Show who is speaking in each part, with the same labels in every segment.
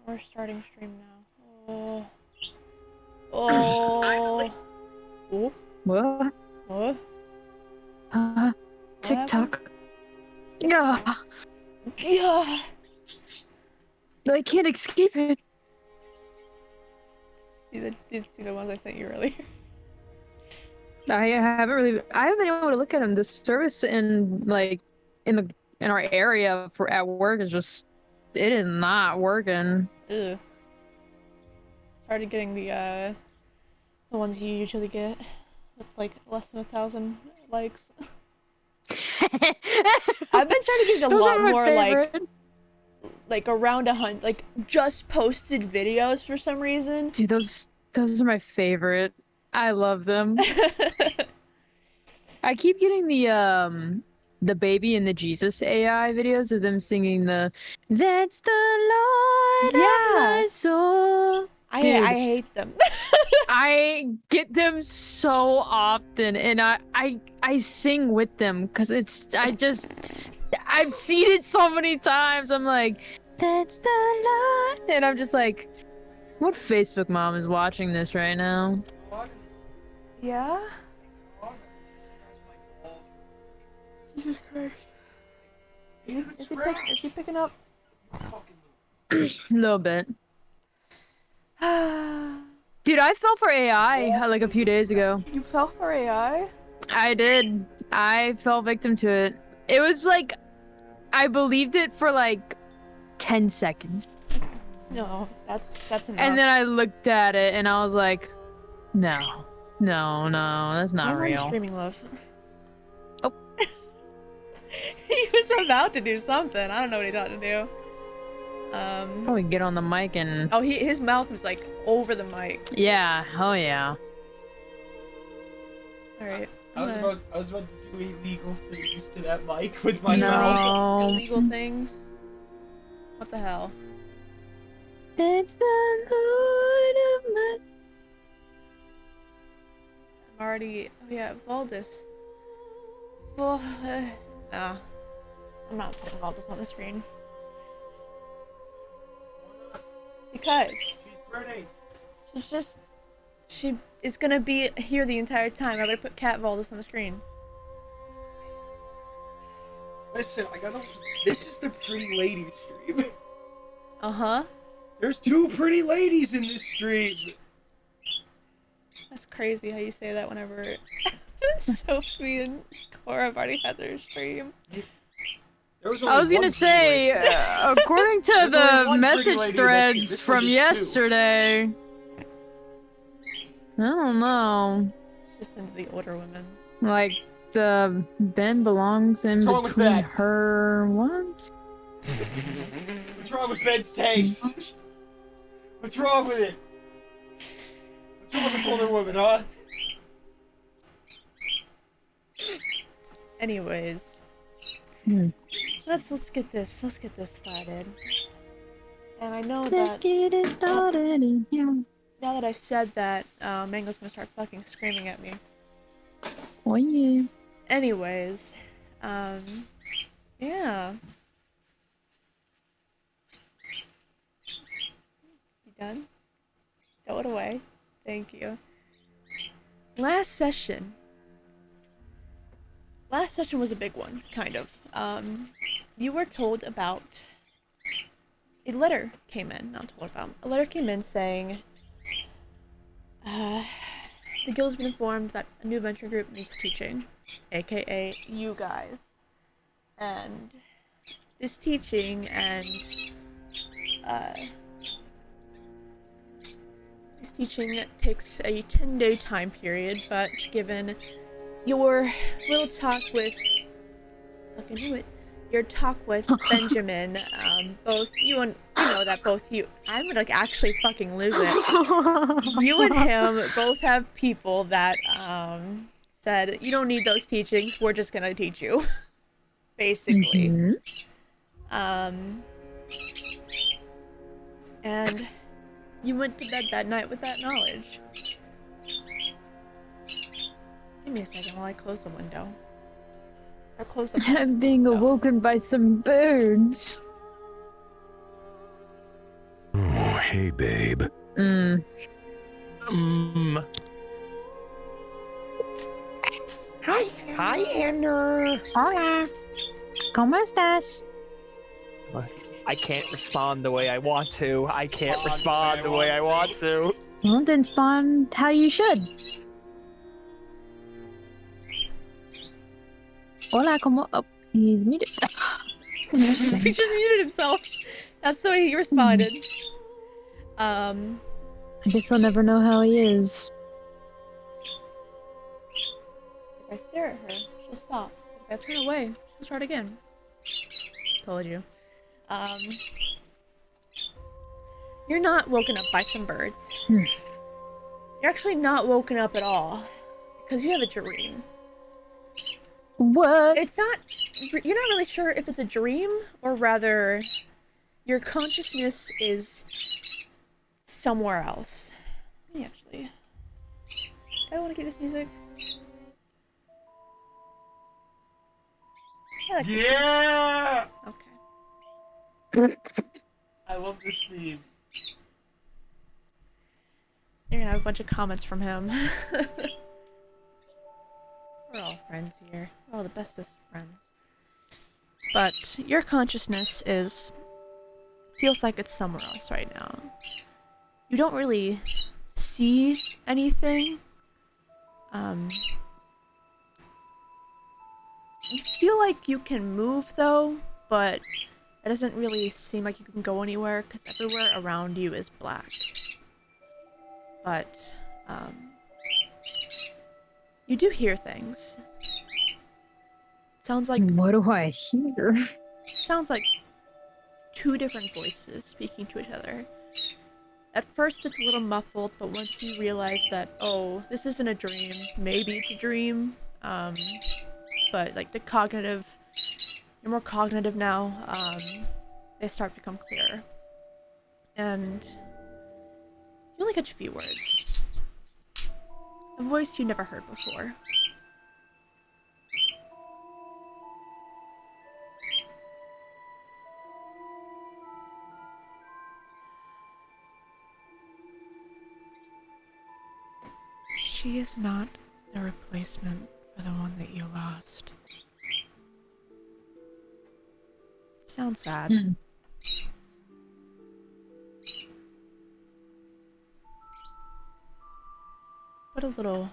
Speaker 1: we're starting stream now. Oh. Oh.
Speaker 2: What?
Speaker 1: What? What
Speaker 2: TikTok. Yeah.
Speaker 1: Yeah.
Speaker 2: I can't escape it.
Speaker 1: Did you see the ones I sent you earlier?
Speaker 2: I haven't been able to look at them. The service in our area for at work is just, it is not working.
Speaker 1: Ew. Started getting the ones you usually get with like less than 1,000 likes. I've been starting to get a
Speaker 2: Those
Speaker 1: lot
Speaker 2: are my
Speaker 1: more
Speaker 2: favorite.
Speaker 1: like around 100, like just posted videos for some reason.
Speaker 2: Dude, those are my favorite. I love them. I keep getting the baby and the Jesus AI videos of them singing "That's the Lord of my soul."
Speaker 1: I
Speaker 2: Dude,
Speaker 1: hate them.
Speaker 2: I get them so often, and I sing with them because I've seen it so many times. I'm like, "That's the Lord," and I'm just like, what Facebook mom is watching this right now?
Speaker 1: Yeah? Jesus Christ. Is he picking up?
Speaker 2: A little bit. Dude, I fell for AI like a few days ago.
Speaker 1: You fell for AI?
Speaker 2: I did. I fell victim to it. It was like, I believed it for like 10 seconds.
Speaker 1: No, that's enough.
Speaker 2: And then I looked at it and I was like, no, that's not real.
Speaker 1: I'm streaming, love.
Speaker 2: Oh.
Speaker 1: He was about to do something. I don't know what he's about to do.
Speaker 2: Probably get on the mic and...
Speaker 1: Oh, his mouth was like over the mic.
Speaker 2: Yeah, oh yeah.
Speaker 1: Alright.
Speaker 3: I was about to do illegal things to that mic with my mouth.
Speaker 2: No.
Speaker 1: Illegal things? What the hell?
Speaker 2: It's the Lord of my...
Speaker 1: I'm already... Oh yeah, Valdis. Well, nah. I'm not putting Valdis on the screen. Because
Speaker 3: She's pretty.
Speaker 1: she's just... She is gonna be here the entire time. I better put Cat Valdis on the screen.
Speaker 3: Listen, this is the pretty ladies stream.
Speaker 1: Uh-huh.
Speaker 3: There's 2 pretty ladies in this stream.
Speaker 1: That's crazy how you say that whenever Sophie and Cora have already had their stream.
Speaker 2: I was gonna say, according to the message threads from yesterday, I don't know.
Speaker 1: Just into the older women.
Speaker 2: Like, the Ben belongs in between her. What?
Speaker 3: What's wrong with Ben's taste? What's wrong with it? What's wrong with older women, huh?
Speaker 1: Anyways. Let's get this started. And I know that
Speaker 2: Let's get it started in here.
Speaker 1: now that I've said that, Mango's gonna start fucking screaming at me.
Speaker 2: Oh yeah.
Speaker 1: Anyways, yeah. You done? Throw it away. Thank you. Last session was a big one, kind of. You were told about... A letter came in, not told about. A letter came in saying, the guild's been informed that a new venture group needs teaching, aka you guys. And this teaching takes a 10-day time period, but given your little talk with... Look, I knew it. Your talk with Benjamin, both you and... You know that both you... I'm gonna actually fucking lose it. You and him both have people that, said, you don't need those teachings, we're just gonna teach you. Basically. And you went to bed that night with that knowledge. Give me a second while I close the window. Or close the
Speaker 2: I'm being awoken by some birds.
Speaker 4: Hey, babe.
Speaker 2: Mm.
Speaker 5: Hi, Anna.
Speaker 2: Hola. ¿Cómo estás?
Speaker 5: I can't respond the way I want to. I can't
Speaker 3: Respond
Speaker 5: respond the way I want to.
Speaker 2: Well, then spawn how you should. Hola, ¿cómo? Oh, he's muted.
Speaker 1: He
Speaker 2: Interesting.
Speaker 1: just muted himself. That's the way he responded.
Speaker 2: I guess I'll never know how he is.
Speaker 1: If I stare at her, she'll stop. If I turn away, she'll start again. Told you. You're not woken up by some birds. You're actually not woken up at all. Because you have a dream.
Speaker 2: What?
Speaker 1: It's not... You're not really sure if it's a dream, or rather... Your consciousness is... somewhere else. Let me actually... Do I want to keep this music? I like this one.
Speaker 3: Yeah!
Speaker 1: Okay.
Speaker 3: I love this theme.
Speaker 1: You're gonna have a bunch of comments from him. We're all friends here. We're all the bestest of friends. But your consciousness feels like it's somewhere else right now. You don't really see anything. You feel like you can move though, but it doesn't really seem like you can go anywhere because everywhere around you is black. But, you do hear things. Sounds like
Speaker 2: What do I hear?
Speaker 1: sounds like two different voices speaking to each other. At first it's a little muffled, but once you realize that, oh, this isn't a dream, maybe it's a dream, but like you're more cognitive now, they start to become clearer. And you only catch a few words. A voice you never heard before. She is not the replacement for the one that you lost. Sounds sad. But a little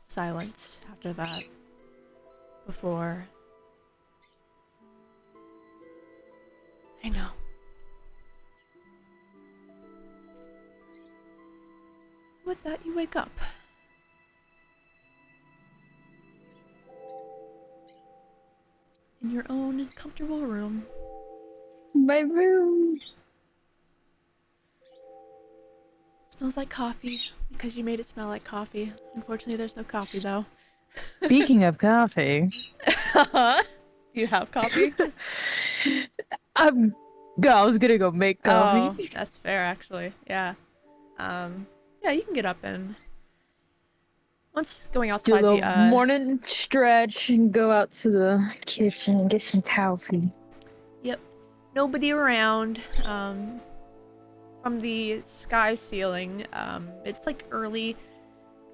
Speaker 1: silence after that. Before... I know. With that, you wake up. In your own comfortable room.
Speaker 2: My room.
Speaker 1: Smells like coffee, because you made it smell like coffee. Unfortunately, there's no coffee, though.
Speaker 2: Speaking of coffee,
Speaker 1: Do you have coffee?
Speaker 2: I was gonna go make coffee.
Speaker 1: Oh, that's fair, actually. Yeah. Yeah, you can get up and... Once going
Speaker 2: Do a
Speaker 1: outside
Speaker 2: little
Speaker 1: the,
Speaker 2: morning stretch and go out to the kitchen and get some coffee.
Speaker 1: Yep. Nobody around. From the sky ceiling, it's like early,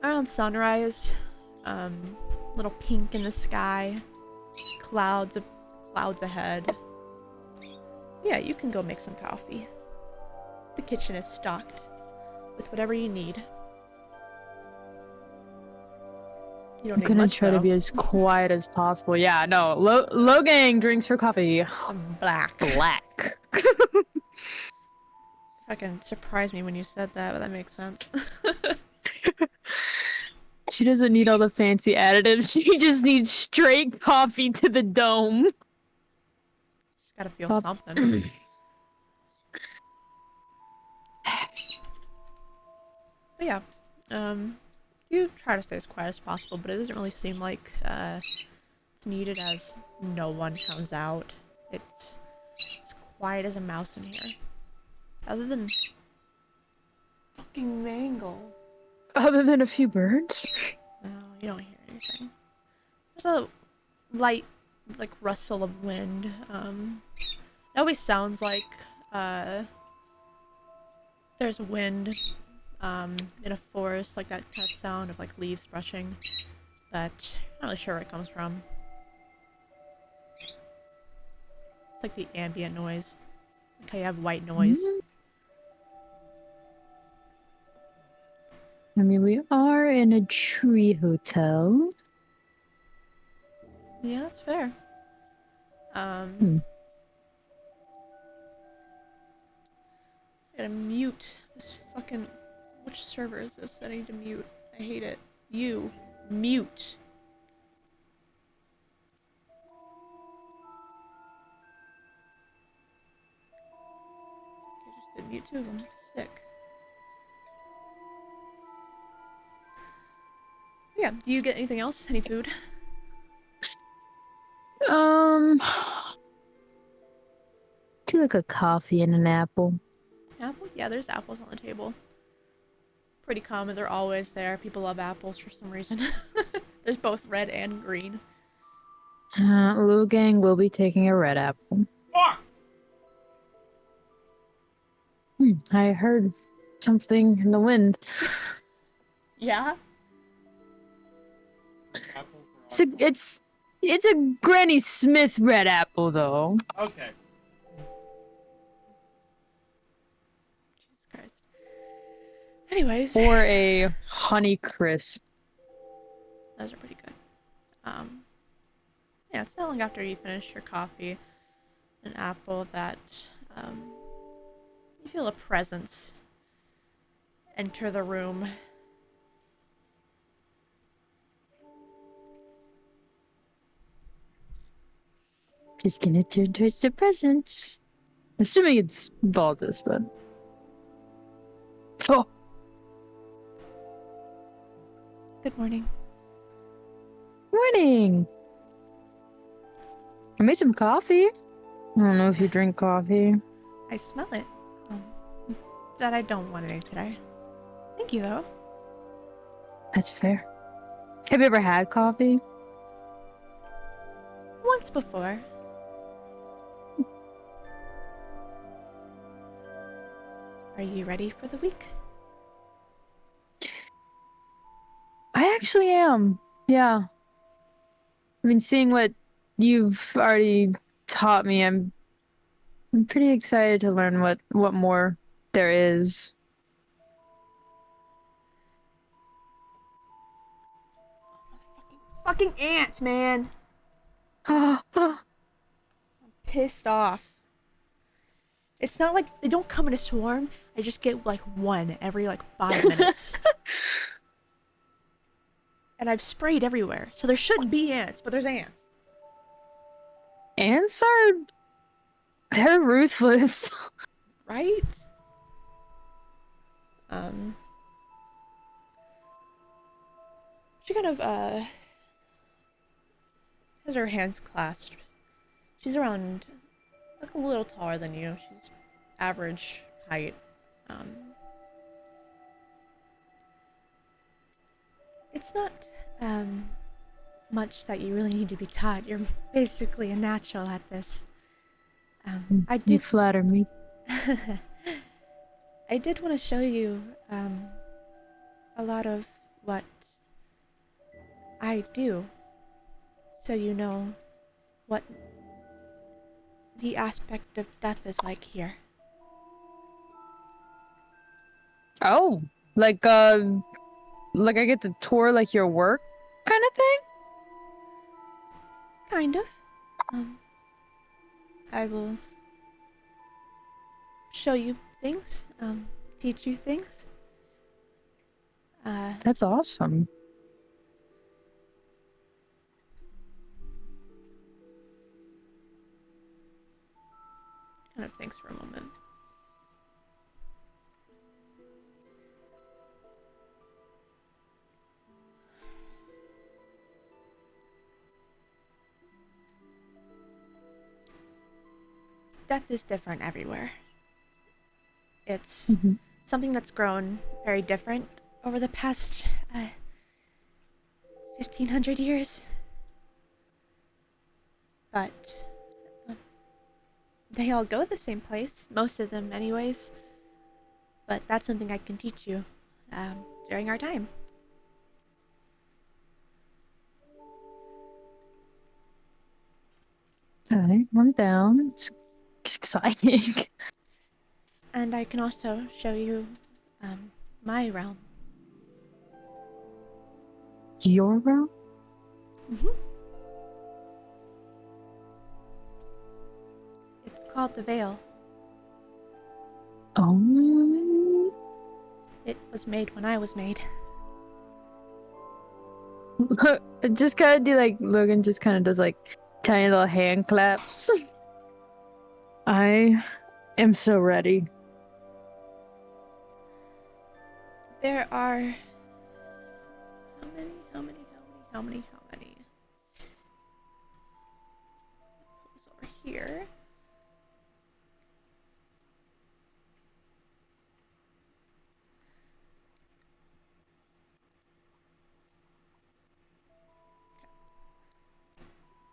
Speaker 1: around sunrise. Little pink in the sky. Clouds ahead. Yeah, you can go make some coffee. The kitchen is stocked with whatever you need. You don't
Speaker 2: I'm
Speaker 1: need
Speaker 2: gonna
Speaker 1: much,
Speaker 2: try to
Speaker 1: though.
Speaker 2: be as quiet as possible. Yeah, no. Logan drinks her coffee
Speaker 1: Black.
Speaker 2: black.
Speaker 1: Fucking surprised me when you said that, but that makes sense.
Speaker 2: She doesn't need all the fancy additives. She just needs straight coffee to the dome.
Speaker 1: She's gotta feel
Speaker 2: Pop.
Speaker 1: something. But yeah, you try to stay as quiet as possible, but it doesn't really seem like it's needed as no one comes out. It's as quiet as a mouse in here. Other than fucking Mangle.
Speaker 2: Other than a few birds.
Speaker 1: No, you don't hear anything. There's a light, like, rustle of wind. It always sounds like, there's There's wind in a forest, like that kind of sound of like leaves brushing, but I'm not really sure where it comes from. It's like the ambient noise. Like how you have white noise.
Speaker 2: I mean, we are in a tree hotel.
Speaker 1: Yeah, that's fair.
Speaker 2: Hmm.
Speaker 1: I gotta mute this fucking. Which server is this? I need to mute. I hate it. You mute. Okay, just did mute two of them. Sick. Yeah. Do you get anything else? Any food?
Speaker 2: Do like a coffee and an apple.
Speaker 1: Apple? Yeah, there's apples on the table. Pretty common. They're always there. People love apples for some reason. There's both red and green.
Speaker 2: Logan will be taking a red apple.
Speaker 3: Fuck!
Speaker 2: I heard something in the wind.
Speaker 1: Yeah?
Speaker 3: Apples
Speaker 2: It's
Speaker 3: are
Speaker 2: a, it's a Granny Smith red apple, though.
Speaker 3: okay.
Speaker 1: Jesus Christ. Anyways.
Speaker 2: Or a Honey Crisp.
Speaker 1: Those are pretty good. Yeah, it's not long after you finish your coffee and apple that you feel a presence enter the room.
Speaker 2: Just gonna turn towards the presents. I'm assuming it's Baldus, but. Oh!
Speaker 1: Good morning.
Speaker 2: Morning! I made some coffee. I don't know if you drink coffee.
Speaker 1: I smell it. That I don't want any today. Thank you, though.
Speaker 2: That's fair. Have you ever had coffee?
Speaker 1: Once before. Are you ready for the week?
Speaker 2: I actually am. Yeah. I mean, seeing what you've already taught me, I'm pretty excited to learn what more there is.
Speaker 1: Fucking ants, man! Pissed off. It's not like they don't come in a swarm. I just get like one every like 5 minutes. And I've sprayed everywhere. So there shouldn't be ants, but there's ants.
Speaker 2: Ants they're ruthless.
Speaker 1: Right? She kind of has her hands clasped. She's around like a little taller than you. She's average height. It's not much that you really need to be taught. You're basically a natural at this. I
Speaker 2: You
Speaker 1: did
Speaker 2: flatter me.
Speaker 1: I did want to show you a lot of what I do, so you know what the aspect of death is like here.
Speaker 2: Oh, like I get to tour like your work kind of thing?
Speaker 1: Kind of. I will show you things, teach you things.
Speaker 2: That's awesome.
Speaker 1: Kind of thinks for a moment. Death is different everywhere. It's something that's grown very different over the past 1500 years. But they all go the same place, most of them anyways. but that's something I can teach you during our time.
Speaker 2: Okay, I'm down. It's exciting.
Speaker 1: And I can also show you my realm.
Speaker 2: Your realm?
Speaker 1: Mm-hmm. It's called the Veil.
Speaker 2: Oh.
Speaker 1: It was made when I was made.
Speaker 2: Just kind of do like Logan just kind of does like tiny little hand claps. I am so ready.
Speaker 1: There are how many? Put this over here.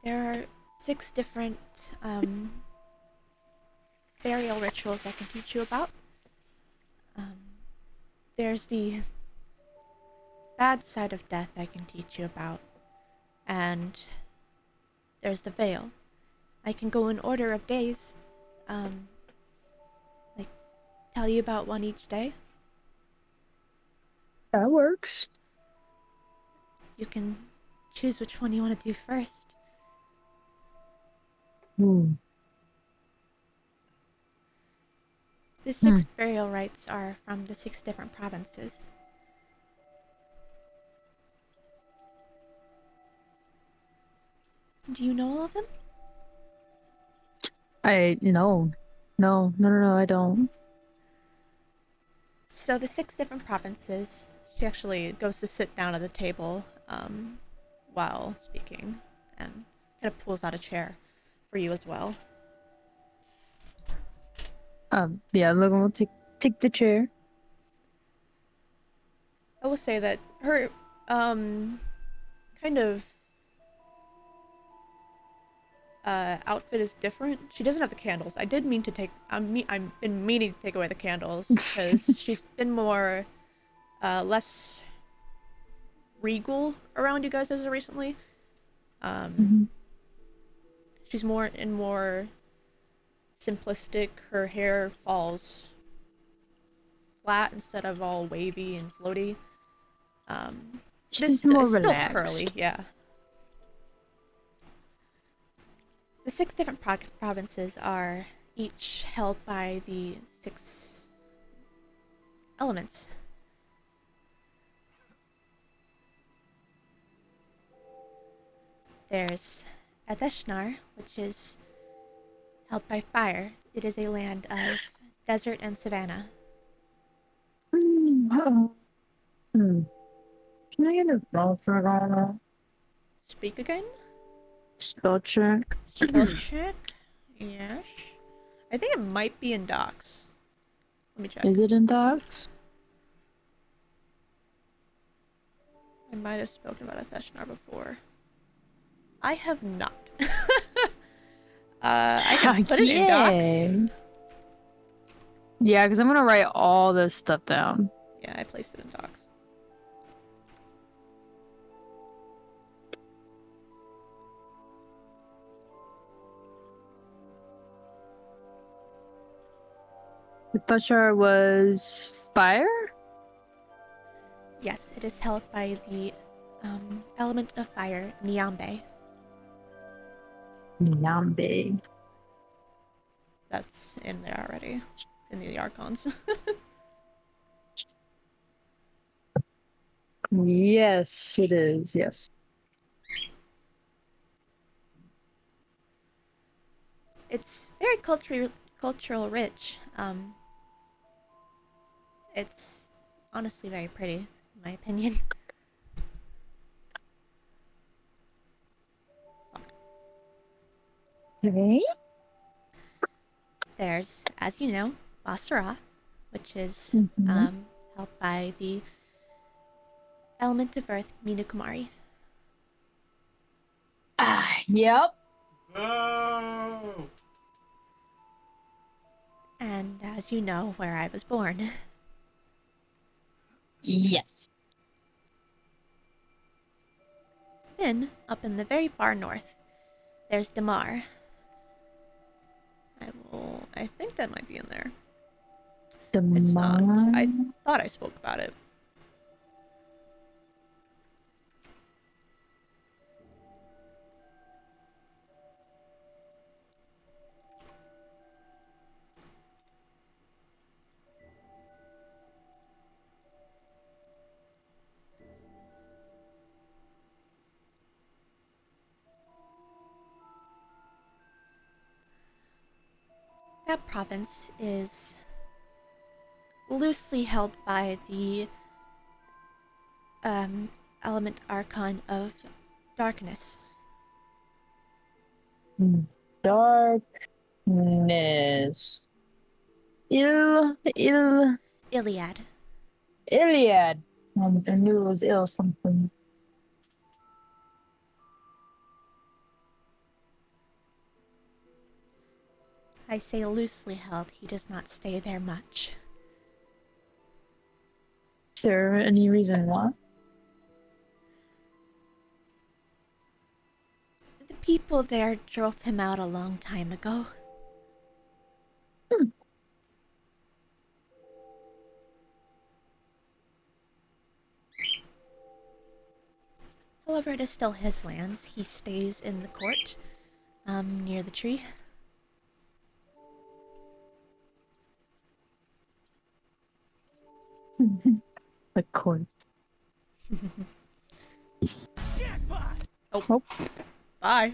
Speaker 1: There are 6 different burial rituals I can teach you about. There's the bad side of death I can teach you about, and there's the veil. I can go in order of days, like tell you about one each day.
Speaker 2: That works.
Speaker 1: You can choose which one you want to do first. The 6 burial rites are from the 6 different provinces. Do you know all of them?
Speaker 2: No, I don't.
Speaker 1: So the 6 different provinces, she actually goes to sit down at the table while speaking and kind of pulls out a chair for you as well.
Speaker 2: Yeah, Logan will take the chair.
Speaker 1: I will say that her kind of outfit is different. She doesn't have the candles. I did mean to take. I'm been meaning to take away the candles because she's been more, less regal around you guys as of recently. She's more simplistic. Her hair falls flat instead of all wavy and floaty.
Speaker 2: She's more
Speaker 1: it's still
Speaker 2: relaxed.
Speaker 1: curly, yeah. The 6 different provinces are each held by the 6 elements. There's Adeshnar, which is held by fire. It is a land of desert and savanna.
Speaker 2: Can I get a spell check on that?
Speaker 1: Speak again?
Speaker 2: Spell check.
Speaker 1: Spell check? Yes. I think it might be in docs. Let me check.
Speaker 2: Is it in docs?
Speaker 1: I might have spoken about Adeshnar before. I have not. I can put it in docs.
Speaker 2: Yeah, because I'm gonna write all this stuff down.
Speaker 1: Yeah, I placed it in docs.
Speaker 2: The butcher was fire?
Speaker 1: Yes, it is held by the element of fire, Nyambe.
Speaker 2: Nyambe.
Speaker 1: That's in there already, in the Archons.
Speaker 2: Yes, it is. Yes.
Speaker 1: It's very cultural rich. It's honestly very pretty, in my opinion.
Speaker 2: Okay.
Speaker 1: There's, as you know, Basara, which is held by the element of earth, Minakumari.
Speaker 2: Yep.
Speaker 3: Oh!
Speaker 1: And as you know, where I was born.
Speaker 2: Yes.
Speaker 1: Then, up in the very far north, there's Damar. I think that might be in there. It's not. I thought I spoke about it. That province is loosely held by the element archon of darkness.
Speaker 2: Darkness.
Speaker 1: Iliad.
Speaker 2: Iliad. I knew it was ill something.
Speaker 1: I say loosely held, he does not stay there much.
Speaker 2: Is there any reason why?
Speaker 1: The people there drove him out a long time ago. However, it is still his lands. He stays in the court, near the tree.
Speaker 2: The court.
Speaker 1: Oh. Bye.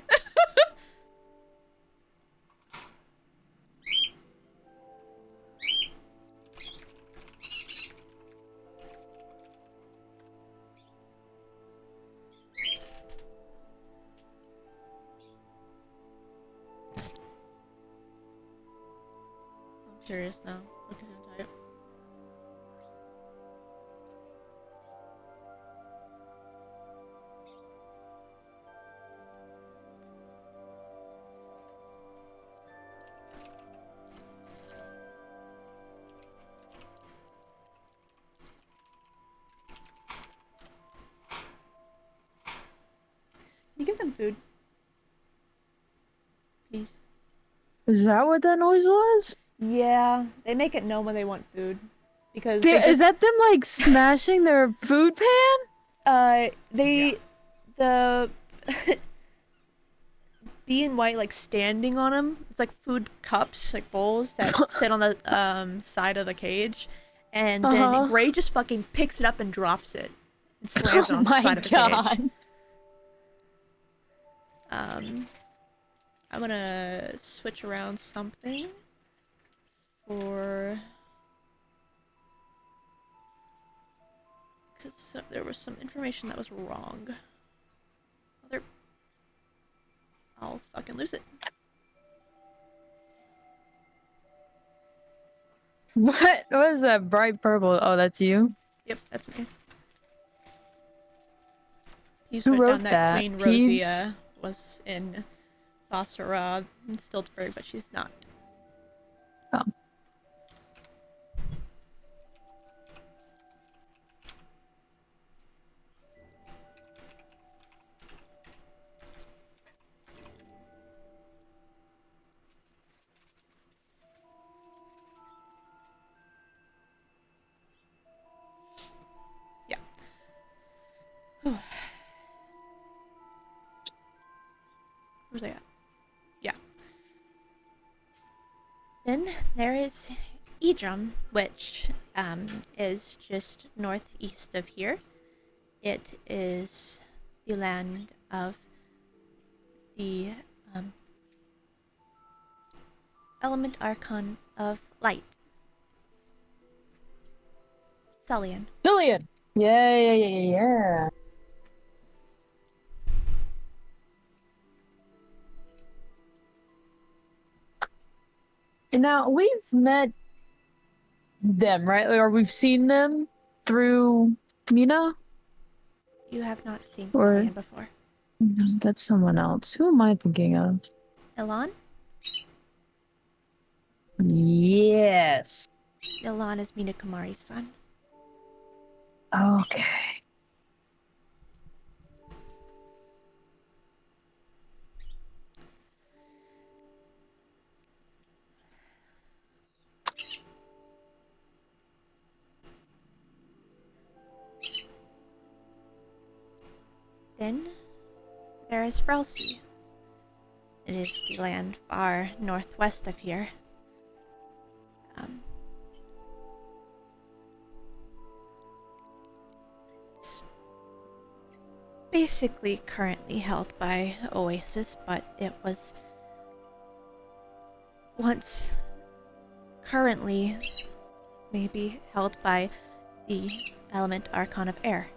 Speaker 1: I'm curious now. What is gonna type? You give them food. Please.
Speaker 2: Is that what that noise was?
Speaker 1: Yeah, they make it known when they want food. Because they
Speaker 2: Is that them like smashing their food pan?
Speaker 1: The B and white like standing on them. It's like food cups, like bowls that sit on the side of the cage, and then Gray just fucking picks it up and drops it and slams it on the side of the cage. I'm gonna switch around something for because there was some information that was wrong. I'll fucking lose it.
Speaker 2: What was that bright purple? Oh, that's you?
Speaker 1: Yep, that's me. Peeves
Speaker 2: Who
Speaker 1: wrote
Speaker 2: wrote
Speaker 1: down that
Speaker 2: that?
Speaker 1: Queen
Speaker 2: Peeves?
Speaker 1: Rosia was in Basra in Stiltsburg, but she's not.
Speaker 2: Oh.
Speaker 1: Yeah. Where's I at? Yeah. Then there is Idrum, which is just northeast of here. It is the land of the element archon of light. Sullian.
Speaker 2: Dillian! Yeah. Now, we've met them, right? Or we've seen them through Mina?
Speaker 1: You have not seen
Speaker 2: Or-
Speaker 1: Sullian before.
Speaker 2: No, that's someone else. Who am I thinking of?
Speaker 1: Elan?
Speaker 2: Yes.
Speaker 1: Elan is Minakumari's son.
Speaker 2: Okay.
Speaker 1: Then there is Frelsey. It is the land far northwest of here. It's basically currently held by Oasis, but it was once currently maybe held by the element Archon of Air.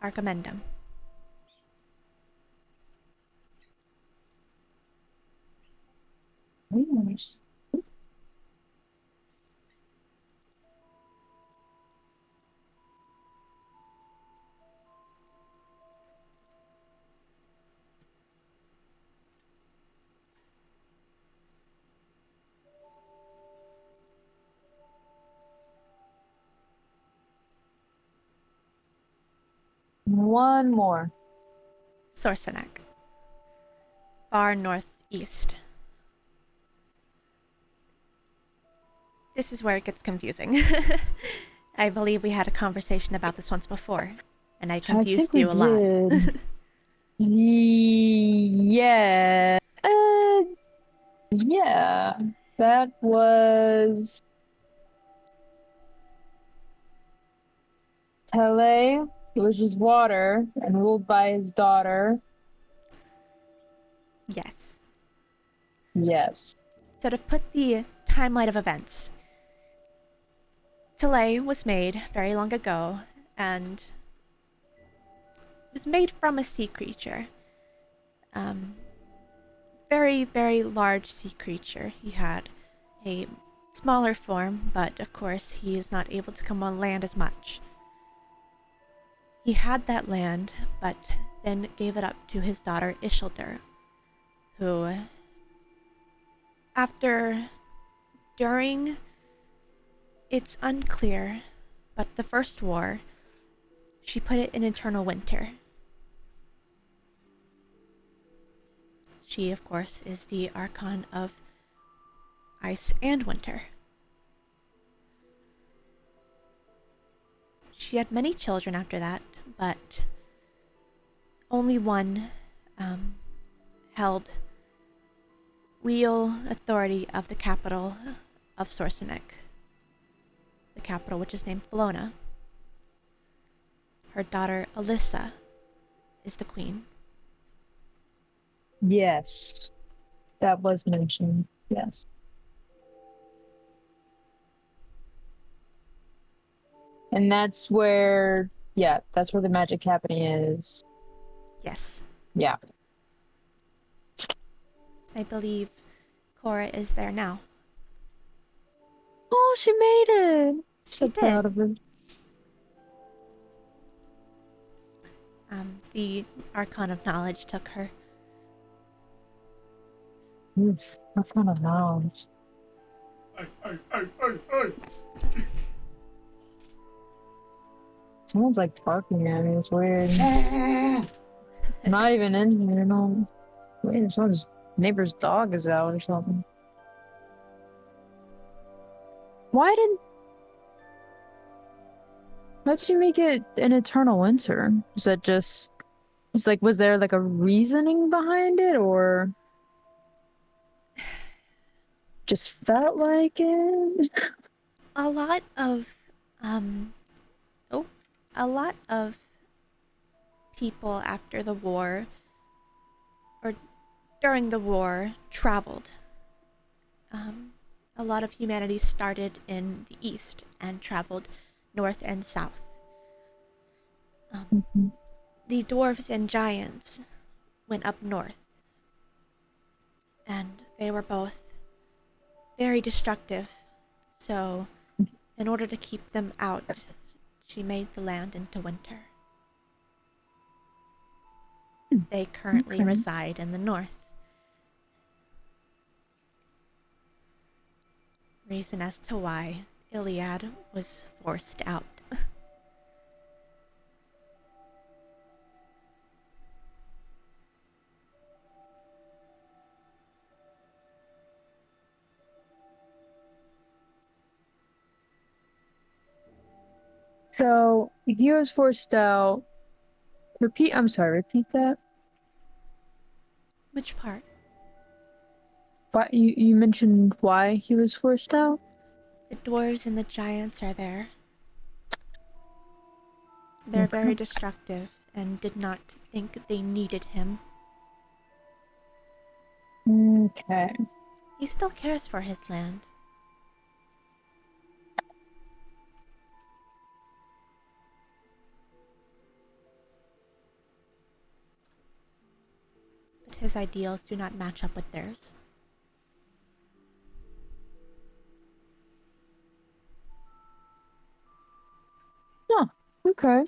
Speaker 1: Archimendum.
Speaker 2: Nice. One more.
Speaker 1: Sorcenek. Far northeast. This is where it gets confusing. I believe we had a conversation about this once before, and I confused you a lot.
Speaker 2: Did. Yeah. Yeah. That was Tele. It was just water and ruled by his daughter.
Speaker 1: Yes.
Speaker 2: Yes.
Speaker 1: So to put the timeline of events, Tele was made very long ago, and it was made from a sea creature. Very, very large sea creature. He had a smaller form, but of course he is not able to come on land as much. He had that land, but then gave it up to his daughter Isildur, who, during, it's unclear, but the first war, she put it in eternal winter. She, of course, is the Archon of Ice and Winter. She had many children after that, but only one held real authority of the capital of Sorcenek, the capital which is named Felona. Her daughter Alyssa is the queen.
Speaker 2: Yes. That was mentioned. Yes. And that's where, yeah, that's where the Magic Company is.
Speaker 1: Yes,
Speaker 2: Yeah.
Speaker 1: I believe Cora is there now.
Speaker 2: Oh, she made it.
Speaker 1: She
Speaker 2: So proud
Speaker 1: did.
Speaker 2: of her.
Speaker 1: The Archon of Knowledge took her.
Speaker 2: Oof, that's kind of loud.
Speaker 3: Hey.
Speaker 2: Someone's like barking at me. It's weird. Not even in here. No. Wait, someone's neighbor's dog is out or something. Why'd she make it an eternal winter? Is that just, it's like, was there like a reasoning behind it or just felt like it?
Speaker 1: A lot of, um, a lot of people after the war, or during the war, traveled. A lot of humanity started in the east and traveled north and south. The dwarves and giants went up north, and they were both very destructive. So, in order to keep them out, she made the land into winter. They currently
Speaker 2: Okay.
Speaker 1: reside in the north. reason as to why Iliad was forced out.
Speaker 2: So he was forced out. I'm sorry, repeat that.
Speaker 1: Which part?
Speaker 2: Why you mentioned why he was forced out?
Speaker 1: The dwarves and the giants are there. They're very destructive and did not think they needed him.
Speaker 2: Okay.
Speaker 1: He still cares for his land. But his ideals do not match up with theirs.
Speaker 2: Huh. Okay.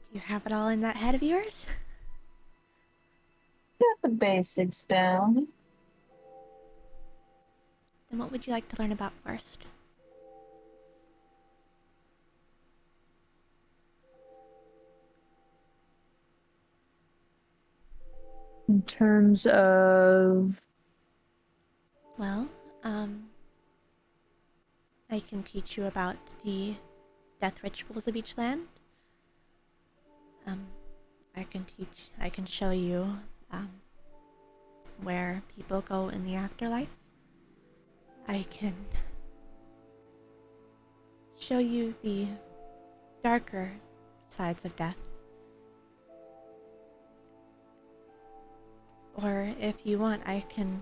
Speaker 1: Do you have it all in that head of yours?
Speaker 2: Got the basics down.
Speaker 1: Then what would you like to learn about first?
Speaker 2: In terms of
Speaker 1: Well, I can teach you about the death rituals of each land. I can show you, where people go in the afterlife. I can show you the darker sides of death. Or if you want, I can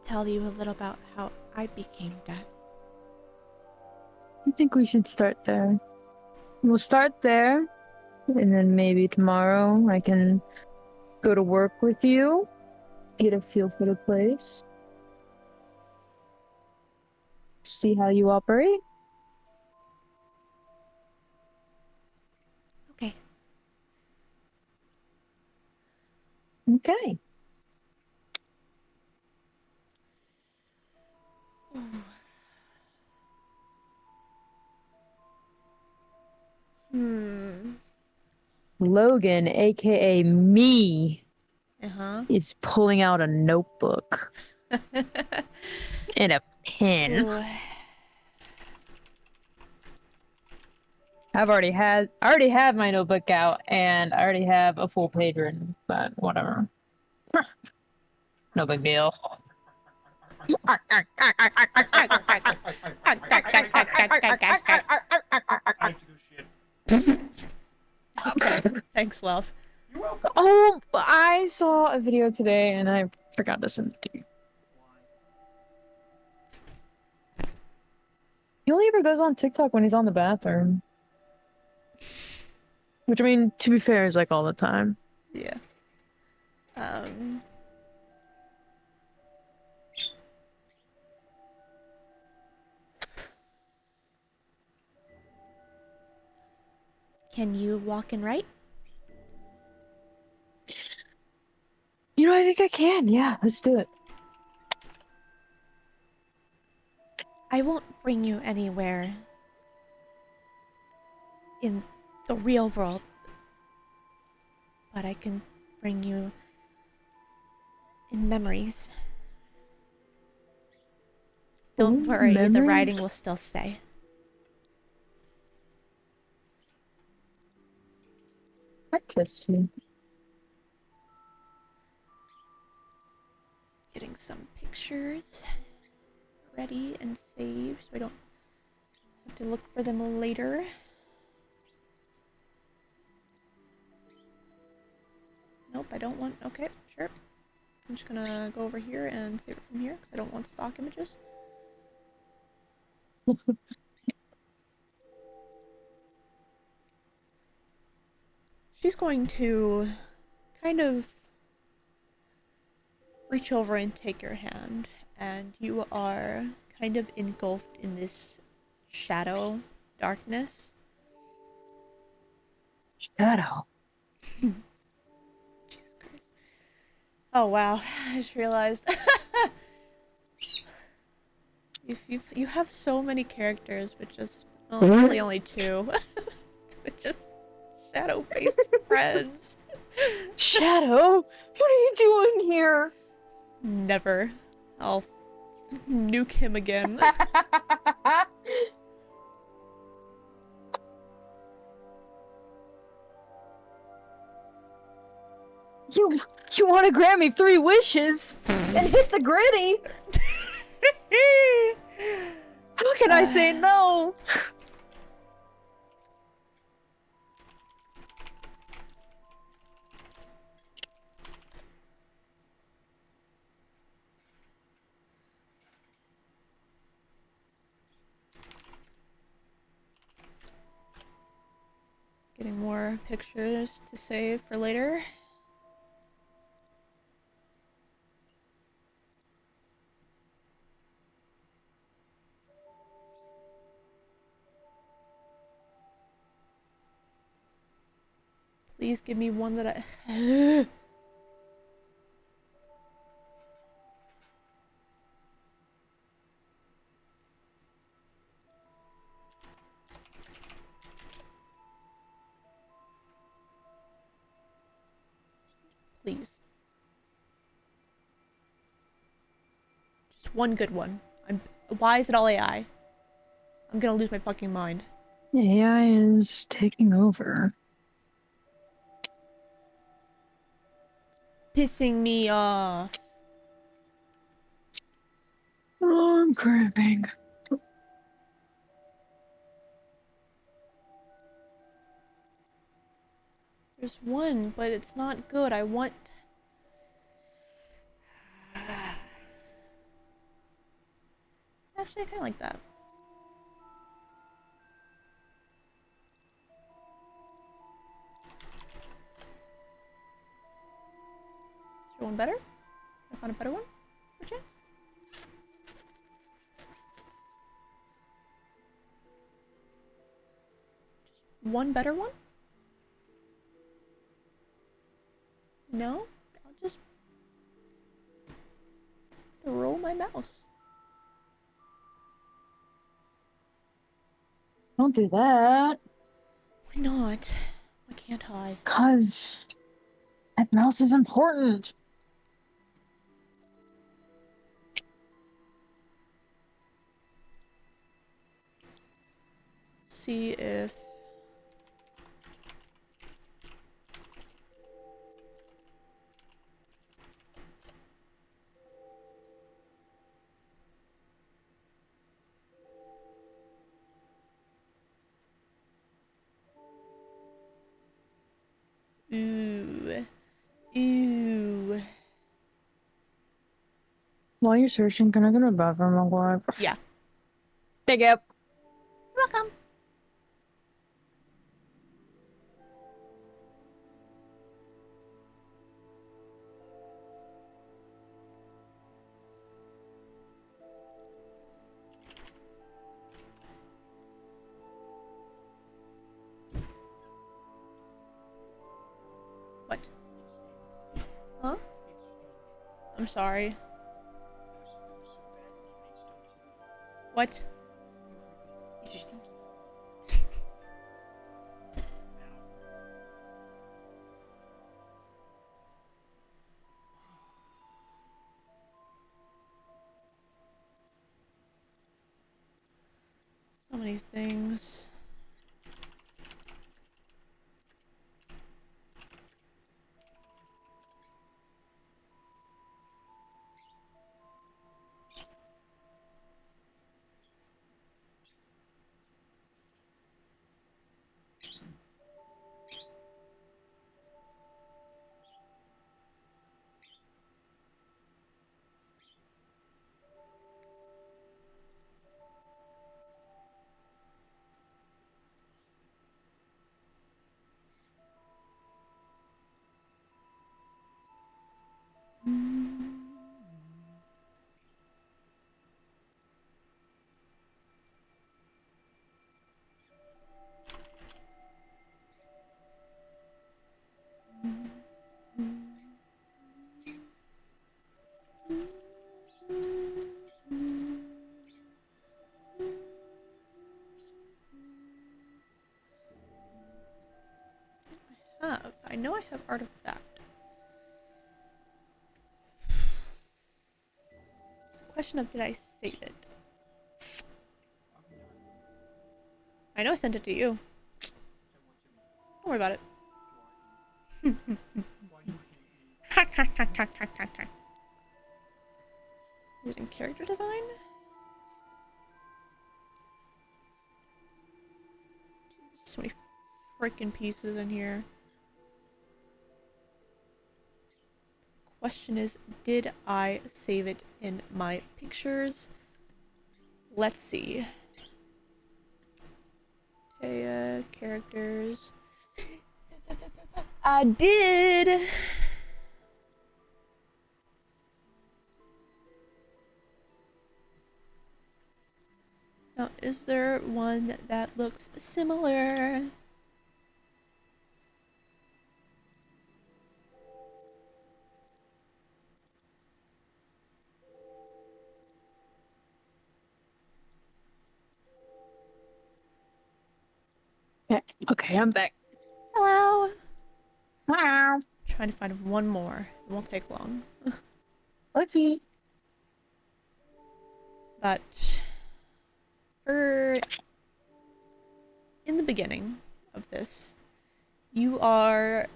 Speaker 1: tell you a little about how I became death.
Speaker 2: I think we should start there. We'll start there, and then maybe tomorrow I can go to work with you, get a feel for the place, see how you operate.
Speaker 1: Okay.
Speaker 2: Okay. Logan, aka me,
Speaker 1: Uh-huh.
Speaker 2: is pulling out a notebook and a pen.
Speaker 1: Ooh.
Speaker 2: I already have my notebook out, and I already have a full page written, but whatever. No big deal.
Speaker 3: I have to go shit.
Speaker 1: Okay. Thanks, love.
Speaker 3: You're welcome.
Speaker 2: Oh, I saw a video today, and I forgot to send it to you. He only ever goes on TikTok when he's on the bathroom. Which, I mean, to be fair, is like all the time.
Speaker 1: Yeah. Can you walk and write?
Speaker 2: You know, I think I can. Yeah, let's do it.
Speaker 1: I won't bring you anywhere in the real world, but I can bring you in memories. Don't
Speaker 2: Ooh,
Speaker 1: worry, the
Speaker 2: memories?
Speaker 1: writing will still stay.
Speaker 2: Interesting.
Speaker 1: Getting some pictures ready and saved so I don't have to look for them later. Nope, I don't want. Okay, sure. I'm just gonna go over here and save it from here because I don't want stock images. She's going to kind of reach over and take your hand, and you are kind of engulfed in this shadow, darkness.
Speaker 2: Shadow.
Speaker 1: Jesus Christ. Oh wow, I just realized. You have so many characters, but just really only two. With just shadow-based friends.
Speaker 2: Shadow? What are you doing here?
Speaker 1: Never. I'll nuke him again.
Speaker 2: You want to grant me 3 wishes and hit the gritty? How can I say no?
Speaker 1: Getting more pictures to save for later. Please give me one that I... Please. Just one good one. Why is it all AI? I'm gonna lose my fucking mind.
Speaker 2: AI is taking over.
Speaker 1: Pissing me off.
Speaker 2: Oh, I'm cramping.
Speaker 1: There's one, but it's not good. I want... Actually, I kinda like that. Is there one better? Can I find a better one? Perchance? Just one better one? No? I'll just throw my mouse.
Speaker 2: Don't do that.
Speaker 1: Why not? Why can't I?
Speaker 2: 'Cause that mouse is important.
Speaker 1: See if... Ooh. Ooh.
Speaker 2: While you're searching, can I go to the bathroom real quick?
Speaker 1: Yeah.
Speaker 2: Thank you.
Speaker 1: You're welcome. What? Huh? I'm sorry. What?
Speaker 3: It's just stinky.
Speaker 1: So many things. have. I know I have Art of Theft. It's the question of did I save it? I know I sent it to you. Don't worry about it. Using character design? So many freaking pieces in here. Question is, did I save it in my pictures? Let's see. Otea, characters. I did! Now, is there one that looks similar?
Speaker 2: Okay, I'm back.
Speaker 1: Hello!
Speaker 2: Wow.
Speaker 1: Trying to find one more. It won't take long.
Speaker 2: Okay.
Speaker 1: But for in the beginning of this, you are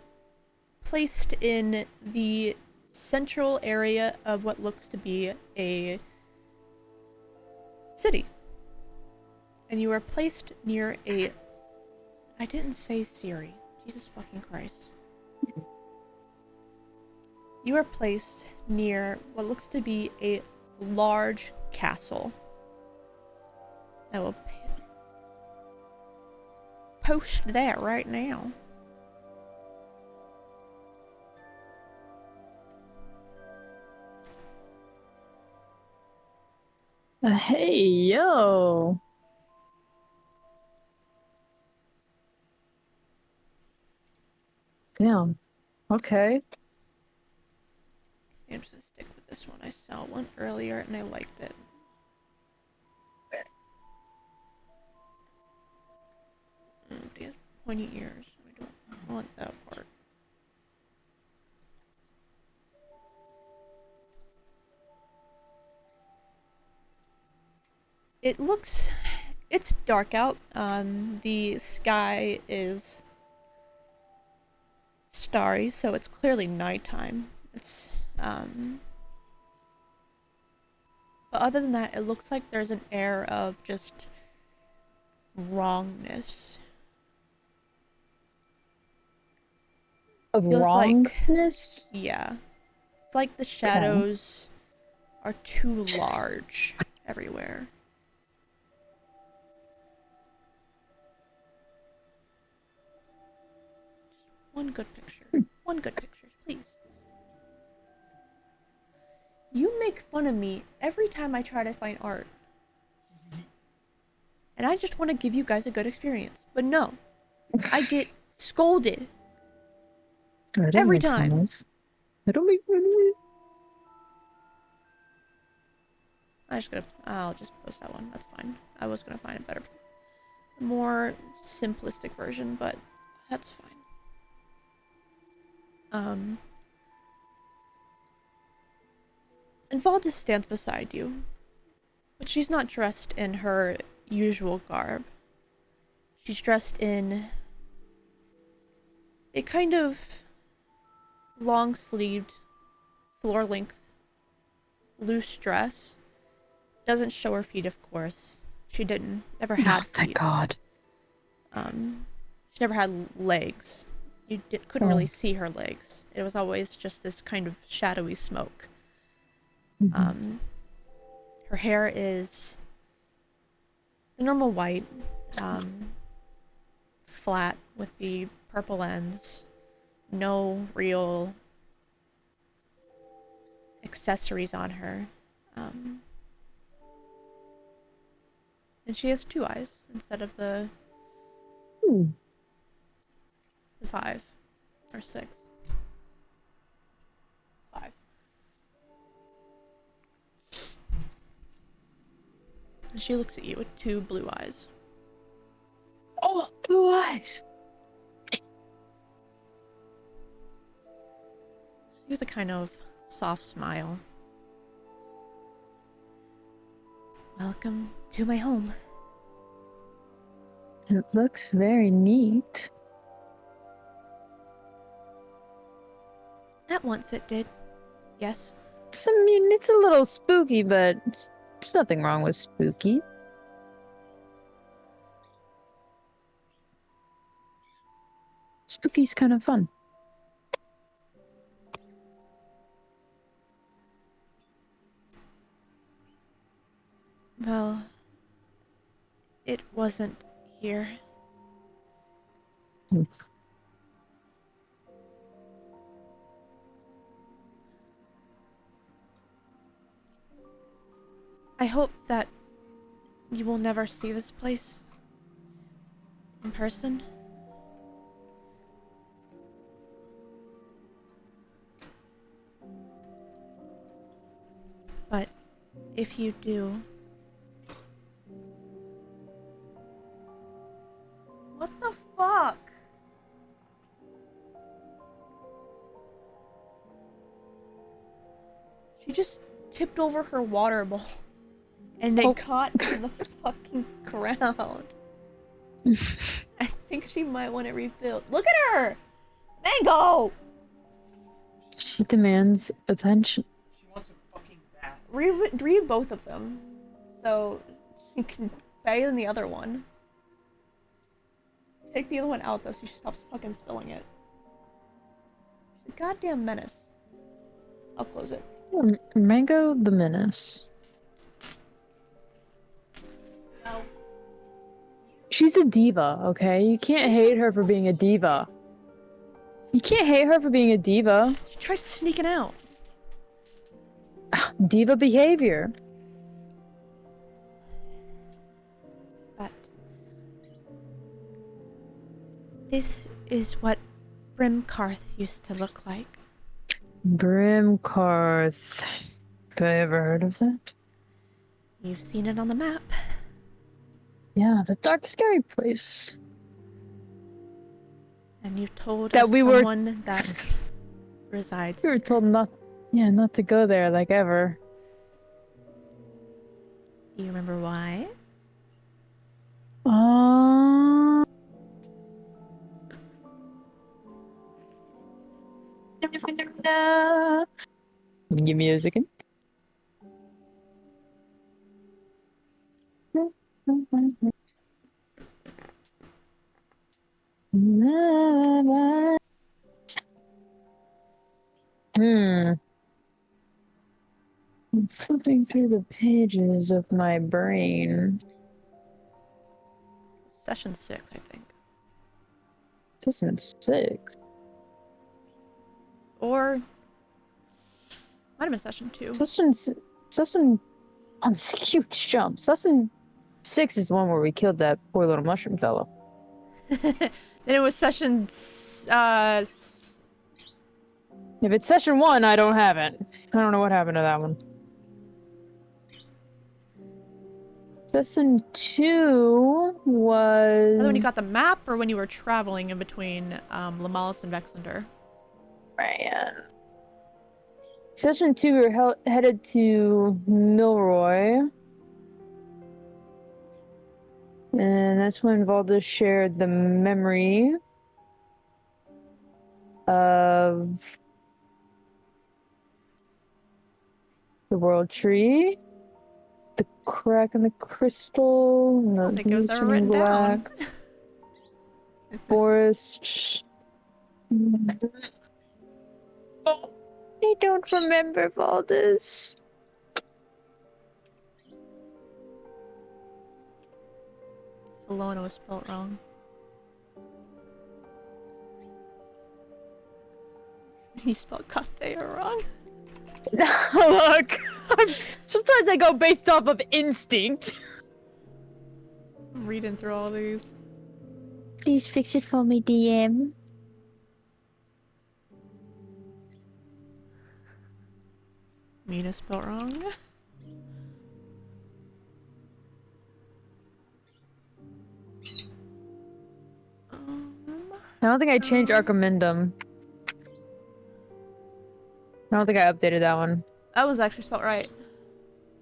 Speaker 1: placed in the central area of what looks to be a city. And you are placed near a... I didn't say Siri. Jesus fucking Christ. You are placed near what looks to be a large castle. I will post that right now.
Speaker 2: Hey, yo. Damn. Okay.
Speaker 1: I'm just gonna stick with this one. I saw one earlier and I liked it. He has pointy ears. I don't want that part. It looks... It's dark out. The sky is starry, so it's clearly nighttime. It's, but other than that, it looks like there's an air of just wrongness.
Speaker 2: Of
Speaker 1: Feels like-
Speaker 2: wrongness?
Speaker 1: Yeah. It's like the shadows are too large everywhere. One good picture. One good picture, please. You make fun of me every time I try to find art. And I just want to give you guys a good experience. But no. I get scolded.
Speaker 2: I didn't
Speaker 1: every
Speaker 2: make fun
Speaker 1: time.
Speaker 2: of. I don't make fun of it.
Speaker 1: I'll just post that one. That's fine. I was gonna find a better, more simplistic version, but that's fine. And Valdis stands beside you, but she's not dressed in her usual garb. She's dressed in a kind of long-sleeved, floor-length, loose dress. Doesn't show her feet, of course. She never had feet.
Speaker 2: Thank God.
Speaker 1: She never had legs. You couldn't really see her legs. It was always just this kind of shadowy smoke. Her hair is the normal white, flat with the purple ends. No real accessories on her. And she has 2 eyes instead of the 5 or 6. 5. And she looks at you with 2 blue eyes.
Speaker 2: Oh, blue eyes.
Speaker 1: He was a kind of soft smile. Welcome to my home.
Speaker 2: It looks very neat.
Speaker 1: At once it did. Yes.
Speaker 2: I mean, it's a little spooky, but there's nothing wrong with spooky. Spooky's kind of fun.
Speaker 1: Well, it wasn't here.
Speaker 2: Hmm.
Speaker 1: I hope that you will never see this place in person. But if you do... What the fuck? She just tipped over her water bowl and they caught to the fucking ground. I think she might want it refilled. Look at her! Mango!
Speaker 2: She demands attention.
Speaker 3: She wants a fucking bath.
Speaker 1: Read both of them. So she can better than the other one. Take the other one out though so she stops fucking spilling it. She's a goddamn menace. I'll close it.
Speaker 2: Mango the Menace.
Speaker 1: No.
Speaker 2: She's a diva, okay? You can't hate her for being a diva. You can't hate her for being a diva.
Speaker 1: She tried sneaking out.
Speaker 2: Diva behavior.
Speaker 1: But this is what Brimkarth used to look like.
Speaker 2: Brimkarth. Have I ever heard of that?
Speaker 1: You've seen it on the map.
Speaker 2: Yeah, the dark, scary place.
Speaker 1: And you've told
Speaker 2: That
Speaker 1: of
Speaker 2: we were-
Speaker 1: someone that resides.
Speaker 2: We were told not to go there, like ever.
Speaker 1: Do you remember why?
Speaker 2: Give me a second. I'm flipping through the pages of my brain.
Speaker 1: Session 6, I think.
Speaker 2: Session 6.
Speaker 1: Or might have been session 2.
Speaker 2: Session. Oh, it's a huge jump. Session 6 is the one where we killed that poor little mushroom fellow.
Speaker 1: Then it was session
Speaker 2: If it's session 1, I don't have it. I don't know what happened to that one. Session 2 was...
Speaker 1: when you got the map or when you were traveling in between Lamalis and Vexlander?
Speaker 2: Man. Session 2, we were headed to Milroy. And that's when Valdez shared the memory of the World Tree, the crack in the crystal, and
Speaker 1: I don't think it was
Speaker 2: beast
Speaker 1: ever
Speaker 2: turning
Speaker 1: written down.
Speaker 2: black, forest. I don't remember Valdez.
Speaker 1: Bologna was spelled wrong. He spelled Cathea wrong.
Speaker 2: Look, sometimes I go based off of instinct.
Speaker 1: I'm reading through all these.
Speaker 2: Please fix it for me, DM.
Speaker 1: Mina spelled wrong.
Speaker 2: I don't think I changed Archimendum. I don't think I updated that one.
Speaker 1: That was actually spelled right.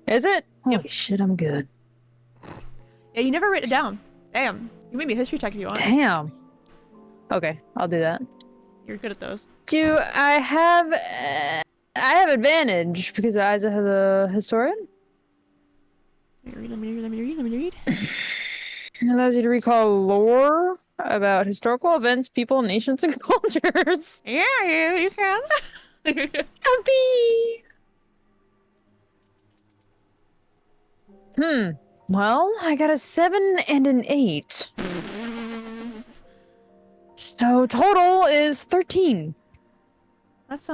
Speaker 2: Is it?
Speaker 1: Yep.
Speaker 2: Holy shit, I'm good.
Speaker 1: Yeah, you never write it down. Damn. You made me a history check if you want.
Speaker 2: Damn. Okay, I'll do that.
Speaker 1: You're good at those.
Speaker 2: Do I have... I have advantage because Isa has a historian.
Speaker 1: Let me read.
Speaker 2: It allows you to recall lore about historical events, people, nations, and cultures.
Speaker 1: Yeah, you can.
Speaker 2: Happy! Well, I got a 7 and an 8. So total is 13.
Speaker 1: That's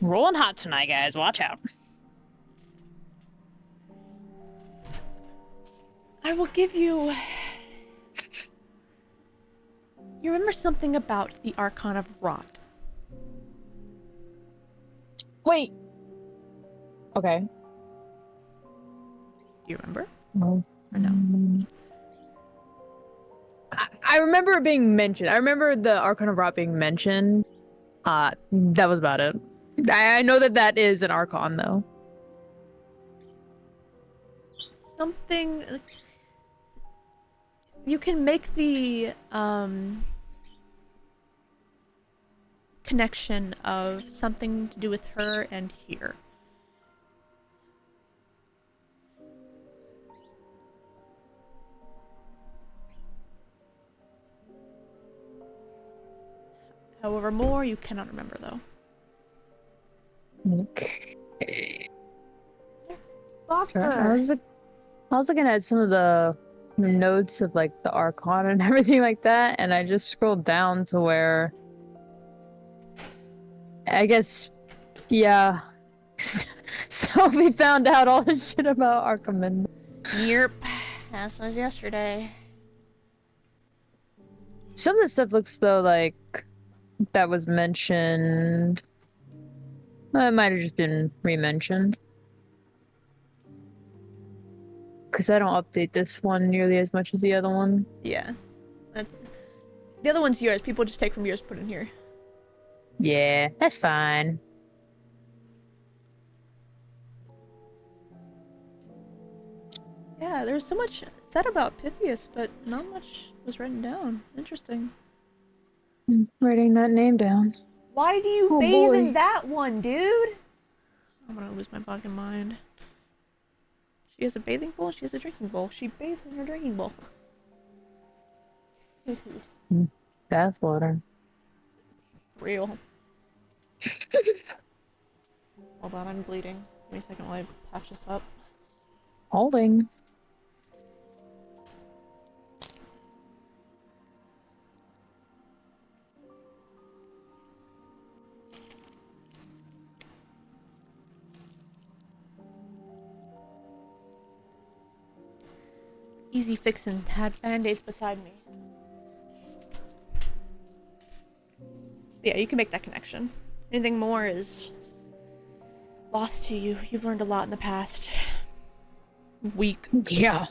Speaker 2: Rolling hot tonight, guys. Watch out.
Speaker 1: I will give you. You remember something about the Archon of Rot?
Speaker 2: Wait. Okay.
Speaker 1: Do you remember?
Speaker 2: Well,
Speaker 1: Or no?
Speaker 2: I remember it being mentioned. I remember the Archon of Rot being mentioned. That was about it. I know that is an Archon, though.
Speaker 1: Something. You can make the connection of something to do with her and here. However, more you cannot remember though.
Speaker 2: Okay.
Speaker 1: Doctor.
Speaker 2: I was looking at some of the notes of like the Archon and everything like that, and I just scrolled down to where I guess, yeah. So we found out all this shit about Arkham.
Speaker 1: Yep. That was yesterday.
Speaker 2: Some of the stuff looks though like that was mentioned. It might have just been re-mentioned. Because I don't update this one nearly as much as the other one.
Speaker 1: Yeah. The other one's yours. People just take from yours, put in here.
Speaker 2: Yeah, that's fine.
Speaker 1: Yeah, there's so much said about Pythias, but not much was written down. Interesting.
Speaker 2: I'm writing that name down.
Speaker 1: Why do you
Speaker 2: Oh,
Speaker 1: bathe
Speaker 2: boy.
Speaker 1: in that one, dude? I'm gonna lose my fucking mind. She has a bathing bowl, she has a drinking bowl. She bathes in her drinking bowl.
Speaker 2: Bathwater.
Speaker 1: Real. Hold on, I'm bleeding. Give me a second while I patch this up.
Speaker 2: Holding.
Speaker 1: Easy fixin' had band-aids beside me. Yeah, you can make that connection. Anything more is lost to you. You've learned a lot in the past week.
Speaker 2: Yeah.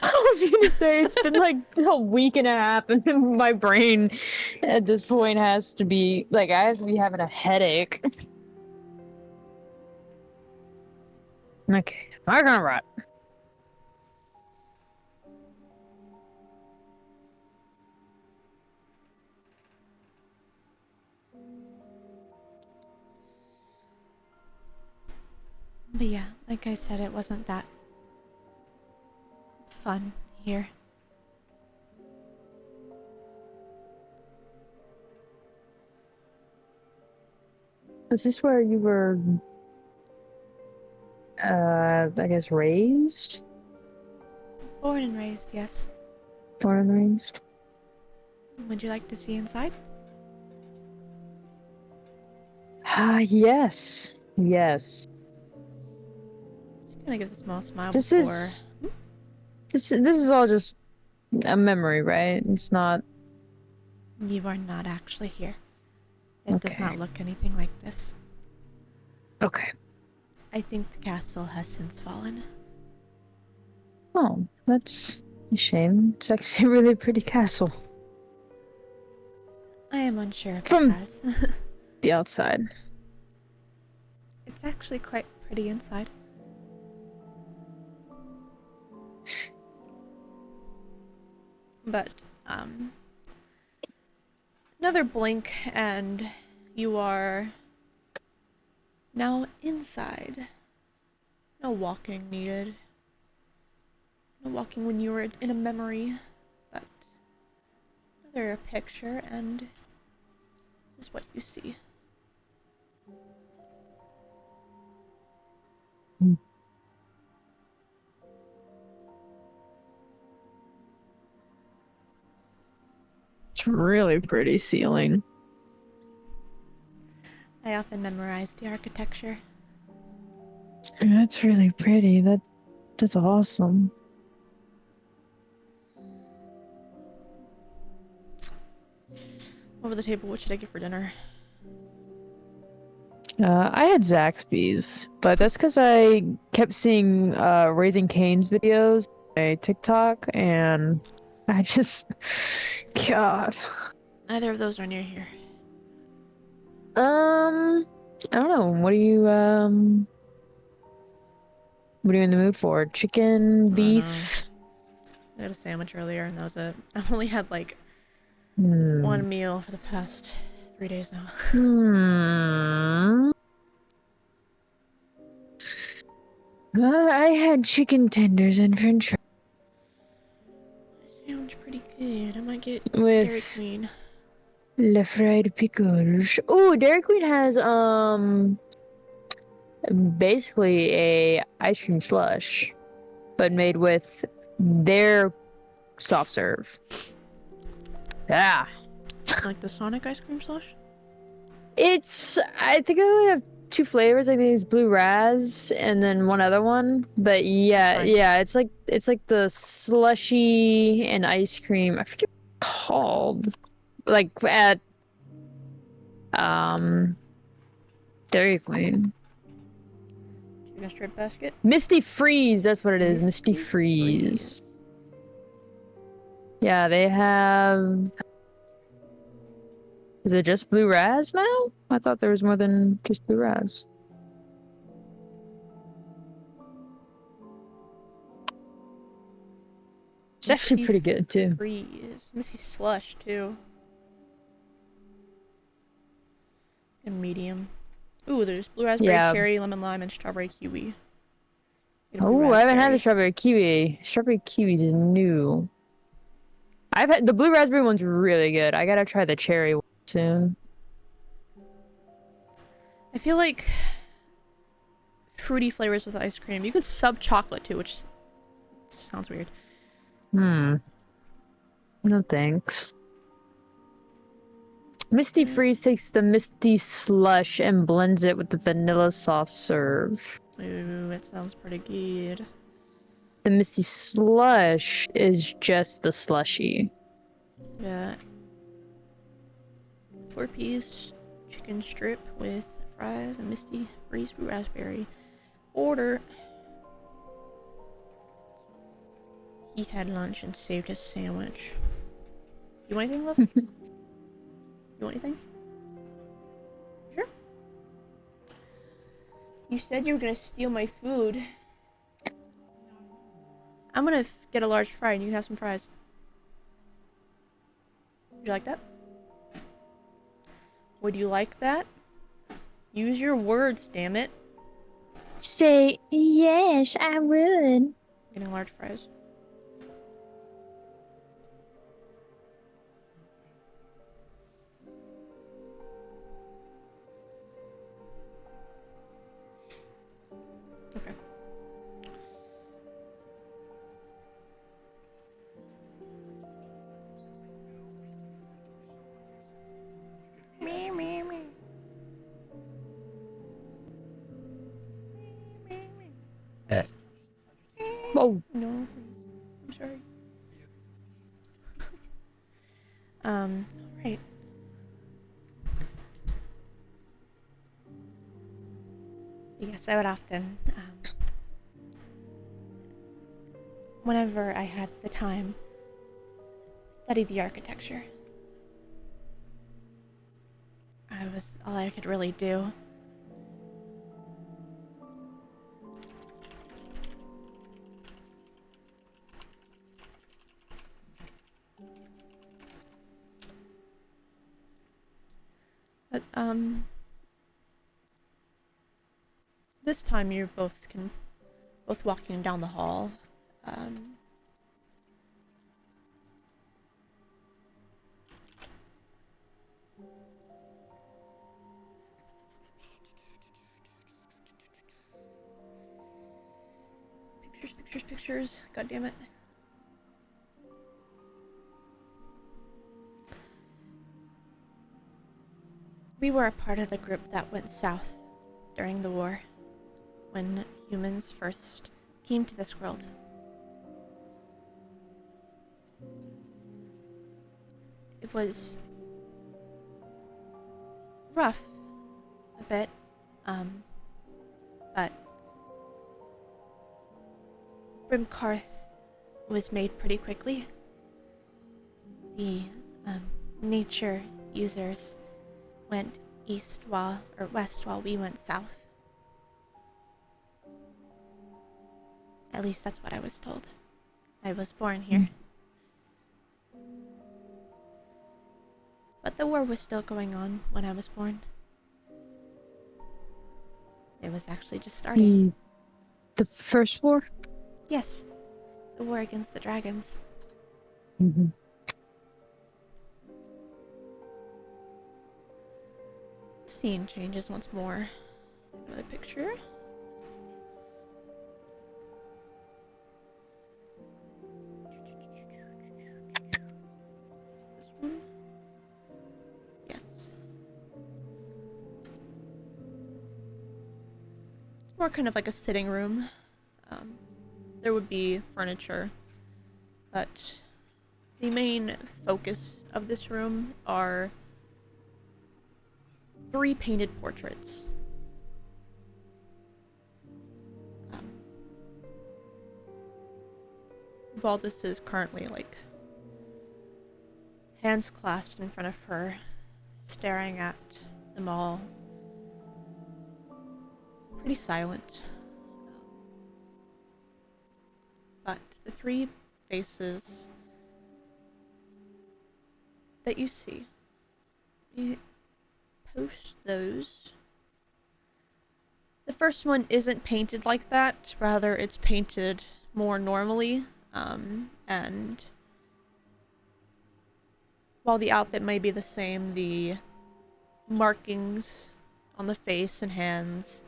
Speaker 2: I was gonna say, it's been like a week and a half, and my brain at this point has to be, like, I have to be having a headache. Okay, I'm gonna rot.
Speaker 1: But yeah, like I said, it wasn't that fun here.
Speaker 2: Is this where you were, I guess, raised?
Speaker 1: Born and raised, yes.
Speaker 2: Born and raised?
Speaker 1: Would you like to see inside?
Speaker 2: Yes. Yes.
Speaker 1: She kind of gives a small smile
Speaker 2: This
Speaker 1: before.
Speaker 2: this is all just a memory, right? It's not.
Speaker 1: You are not actually here. It does
Speaker 2: Okay.
Speaker 1: not look anything like this.
Speaker 2: Okay.
Speaker 1: I think the castle has since fallen.
Speaker 2: Oh, that's a shame. It's actually a really pretty castle.
Speaker 1: I am unsure if
Speaker 2: From-
Speaker 1: it has.
Speaker 2: The outside.
Speaker 1: It's actually quite pretty inside. But, another blink and you are now inside. No walking needed. No walking when you were in a memory, but another picture, and this is what you see.
Speaker 2: It's really pretty ceiling.
Speaker 1: I often memorize the architecture.
Speaker 2: That's really pretty. That's awesome.
Speaker 1: Over the table, what should I get for dinner?
Speaker 2: I had Zaxby's, but that's because I kept seeing Raising Cane's videos on my TikTok, and I just, God.
Speaker 1: Neither of those are near here.
Speaker 2: I don't know. What are you in the mood for? Chicken, beef?
Speaker 1: I had a sandwich earlier, and that was it. I've only had like
Speaker 2: Hmm.
Speaker 1: one meal for the past 3 days now.
Speaker 2: I had chicken tenders and french fries
Speaker 1: Sounds pretty good. I might get
Speaker 2: with
Speaker 1: Dairy Queen.
Speaker 2: the fried pickles. Oh, Dairy Queen has basically a ice cream slush, but made with their soft serve. Yeah.
Speaker 1: Like the Sonic ice cream slush?
Speaker 2: I think I only have 2 flavors. I think it's blue raz and then one other one. But yeah,
Speaker 1: Fine.
Speaker 2: yeah, it's like the slushy and ice cream. I forget what it's called. Like at Dairy Queen.
Speaker 1: Chicken strip basket?
Speaker 2: Misty Freeze, that's what it is. Misty
Speaker 1: Misty
Speaker 2: Freeze. Yeah, they have. Is it just blue raz now? I thought there was more than just blue raz. It's actually
Speaker 1: Misty
Speaker 2: pretty good too.
Speaker 1: Freeze. Misty slush too. And medium. Ooh, there's blue raspberry,
Speaker 2: Yeah.
Speaker 1: cherry, lemon lime, and strawberry kiwi. Get a blue
Speaker 2: Oh, I haven't had the
Speaker 1: raspberry.
Speaker 2: strawberry kiwi. Strawberry kiwi's new. I've had the blue raspberry one's really good. I gotta try the cherry one soon.
Speaker 1: I feel like fruity flavors with ice cream. You could sub chocolate too, which sounds weird.
Speaker 2: No thanks. Misty Freeze takes the Misty Slush and blends it with the vanilla soft serve.
Speaker 1: Ooh, it sounds pretty good.
Speaker 2: The Misty Slush is just the slushy.
Speaker 1: Yeah. 4-piece chicken strip with fries and Misty Freeze blue raspberry. Order. He had lunch and saved his sandwich. You want anything, love? You want anything? Sure. You said you were gonna steal my food. I'm gonna get a large fry and you can have some fries. Would you like that? Would you like that? Use your words, damn it.
Speaker 2: Say yes, I would.
Speaker 1: Getting large fries. Okay. Me, me, me.
Speaker 2: Oh,
Speaker 1: No, please. I'm sorry. Alright. Yes, I would often, whenever I had the time, study the architecture. all I could really do. But, this time you're both walking down the hall. Pictures. God damn it. We were a part of the group that went south during the war, when humans first came to this world. It was rough, a bit, but Brimkarth was made pretty quickly. The nature users went west while we went south. At least that's what I was told. I was born here. But the war was still going on when I was born. It was actually just starting.
Speaker 2: The first war?
Speaker 1: Yes, the war against the dragons.
Speaker 2: Mm-hmm.
Speaker 1: The scene changes once more. Another picture. This one? Yes. It's more kind of like a sitting room. There would be furniture, but the main focus of this room are 3 painted portraits. Valdis is currently, like, hands clasped in front of her, staring at them all. Pretty silent. But the 3 faces that you see, you post those. The first one isn't painted like that, rather it's painted more normally, and while the outfit may be the same, the markings on the face and hands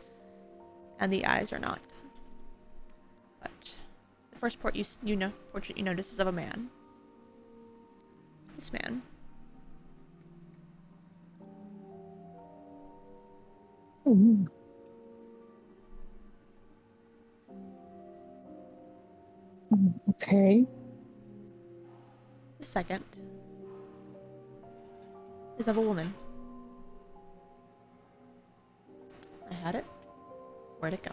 Speaker 1: and the eyes are not. But the first portrait you notice is of a man. This man.
Speaker 2: Mm-hmm. Okay.
Speaker 1: The second is of a woman. I had it. Where'd it go?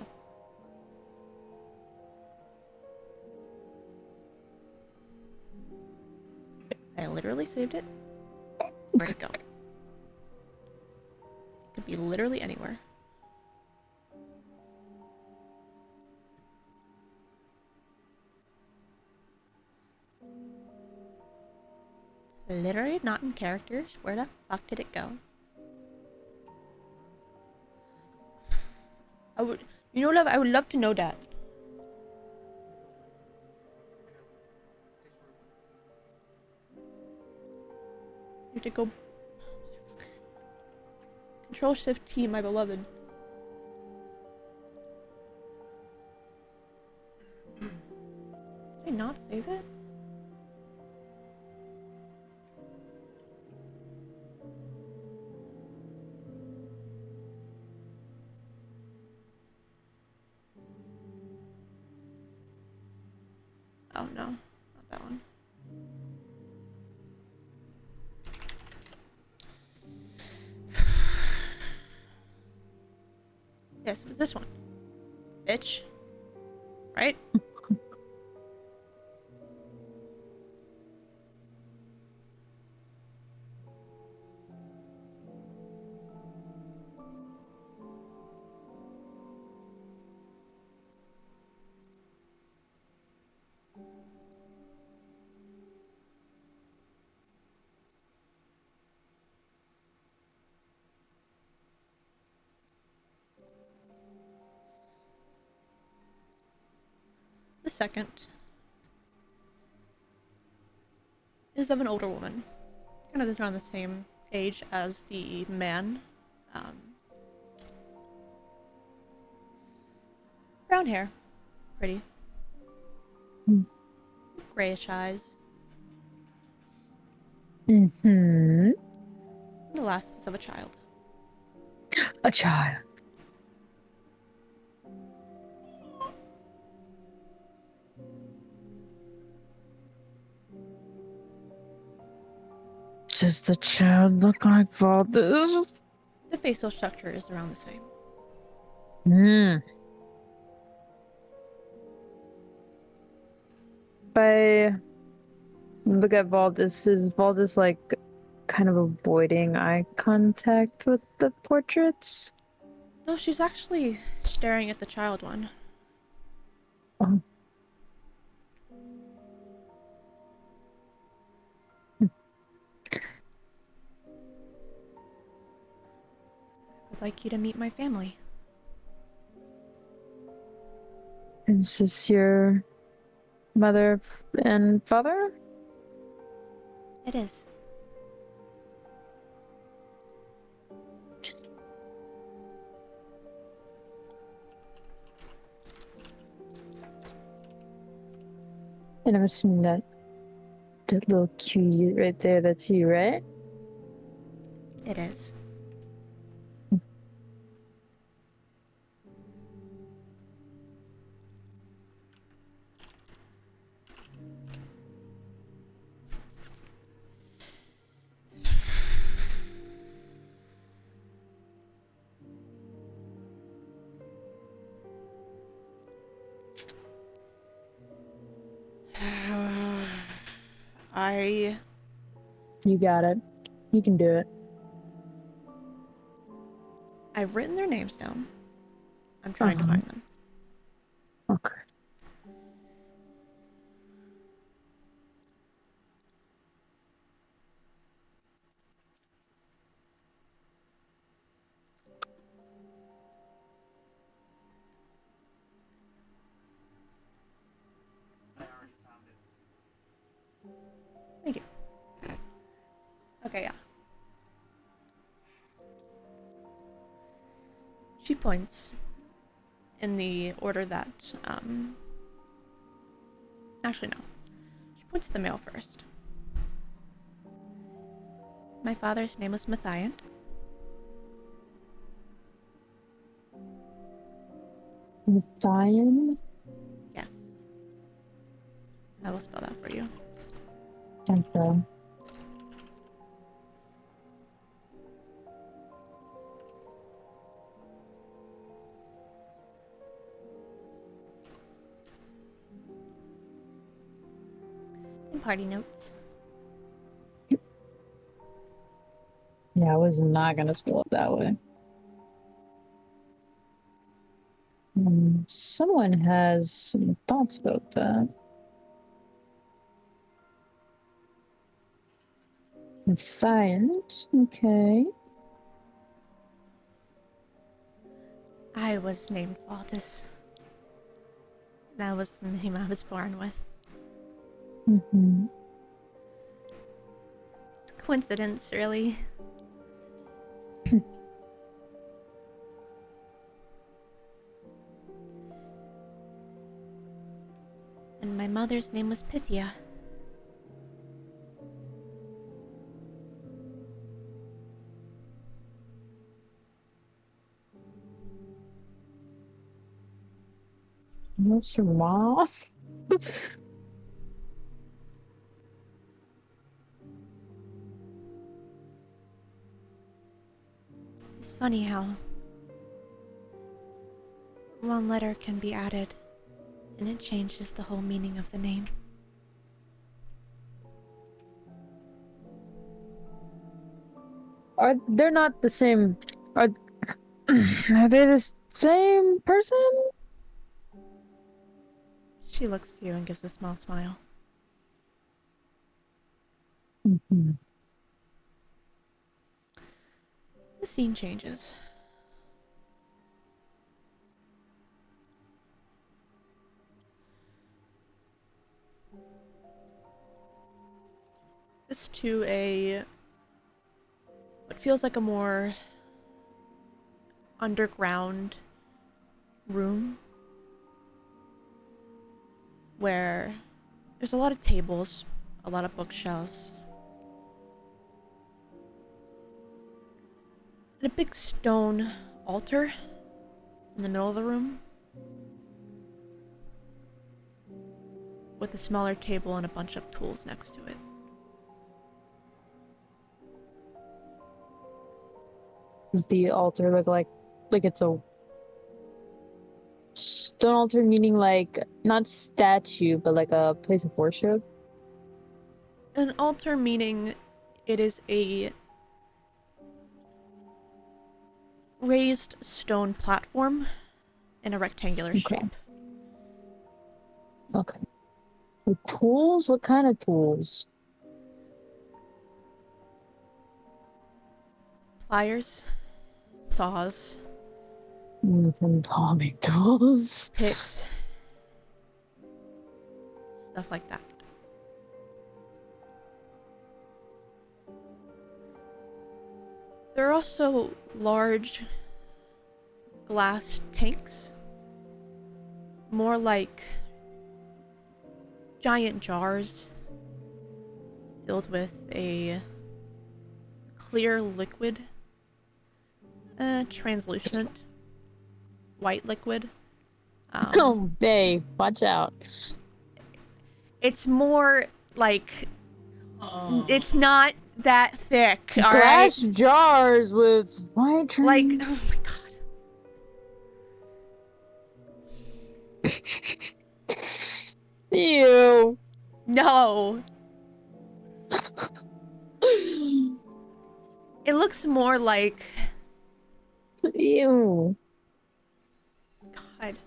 Speaker 1: I literally saved it. Where'd it go? It could be literally anywhere. Literally not in characters. Where the fuck did it go? I would love to know that. You have to go. Control Shift T, my beloved. Did I not save it? Oh no, not that one. Yes, it was this one. Bitch. Right? The second is of an older woman, kind of around the same age as the man. Brown hair, pretty.
Speaker 2: Hmm.
Speaker 1: Grayish eyes.
Speaker 2: Mm-hmm.
Speaker 1: The last is of a child.
Speaker 2: A child. Does the child look like Valdez?
Speaker 1: The facial structure is around the same.
Speaker 2: Hmm. If I look at Valdez, is Valdez like kind of avoiding eye contact with the portraits?
Speaker 1: No, she's actually staring at the child one.
Speaker 2: Oh.
Speaker 1: I'd like you to meet my family.
Speaker 2: Is this your mother and father?
Speaker 1: It is.
Speaker 2: And I'm assuming that little cutie right there, that's you, right?
Speaker 1: It is.
Speaker 2: You got it. You can do it.
Speaker 1: I've written their names down. I'm trying to find them.
Speaker 2: Okay.
Speaker 1: Thank you. Okay, yeah. She points in the order that, actually, no. She points at the male first. My father's name was Matthias.
Speaker 2: Matthias?
Speaker 1: Yes. I will spell that for you.
Speaker 2: Okay.
Speaker 1: And party notes.
Speaker 2: Yeah, I was not gonna spell it that way. Someone has some thoughts about that. Matthias, okay.
Speaker 1: I was named Valdez. That was the name I was born with.
Speaker 2: Mm-hmm.
Speaker 1: It's a coincidence, really. And my mother's name was Pythia.
Speaker 2: What's your mom?
Speaker 1: It's funny how one letter can be added and it changes the whole meaning of the name.
Speaker 2: Are they're not the same? Are are they the same person?
Speaker 1: She looks to you and gives a small smile.
Speaker 2: Mm-hmm.
Speaker 1: The scene changes. this to what feels like a more underground room where there's a lot of tables, a lot of bookshelves, and a big stone altar in the middle of the room with a smaller table and a bunch of tools next to it.
Speaker 2: Does the altar look like it's a stone altar, meaning like not statue, but like a place of worship?
Speaker 1: An altar meaning it is a raised stone platform in a rectangular shape.
Speaker 2: Okay. With tools? What kind of tools?
Speaker 1: Pliers, saws,
Speaker 2: Farming tools.
Speaker 1: picks, stuff like that. There are also large glass tanks, more like giant jars filled with a clear liquid, translucent white liquid.
Speaker 2: Oh, babe, watch out.
Speaker 1: It's more like
Speaker 3: Oh.
Speaker 1: it's not that thick. All
Speaker 2: Glass
Speaker 1: right,
Speaker 2: jars with white
Speaker 1: like
Speaker 2: trim.
Speaker 1: oh my god.
Speaker 2: Ew.
Speaker 1: No. It looks more like
Speaker 2: Ew.
Speaker 1: God.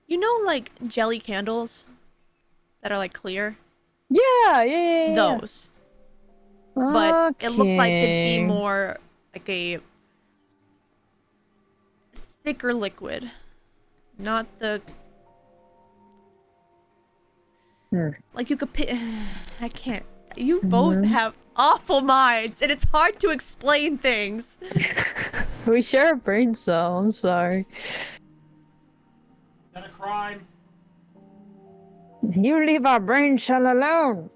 Speaker 1: You know like jelly candles that are like clear?
Speaker 2: Yeah.
Speaker 1: Those. But it looked like it'd be
Speaker 2: Okay.
Speaker 1: more like a thicker liquid. Not the like you could pick I can't. You both have awful minds and it's hard to explain things.
Speaker 2: We share a brain cell. I'm sorry.
Speaker 3: Is that a crime?
Speaker 2: You leave our brain cell alone.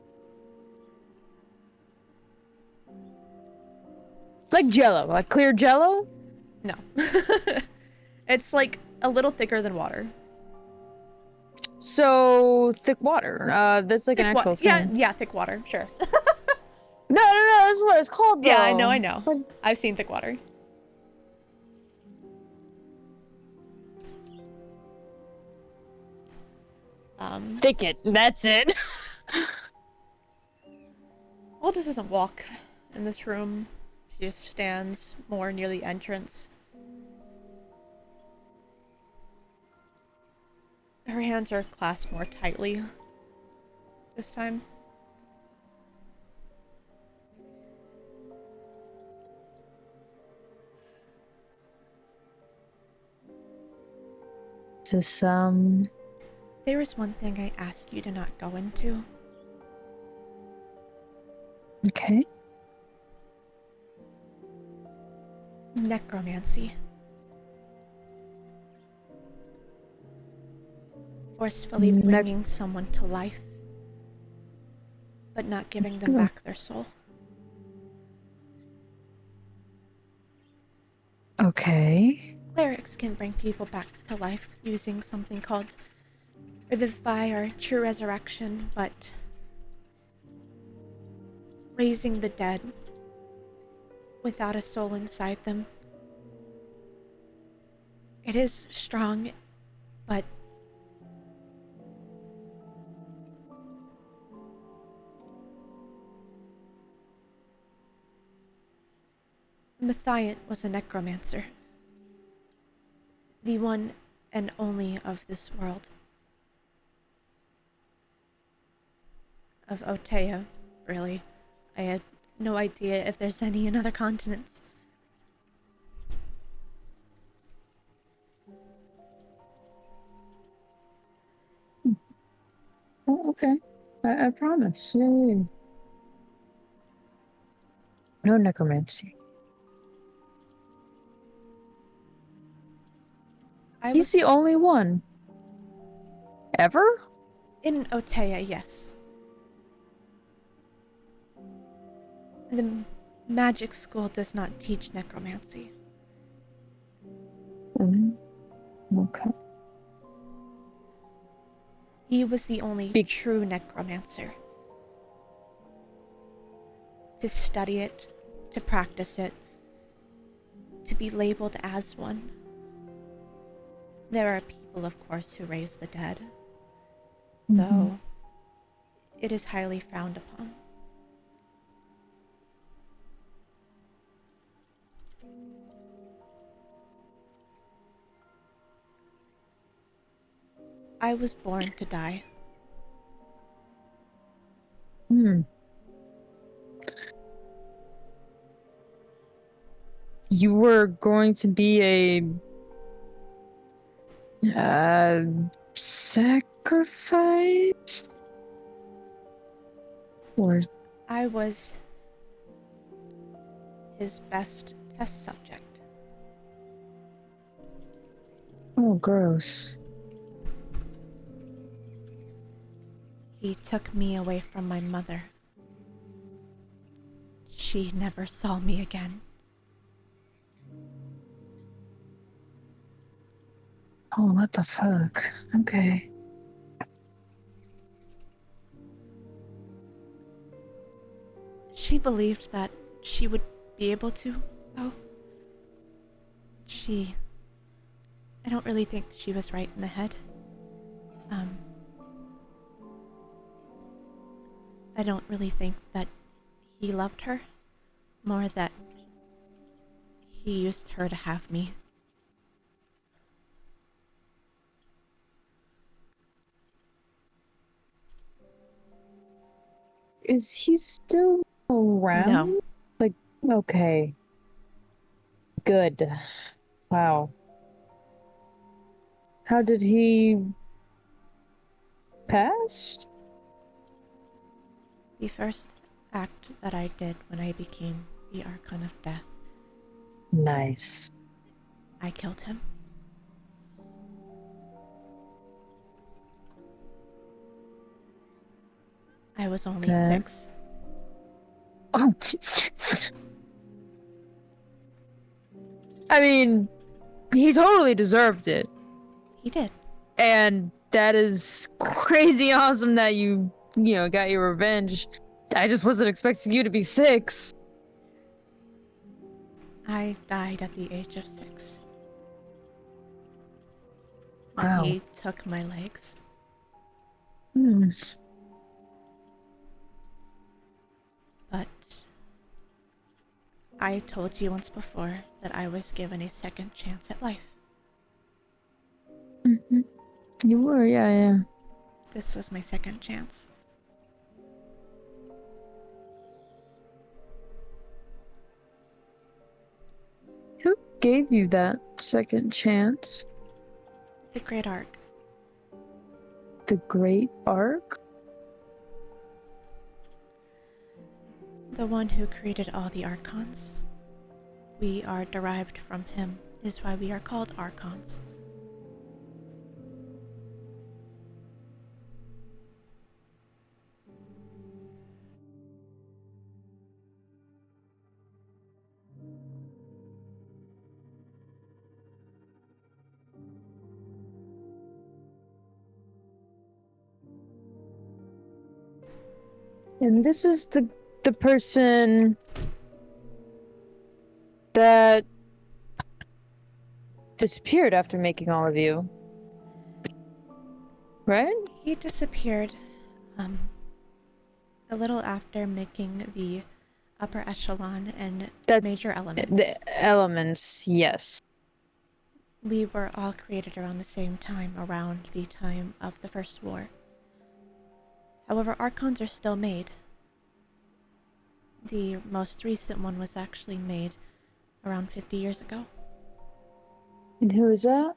Speaker 2: Like Jello, like clear Jello.
Speaker 1: No. It's like a little thicker than water.
Speaker 2: So thick water. That's like
Speaker 1: Thick
Speaker 2: an actual
Speaker 1: water. Yeah,
Speaker 2: thing.
Speaker 1: yeah, thick water. Sure.
Speaker 2: No. That's what it's called. Though.
Speaker 1: Yeah, I know.
Speaker 2: But
Speaker 1: I've seen thick water.
Speaker 2: thicket. That's it.
Speaker 1: Alda doesn't walk in this room. She just stands more near the entrance. Her hands are clasped more tightly this time.
Speaker 2: Is this
Speaker 1: There is one thing I ask you to not go into.
Speaker 2: okay?
Speaker 1: Necromancy. Forcefully bringing someone to life, but not giving them back their soul.
Speaker 2: Okay.
Speaker 1: Clerics can bring people back to life using something called revivify or true resurrection, but raising the dead without a soul inside them. It is strong, but Matthias was a necromancer. The one and only of this world. Of Otea, really. I had no idea if there's any in other continents.
Speaker 2: Oh, okay. I promise. Yeah, yeah, yeah. No necromancy.
Speaker 1: I
Speaker 2: He's
Speaker 1: was
Speaker 2: the only one. Ever?
Speaker 1: in Otea, yes. The magic school does not teach necromancy.
Speaker 2: Okay.
Speaker 1: He was the only
Speaker 2: Be-
Speaker 1: true necromancer. To study it, to practice it, to be labeled as one. There are people, of course, who raise the dead, though it is highly frowned upon. I was born to die.
Speaker 2: You were going to be a sacrifice? Or
Speaker 1: I was his best test subject.
Speaker 2: oh, gross.
Speaker 1: He took me away from my mother. She never saw me again.
Speaker 2: Oh, what the fuck? Okay.
Speaker 1: She believed that she would be able to, though. I don't really think she was right in the head. I don't really think that he loved her, more that he used her to have me.
Speaker 2: Is he still around?
Speaker 1: No,
Speaker 2: Like, okay. Good. Wow. How did he pass?
Speaker 1: the first act that I did when I became the Archon of Death,
Speaker 2: Nice.
Speaker 1: I killed him. I was only
Speaker 2: That-
Speaker 1: 6.
Speaker 2: Oh, Jesus. I mean, he totally deserved it.
Speaker 1: He did.
Speaker 2: And that is crazy awesome that you got your revenge. I just wasn't expecting you to be 6.
Speaker 1: I died at the age of 6. When
Speaker 2: Wow.
Speaker 1: he took my legs.
Speaker 2: Hmm.
Speaker 1: But I told you once before that I was given a second chance at life.
Speaker 2: Mhm. You were, yeah.
Speaker 1: This was my second chance.
Speaker 2: Who gave you that second chance?
Speaker 1: The Great Arc.
Speaker 2: The Great Arc?
Speaker 1: The one who created all the Archons. We are derived from him, is why we are called Archons.
Speaker 2: And this is the person that disappeared after making all of you. Right?
Speaker 1: He disappeared a little after making the upper echelon and
Speaker 2: That
Speaker 1: major elements.
Speaker 2: the elements, yes.
Speaker 1: We were all created around the same time, around the time of the First War. However, Archons are still made. The most recent one was actually made around 50 years ago.
Speaker 2: And who is that?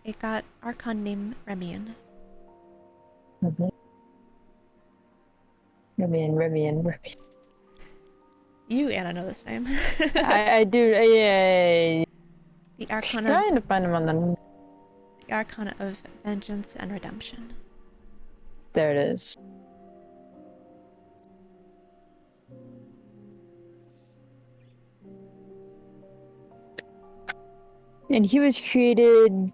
Speaker 1: It got Archon named Remian.
Speaker 2: Remian.
Speaker 1: You, Anna, know this name.
Speaker 2: I do. Yeah.
Speaker 1: The Arcana
Speaker 2: Trying to find him on
Speaker 1: the Arcana of Vengeance and Redemption.
Speaker 2: There it is. And he was created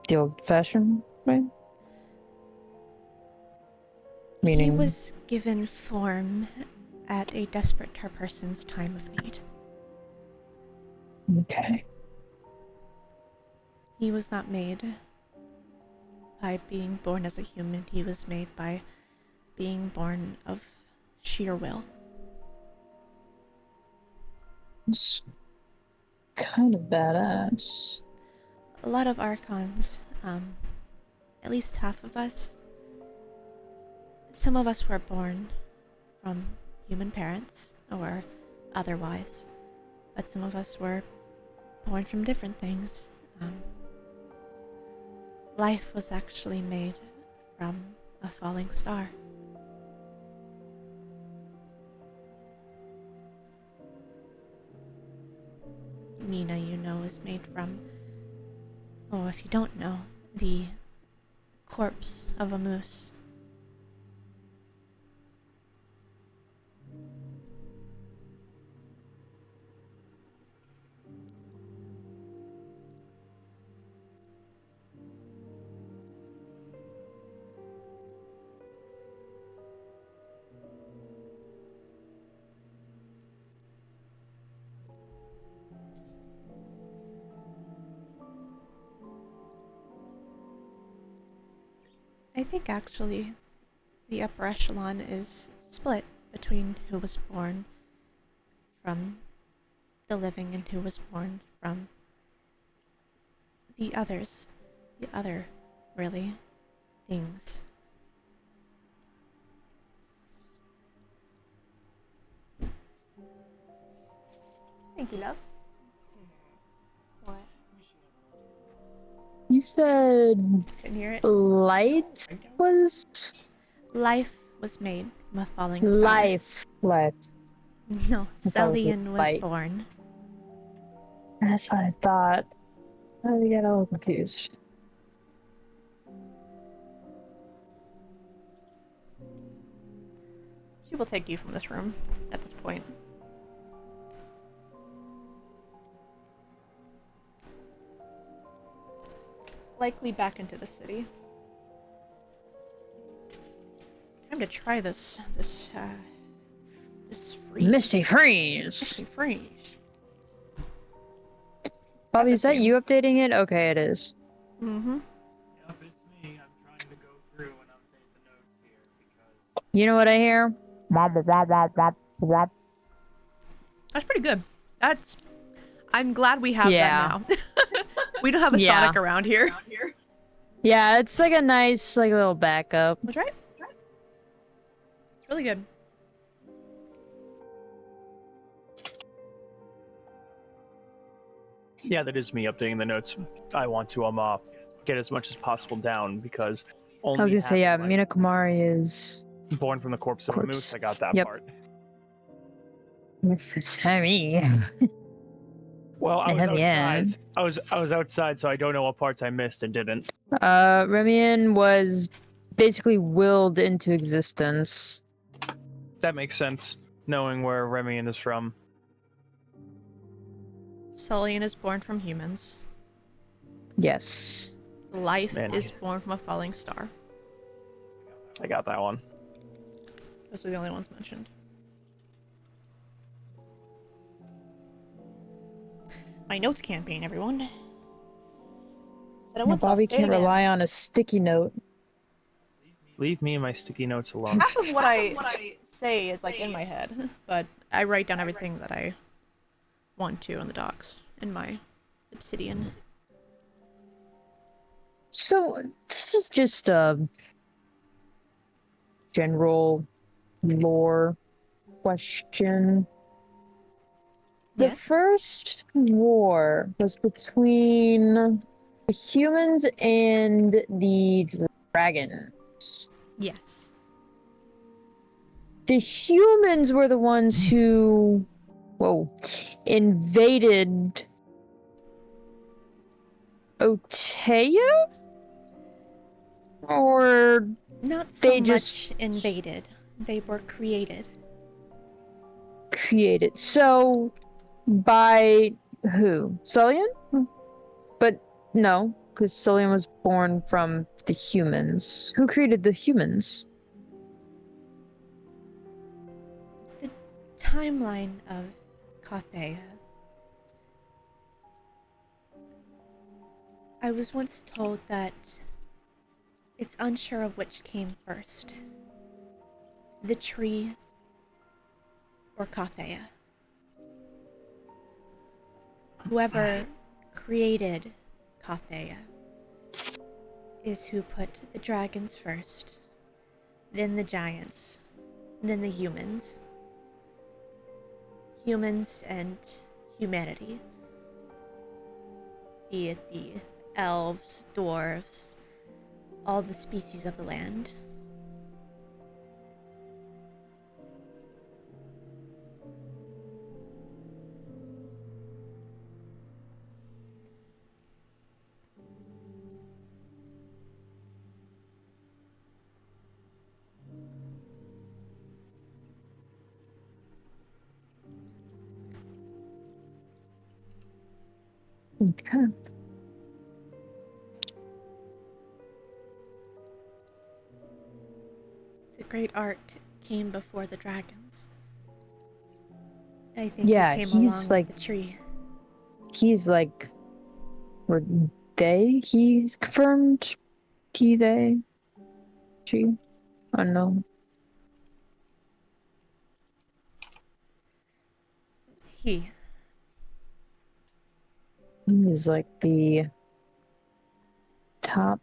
Speaker 2: the old-fashioned way.
Speaker 1: He
Speaker 2: Meaning,
Speaker 1: was given form at a desperate person's time of need.
Speaker 2: okay.
Speaker 1: He was not made by being born as a human. He was made by being born of sheer will.
Speaker 2: It's kind of badass.
Speaker 1: A lot of Archons, at least half of us, some of us were born from human parents or otherwise, but some of us were born from different things. Life was actually made from a falling star. Nina, you know, is made from, oh, if you don't know, the corpse of a moose. I think actually the upper echelon is split between who was born from the living and who was born from the others, the other, really, things. Thank you, love. What?
Speaker 2: You said
Speaker 1: Couldn't hear it.
Speaker 2: light was
Speaker 1: Life was made from a falling star.
Speaker 2: life.
Speaker 1: No,
Speaker 2: I thought it was
Speaker 1: Celian was
Speaker 2: light.
Speaker 1: born.
Speaker 2: That's what I thought. I get all confused.
Speaker 1: She will take you from this room at this point. Likely back into the city. Time to try this freeze.
Speaker 2: Misty Freeze.
Speaker 1: Misty freeze.
Speaker 2: Bobby, is that
Speaker 1: Same.
Speaker 2: you updating it? Okay, it is.
Speaker 1: Mm-hmm.
Speaker 5: Yep, it's me. I'm trying to go through and update the notes here because
Speaker 2: You know what I hear?
Speaker 1: That's pretty good. I'm glad we have
Speaker 2: Yeah.
Speaker 1: that now. We don't have a
Speaker 2: Yeah.
Speaker 1: Sonic around here.
Speaker 2: Yeah, it's like a nice, like, little backup.
Speaker 1: That's right. It's really good.
Speaker 5: yeah, that is me updating the notes. I want to get as much as possible down because only
Speaker 2: I was gonna say, yeah,
Speaker 5: half of my-
Speaker 2: Mina Kumari is...
Speaker 5: born from the corpse of a moose. I got that
Speaker 2: Yep.
Speaker 5: part.
Speaker 2: Sammy.
Speaker 5: Well, I was
Speaker 2: Yeah.
Speaker 5: outside. I was outside, so I don't know what parts I missed and didn't.
Speaker 2: Remian was basically willed into existence.
Speaker 5: That makes sense, knowing where Remian is from.
Speaker 1: Celian is born from humans.
Speaker 2: Yes.
Speaker 1: Life
Speaker 5: Man.
Speaker 1: is born from a falling star.
Speaker 5: I got that one.
Speaker 1: Those are the only ones mentioned. My notes campaign, everyone. Said it once, I'll
Speaker 2: Bobby
Speaker 1: say it
Speaker 2: can't
Speaker 1: again.
Speaker 2: rely on a sticky note.
Speaker 5: Leave me and my sticky notes alone.
Speaker 1: Half of what I say is like in my head, but I write down everything that I want to on the docs in my obsidian.
Speaker 2: So, this is just a general lore question. The
Speaker 1: Yes?
Speaker 2: first war was between the humans and the dragons.
Speaker 1: Yes.
Speaker 2: the humans were the ones who, invaded Otea? Or
Speaker 1: Not so
Speaker 2: they
Speaker 1: much
Speaker 2: just
Speaker 1: invaded. They were created.
Speaker 2: created? So, by who? Sullian? But no, because Sullian was born from the humans. Who created the humans?
Speaker 1: The timeline of Kothea. I was once told that it's unsure of which came first. The tree or Kothea. Whoever created Kothea is who put the dragons first, then the giants, then the humans. Humans and humanity. Be it the elves, dwarves, all the species of the land.
Speaker 2: Okay.
Speaker 1: The Great Ark came before the dragons. I think
Speaker 2: Yeah,
Speaker 1: he came
Speaker 2: he's
Speaker 1: along
Speaker 2: like-
Speaker 1: with the tree.
Speaker 2: He's like, were they? He's confirmed. He, they, she, unknown.
Speaker 1: He.
Speaker 2: He's like the top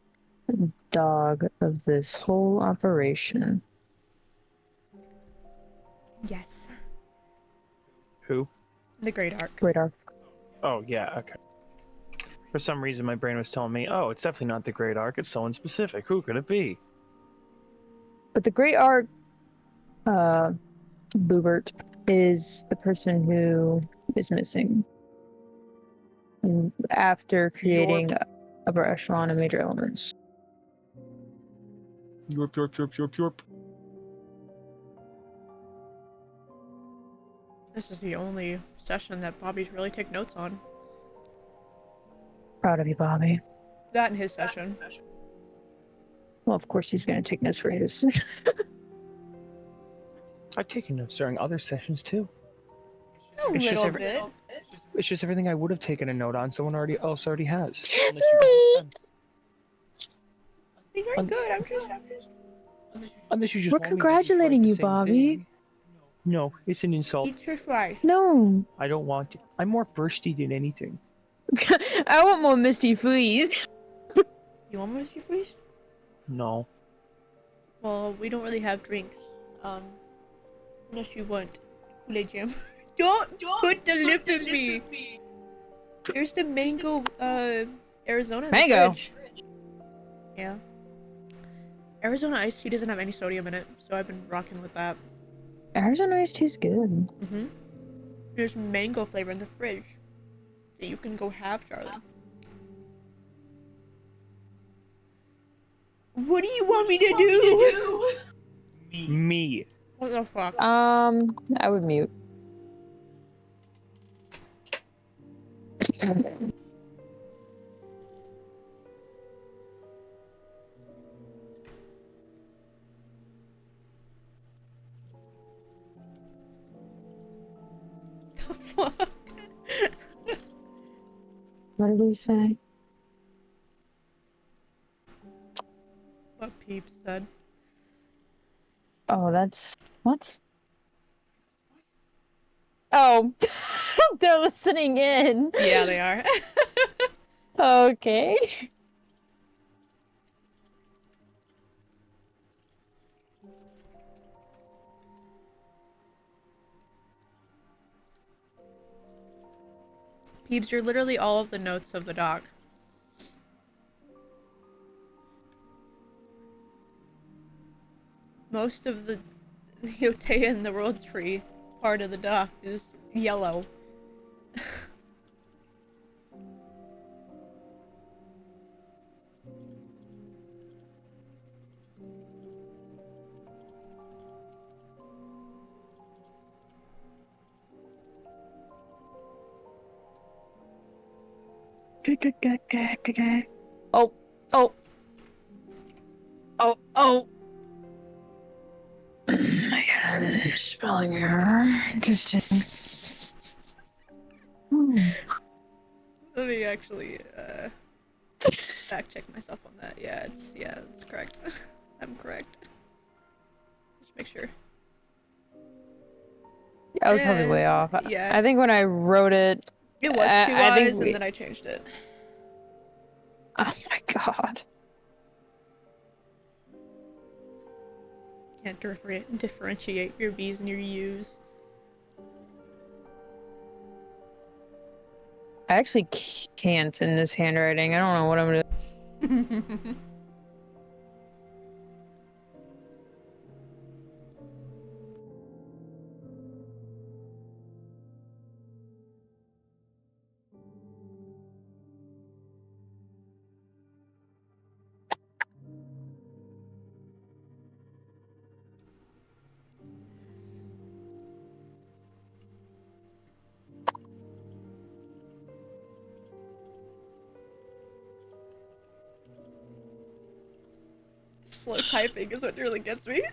Speaker 2: dog of this whole operation.
Speaker 1: Yes.
Speaker 5: Who?
Speaker 1: The Great Ark.
Speaker 2: Radar.
Speaker 5: Oh, yeah, okay. For some reason, my brain was telling me, oh, it's definitely not the Great Ark, it's someone specific. Who could it be?
Speaker 2: But the Great Ark, Boobert, is the person who is missing. And after creating upper echelon and major elements.
Speaker 5: Yorp, yorp, yorp, yorp, yorp.
Speaker 1: This is the only session that Bobby's really take notes on.
Speaker 2: Proud of you, Bobby.
Speaker 1: That and his session.
Speaker 2: Well, of course he's going to take notes for his.
Speaker 5: I've taken notes during other sessions, too.
Speaker 1: A
Speaker 5: It's just
Speaker 1: little
Speaker 5: every-
Speaker 1: bit.
Speaker 5: It's just everything I would have taken a note on, someone else already has. Unless
Speaker 2: Me.
Speaker 1: You're good. I'm just.
Speaker 5: Unless you just
Speaker 2: We're
Speaker 5: want me to
Speaker 2: congratulating
Speaker 5: write the
Speaker 2: you,
Speaker 5: same
Speaker 2: Bobby.
Speaker 5: thing. No, it's an insult.
Speaker 1: Eat your fries.
Speaker 2: No.
Speaker 5: I don't want to. I'm more bursty than anything.
Speaker 2: I want more Misty Freeze.
Speaker 1: You want more fries?
Speaker 5: No.
Speaker 1: Well, we don't really have drinks. Unless you want Kool-Aid jam. Don't put the lip in me. Here's the mango, Arizona in the
Speaker 2: Mango?
Speaker 1: fridge. Yeah. Arizona iced tea doesn't have any sodium in it, so I've been rocking with that.
Speaker 2: Arizona iced tea's good.
Speaker 1: Mm-hmm. There's mango flavor in the fridge that you can go have, Charlie. What do you want me to do?
Speaker 5: Me.
Speaker 1: What the fuck?
Speaker 2: I would mute.
Speaker 1: The fuck?
Speaker 2: What did he say?
Speaker 1: What Peeps said.
Speaker 2: Oh, that's... What? Oh, they're listening in.
Speaker 1: Yeah, they are.
Speaker 2: Okay.
Speaker 1: Peeps, you're literally all of the notes of the doc. Most of the the Otea and the World Tree part of the dock is yellow.
Speaker 2: Oh, oh, oh, oh. I got a spelling error. Interesting.
Speaker 1: Let me actually fact check myself on that. Yeah, it's correct. I'm correct. Just make sure.
Speaker 2: I was probably way off.
Speaker 1: Yeah.
Speaker 2: I think when I wrote it,
Speaker 1: It was two
Speaker 2: I think
Speaker 1: eyes, and then I changed it.
Speaker 2: Oh my god.
Speaker 1: Can't differentiate your V's and your U's.
Speaker 2: I actually can't in this handwriting. I don't know what I'm gonna do.
Speaker 1: Slow typing is what really gets me.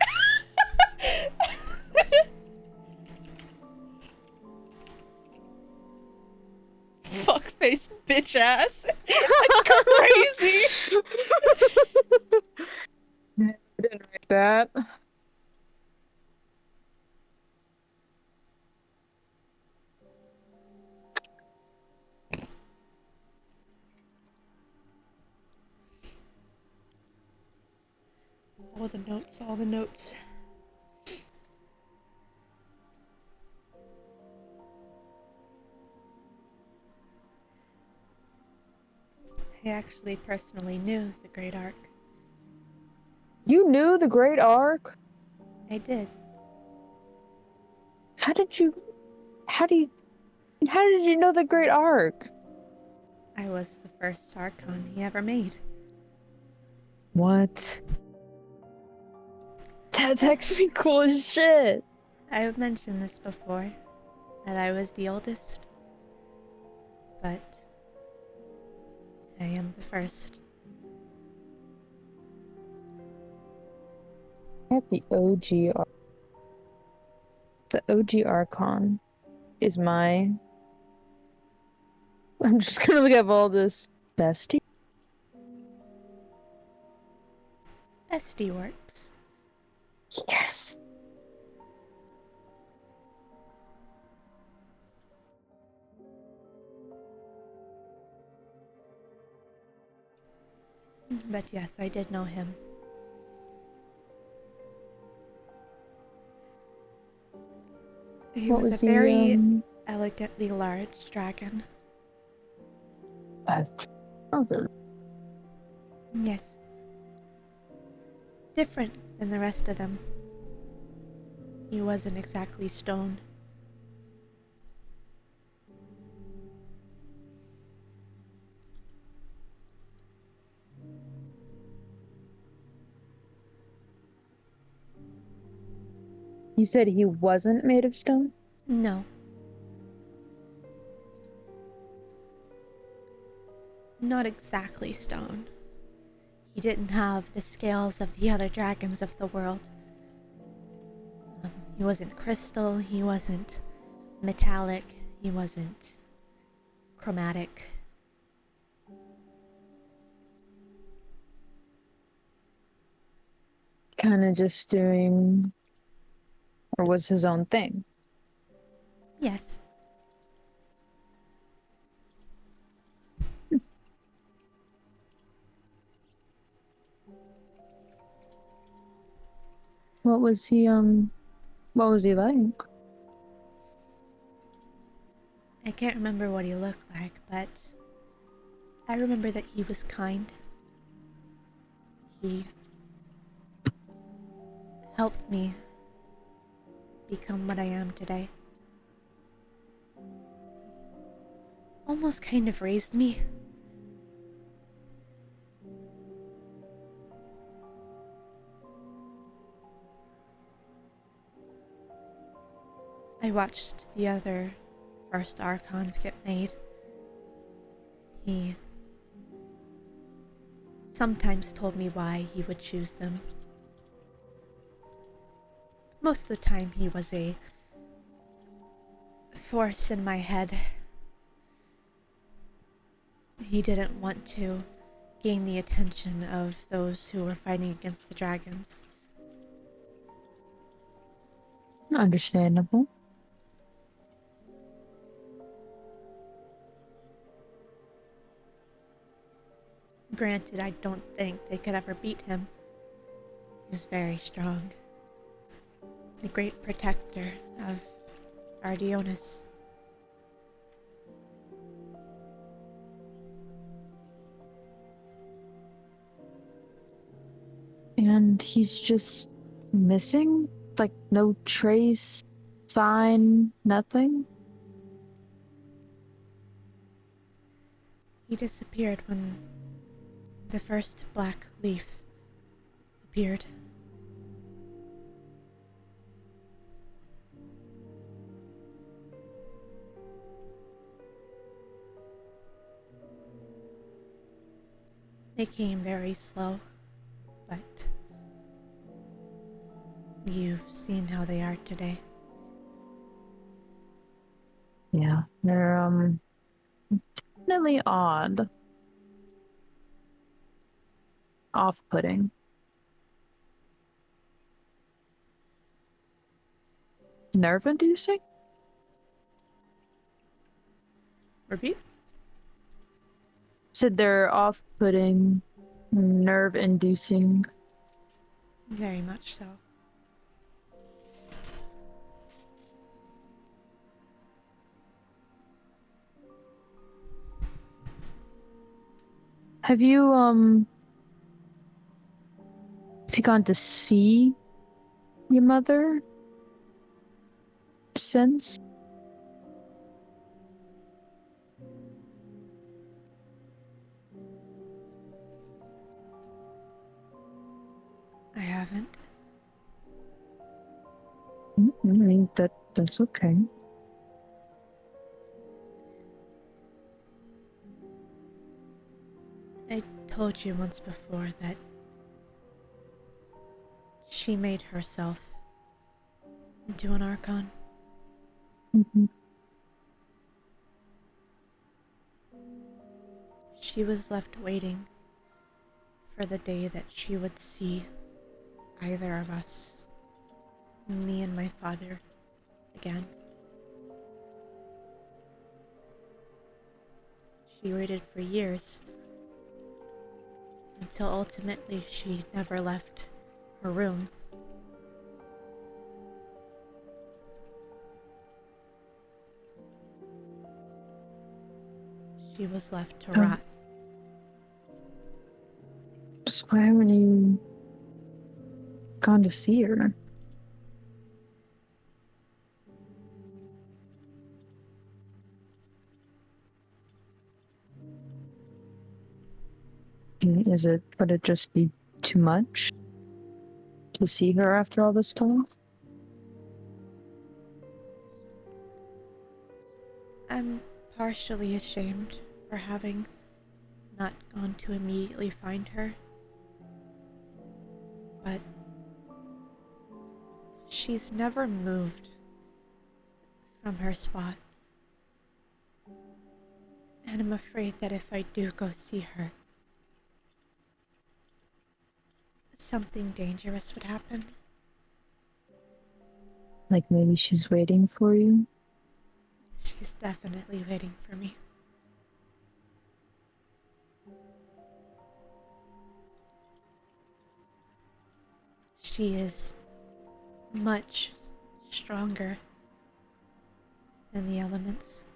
Speaker 1: Fuckface bitch ass. That's crazy.
Speaker 2: I didn't write that.
Speaker 1: All the notes, all the notes. I actually personally knew the Great Ark.
Speaker 2: You knew the Great Ark?
Speaker 1: I did.
Speaker 2: How did you know the Great Ark?
Speaker 1: I was the first Archon he ever made.
Speaker 2: What? That's actually cool as shit.
Speaker 1: I have mentioned this before, that I was the oldest, but I am the first.
Speaker 2: At the OG Ark. The OG Archon is my... I'm just gonna look up all this bestie.
Speaker 1: Bestie works.
Speaker 2: Yes.
Speaker 1: But yes, I did know him. He
Speaker 2: What
Speaker 1: was a
Speaker 2: he,
Speaker 1: very elegantly large dragon.
Speaker 2: okay.
Speaker 1: Yes. Different than the rest of them. He wasn't exactly stone.
Speaker 2: You said he wasn't made of stone?
Speaker 1: No. Not exactly stone. He didn't have the scales of the other dragons of the world. He wasn't crystal, he wasn't metallic, he wasn't chromatic.
Speaker 2: Kind of just doing... Or was his own thing?
Speaker 1: Yes.
Speaker 2: What was he like?
Speaker 1: I can't remember what he looked like, but I remember that he was kind. He helped me become what I am today. Almost kind of raised me. I watched the other first Archons get made. He sometimes told me why he would choose them. Most of the time he was a force in my head. He didn't want to gain the attention of those who were fighting against the dragons.
Speaker 2: Understandable.
Speaker 1: Granted, I don't think they could ever beat him. He was very strong. The great protector of Ardionis.
Speaker 2: And he's just missing? Like, no trace, sign, nothing?
Speaker 1: He disappeared when the first black leaf appeared. They came very slow, but you've seen how they are today.
Speaker 2: Yeah, they're, definitely odd. Off-putting. Nerve-inducing?
Speaker 1: Repeat?
Speaker 2: Said they're off-putting, nerve-inducing.
Speaker 1: Very much so.
Speaker 2: Have you gone to see your mother since?
Speaker 1: I haven't.
Speaker 2: I mean, that's okay.
Speaker 1: I told you once before that she made herself into an Archon.
Speaker 2: Mm-hmm.
Speaker 1: She was left waiting for the day that she would see either of us, me and my father, again. She waited for years, until ultimately she never left her room. She was left to rot.
Speaker 2: So why haven't you gone to see her? Would it just be too much to see her after all this time?
Speaker 1: I'm partially ashamed for having not gone to immediately find her. But she's never moved from her spot. And I'm afraid that if I do go see her, something dangerous would happen.
Speaker 2: Like maybe she's waiting for you?
Speaker 1: She's definitely waiting for me. She is much stronger than the elements.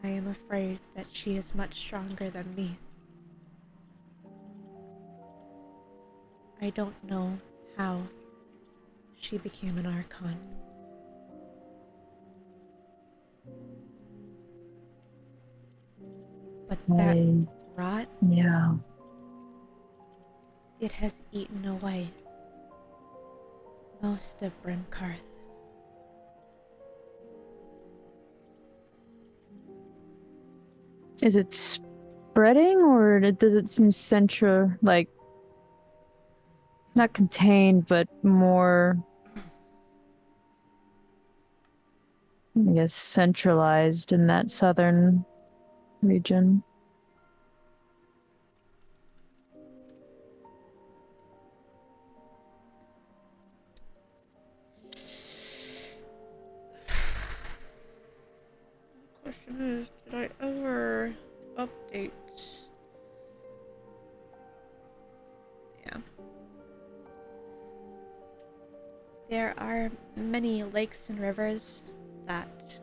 Speaker 1: I am afraid that she is much stronger than me. I don't know how she became an Archon. But that rot,
Speaker 2: Yeah.
Speaker 1: it has eaten away most of Brimkarth.
Speaker 2: Is it spreading, or does it seem like not contained, but more, I guess, centralized in that southern region?
Speaker 1: The question is, did I ever update? Yeah. There are many lakes and rivers that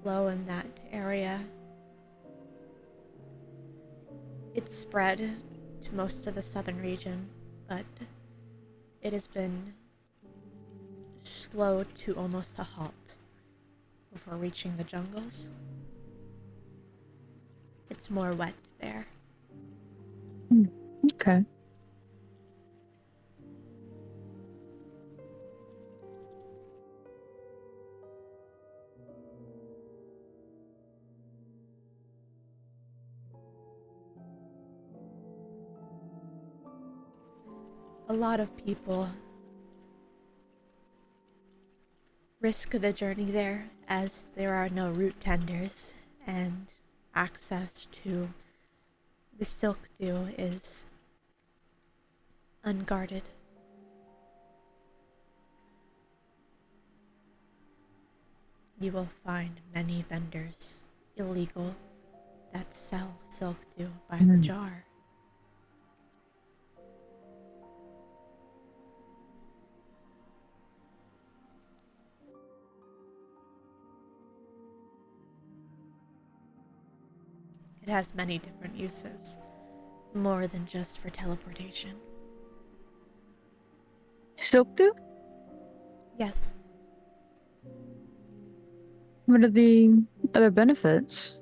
Speaker 1: flow in that area. It's spread to most of the southern region, but it has been slow to almost a halt before reaching the jungles. It's more wet there.
Speaker 2: Okay.
Speaker 1: A lot of people risk the journey there as there are no route tenders and access to the silk dew is unguarded. You will find many vendors, illegal, that sell silk dew by the jar. It has many different uses, more than just for teleportation.
Speaker 2: Silk dew?
Speaker 1: Yes,
Speaker 2: What are the other benefits?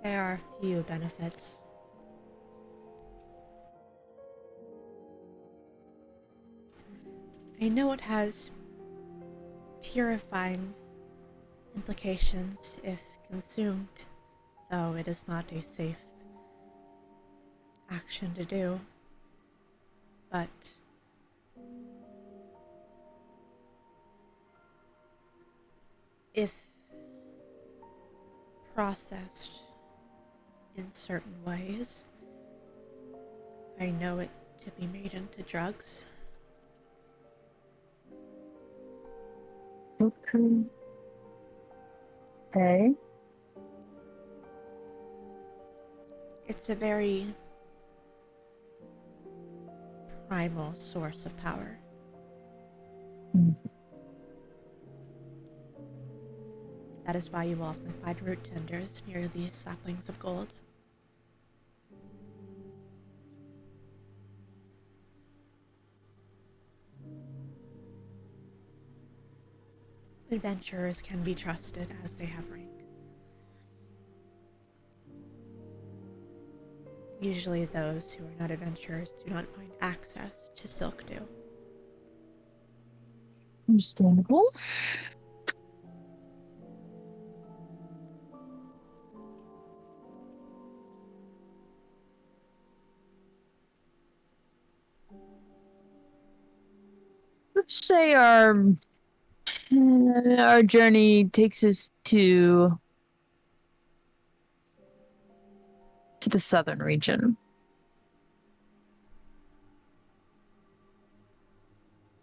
Speaker 1: there are few benefits. I know it has purifying implications if consumed, though it is not a safe action to do. But if processed in certain ways, I know it to be made into drugs.
Speaker 2: Okay.
Speaker 1: It's a very primal source of power. That is why you will often find root tenders near these saplings of gold. Adventurers can be trusted as they have rank. Usually those who are not adventurers do not find access to silk dew.
Speaker 2: Understandable. Let's say our journey takes us to the southern region.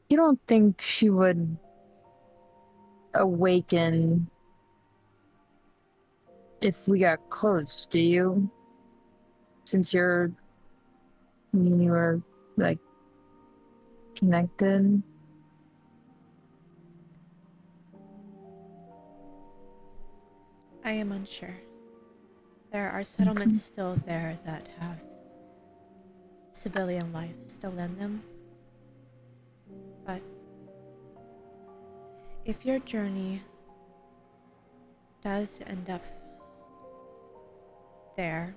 Speaker 2: You don't think she would awaken if we got close, do you? Since you were like connected.
Speaker 1: I am unsure. There are settlements still there that have civilian life still in them. But if your journey does end up there,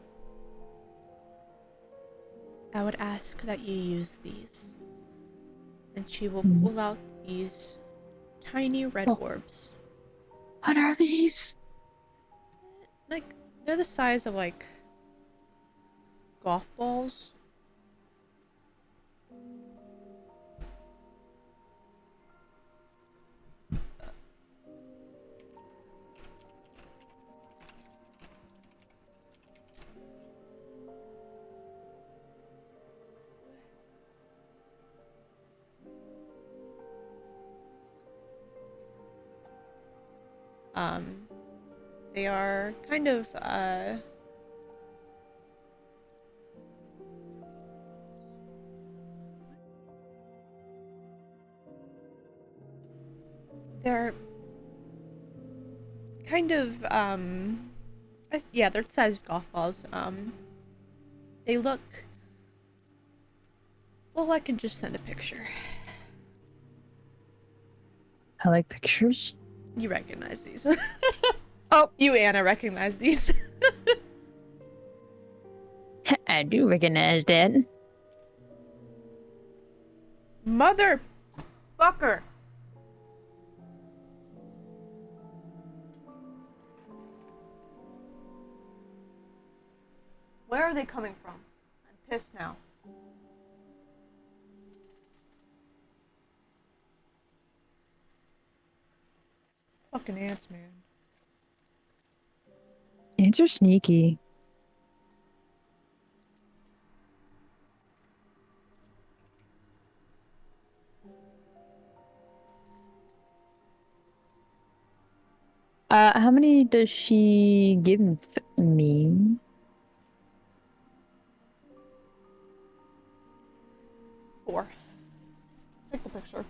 Speaker 1: I would ask that you use these. And she will pull out these tiny red orbs.
Speaker 2: What are these?
Speaker 1: Like, they're the size of, like, golf balls. They are kind of, they're kind of, yeah, they're the size of golf balls. They look, well, I can just send a picture.
Speaker 2: I like pictures.
Speaker 1: You recognize these.
Speaker 2: Oh.
Speaker 1: You, Anna, recognize these.
Speaker 2: I do recognize that.
Speaker 1: Motherfucker! Where are they coming from? I'm pissed now. Fucking ants, man.
Speaker 2: Ants are sneaky. How many does she give me?
Speaker 1: 4. Take the picture.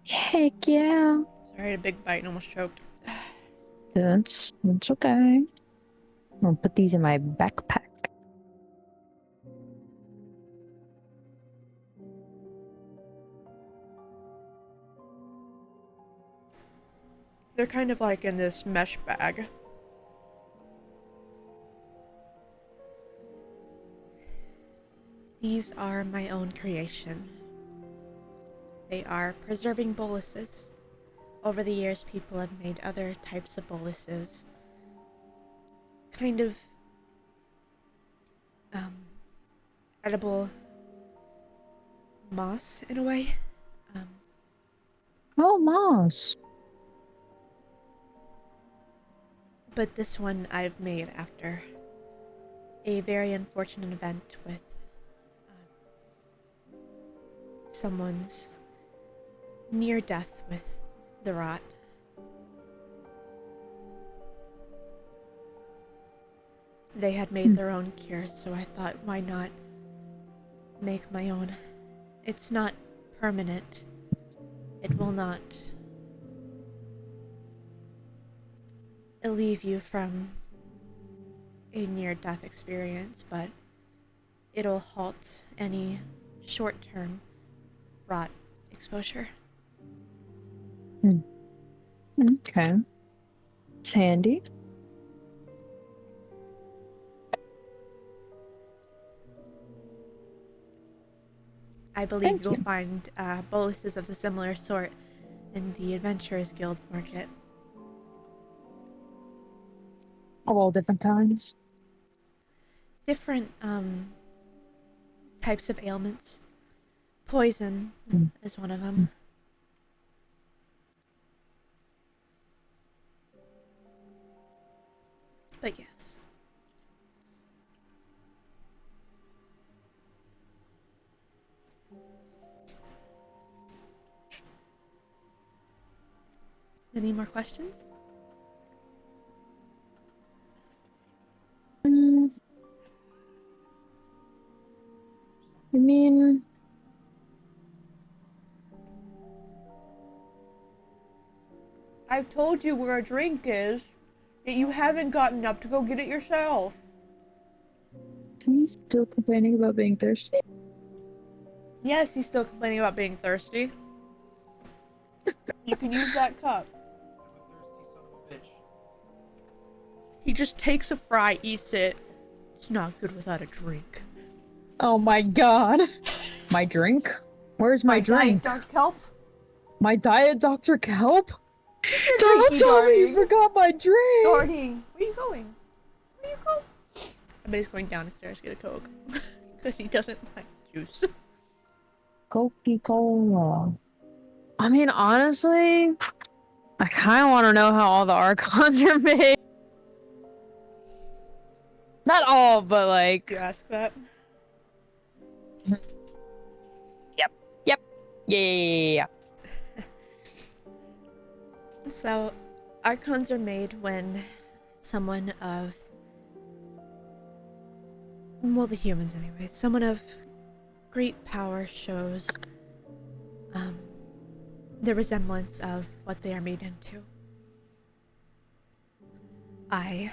Speaker 2: Heck yeah.
Speaker 1: Sorry, I had a big bite and almost choked.
Speaker 2: That's okay. I'll put these in my backpack.
Speaker 1: They're kind of like in this mesh bag. These are my own creation. They are preserving boluses. Over the years, people have made other types of boluses. Kind of edible moss in a way.
Speaker 2: Oh, moss.
Speaker 1: But this one I've made after a very unfortunate event with someone's near death with the rot. They had made their own cure, so I thought, why not make my own? It's not permanent. It will not relieve you from a near-death experience, but it'll halt any short-term rot exposure.
Speaker 2: Okay. It's handy.
Speaker 1: I believe you'll find boluses of the similar sort in the Adventurers Guild market.
Speaker 2: Of all different kinds.
Speaker 1: Different types of ailments. Poison is one of them. But yes. Any more questions?
Speaker 2: I mean,
Speaker 1: I've told you where a drink is, yet you haven't gotten up to go get it yourself.
Speaker 2: He's still complaining about being thirsty?
Speaker 1: Yes, he's still complaining about being thirsty. You can use that cup.
Speaker 3: I'm a thirsty son of a bitch.
Speaker 1: He just takes a fry, eats it. It's not good without a drink.
Speaker 2: Oh my god. My drink? Where's my drink?
Speaker 1: Diet Dr. Kelp?
Speaker 2: My diet Dr. Kelp? Don't
Speaker 1: drinking,
Speaker 2: tell me you
Speaker 1: darling.
Speaker 2: forgot my drink!
Speaker 1: Darting, where are you going? Where are you going? I bet he's going downstairs to get a Coke. Because he doesn't like juice.
Speaker 2: Coca-Cola. I mean, honestly, I kind of want to know how all the Archons are made. Not all, but like...
Speaker 1: You ask that?
Speaker 2: Yep. Yeah.
Speaker 1: So, Archons are made when someone of... Well, the humans anyway. Someone of great power shows the resemblance of what they are made into. I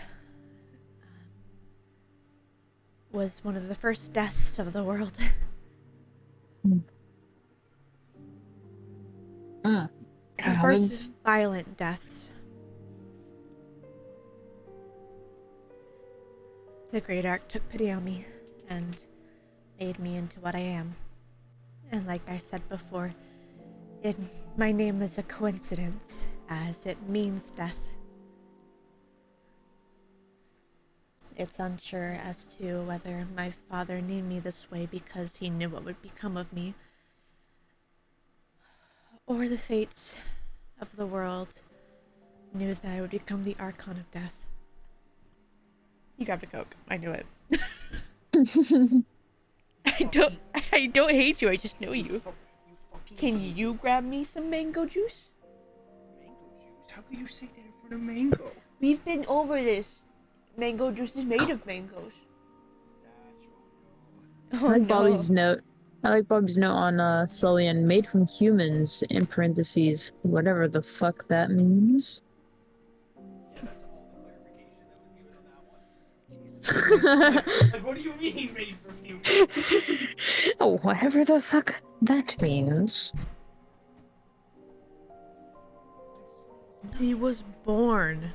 Speaker 1: was one of the first deaths of the world. The first violent deaths. The Great Ark took pity on me and made me into what I am. And like I said before, my name is a coincidence, as it means death. It's unsure as to whether my father named me this way because he knew what would become of me, or the fates of the world knew that I would become the Archon of Death. You grabbed a Coke. I knew it. I don't hate you, I just know you. Can you grab me some mango juice?
Speaker 3: Mango juice? How could you say that in front of mango?
Speaker 1: We've been over this. Mango juice is made of mangoes.
Speaker 3: That's
Speaker 2: I like Bobby's note. I like Bobby's note on Sullian, made from humans, in parentheses, whatever the fuck that means.
Speaker 3: Yeah, that's all the clarification that was given on that one. Like, what do you mean made from humans?
Speaker 2: Oh, whatever the fuck that means.
Speaker 1: He was born.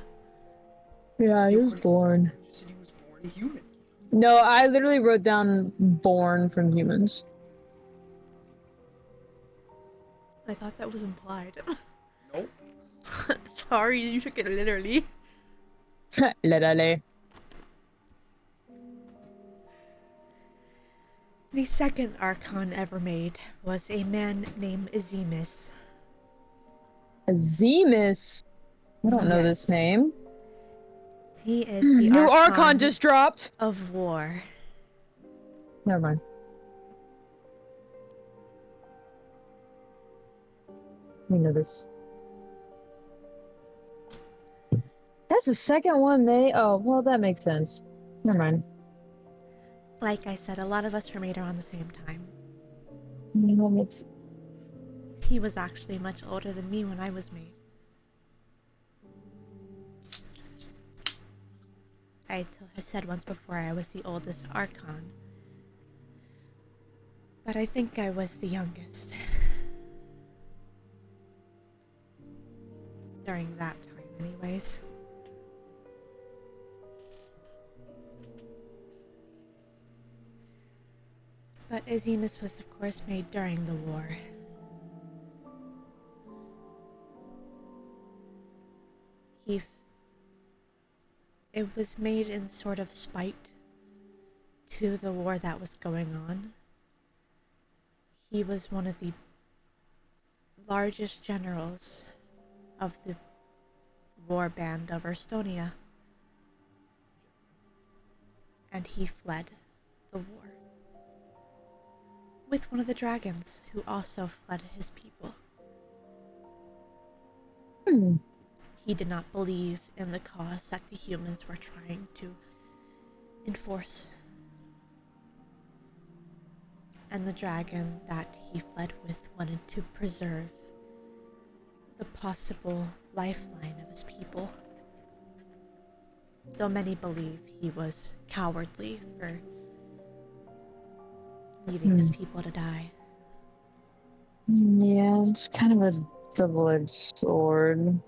Speaker 2: Yeah, he was born.
Speaker 3: You just said he was born a human.
Speaker 2: No, I literally wrote down born from humans.
Speaker 1: I thought that was implied.
Speaker 3: Nope.
Speaker 1: Sorry, you took it literally.
Speaker 2: Literally.
Speaker 1: The second Archon ever made was a man named Azimus.
Speaker 2: Azimus. I don't know this
Speaker 1: Yes.
Speaker 2: name.
Speaker 1: He is the
Speaker 2: New
Speaker 1: Archon
Speaker 2: Archon just dropped.
Speaker 1: of war.
Speaker 2: Never mind. We know this. That's the second one they... Oh, well, that makes sense. Never mind.
Speaker 1: Like I said, a lot of us were made around the same time.
Speaker 2: It's...
Speaker 1: He was actually much older than me when I was made. I said once before I was the oldest Archon. But I think I was the youngest. During that time, anyways. But Azimus was, of course, made during the war. It was made in sort of spite to the war that was going on. He was one of the largest generals of the war band of Estonia. And he fled the war with one of the dragons who also fled his people. He did not believe in the cause that the humans were trying to enforce. And the dragon that he fled with wanted to preserve the possible lifeline of his people. Though many believe he was cowardly for leaving his people to die.
Speaker 2: Yeah, it's kind of a double-edged sword.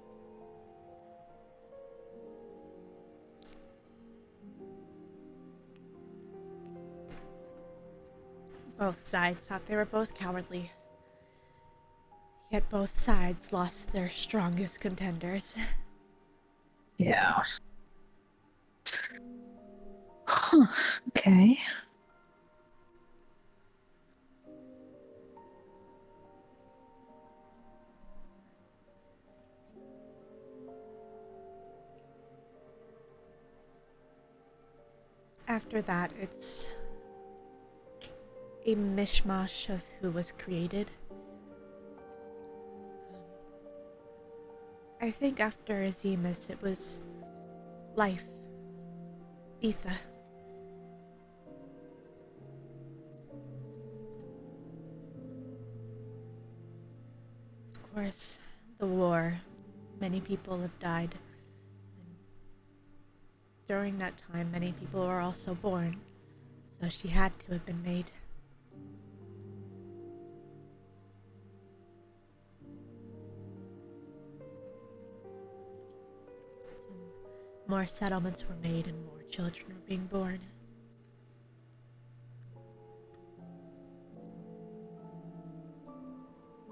Speaker 1: Both sides thought they were both cowardly. Yet both sides lost their strongest contenders.
Speaker 2: Yeah. Huh. Okay.
Speaker 1: After that, it's a mishmash of who was created. I think after Azimus, it was life, ether. Of course, the war. Many people have died. And during that time, many people were also born, so she had to have been made. That's when more settlements were made and more children were being born.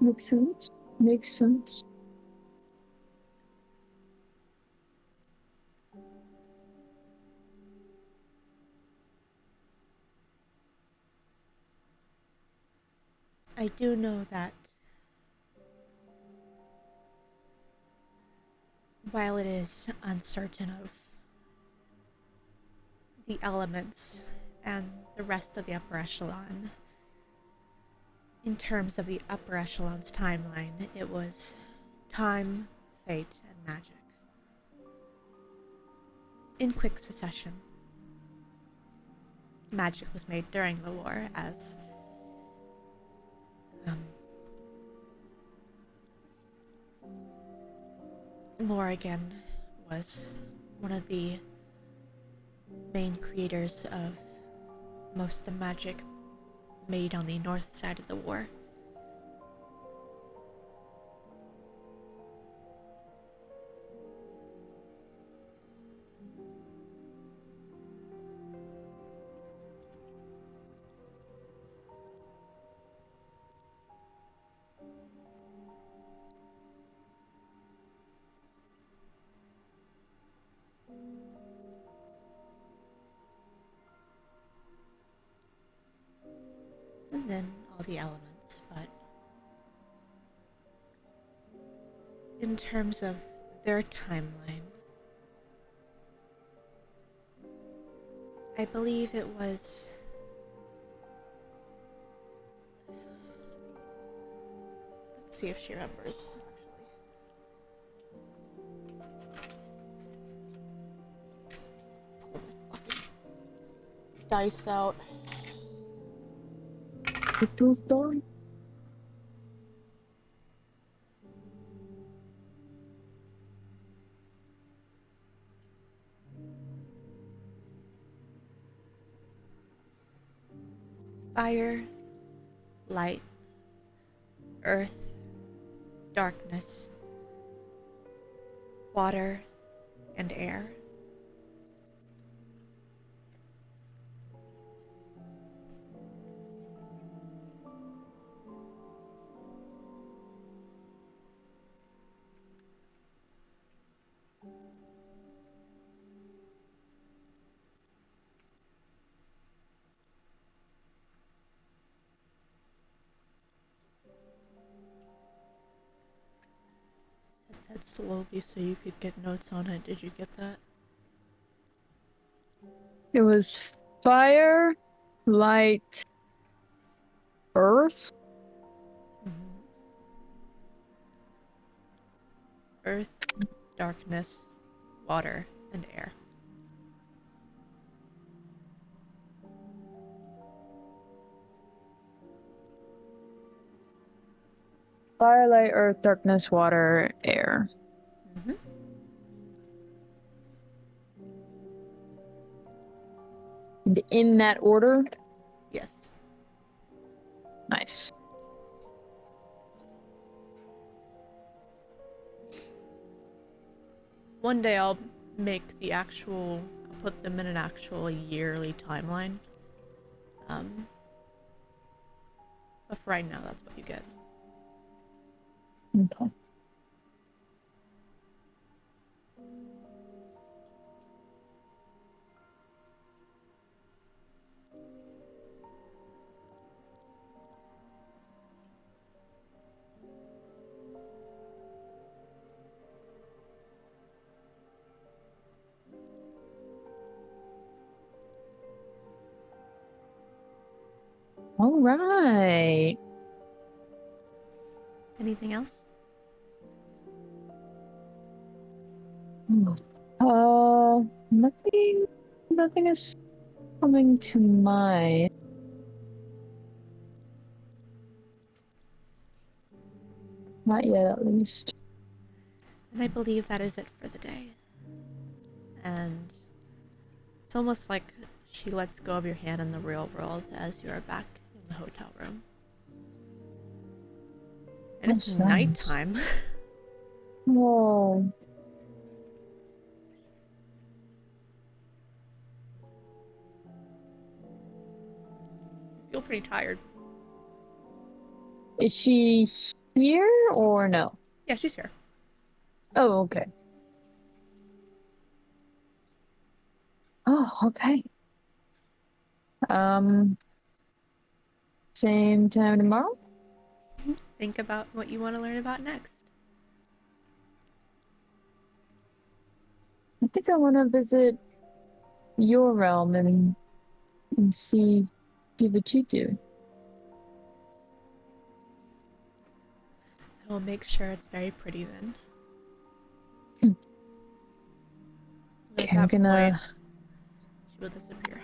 Speaker 2: Makes sense. Makes sense.
Speaker 1: I do know that while it is uncertain of the elements and the rest of the upper echelon, in terms of the upper echelon's timeline, it was time, fate, and magic. In quick succession. Magic was made during the war as Morrigan was one of the main creators of most of the magic made on the north side of the war. And then all the elements, but in terms of their timeline, I believe it was let's see if she remembers actually. Pull my fucking dice out.
Speaker 2: People's dying.
Speaker 1: Fire, light, earth, darkness, water, and air. Said that slowly so you could get notes on it. Did you get that?
Speaker 2: It was fire, light, earth.
Speaker 1: Earth, darkness, water, and air.
Speaker 2: Fire, light, earth, darkness, water, air.
Speaker 1: Mm-hmm.
Speaker 2: In that order?
Speaker 1: Yes.
Speaker 2: Nice.
Speaker 1: One day I'll put them in an actual yearly timeline. But for right now, that's what you get.
Speaker 2: Okay. All right.
Speaker 1: Anything else?
Speaker 2: Nothing. Nothing is coming to mind. Not yet, at least.
Speaker 1: And I believe that is it for the day. And it's almost like she lets go of your hand in the real world as you are back in the hotel room. And it's
Speaker 2: That's nice.
Speaker 1: nighttime.
Speaker 2: Whoa.
Speaker 1: I feel pretty tired.
Speaker 2: Is she here or no?
Speaker 1: Yeah, she's here.
Speaker 2: Oh, okay. Oh, okay. Same time tomorrow?
Speaker 1: Think about what you want to learn about next.
Speaker 2: I think I want to visit your realm and see what you do.
Speaker 1: I will make sure it's very pretty then.
Speaker 2: Hmm.
Speaker 1: At
Speaker 2: Okay, I'm
Speaker 1: that point,
Speaker 2: gonna.
Speaker 1: she will disappear.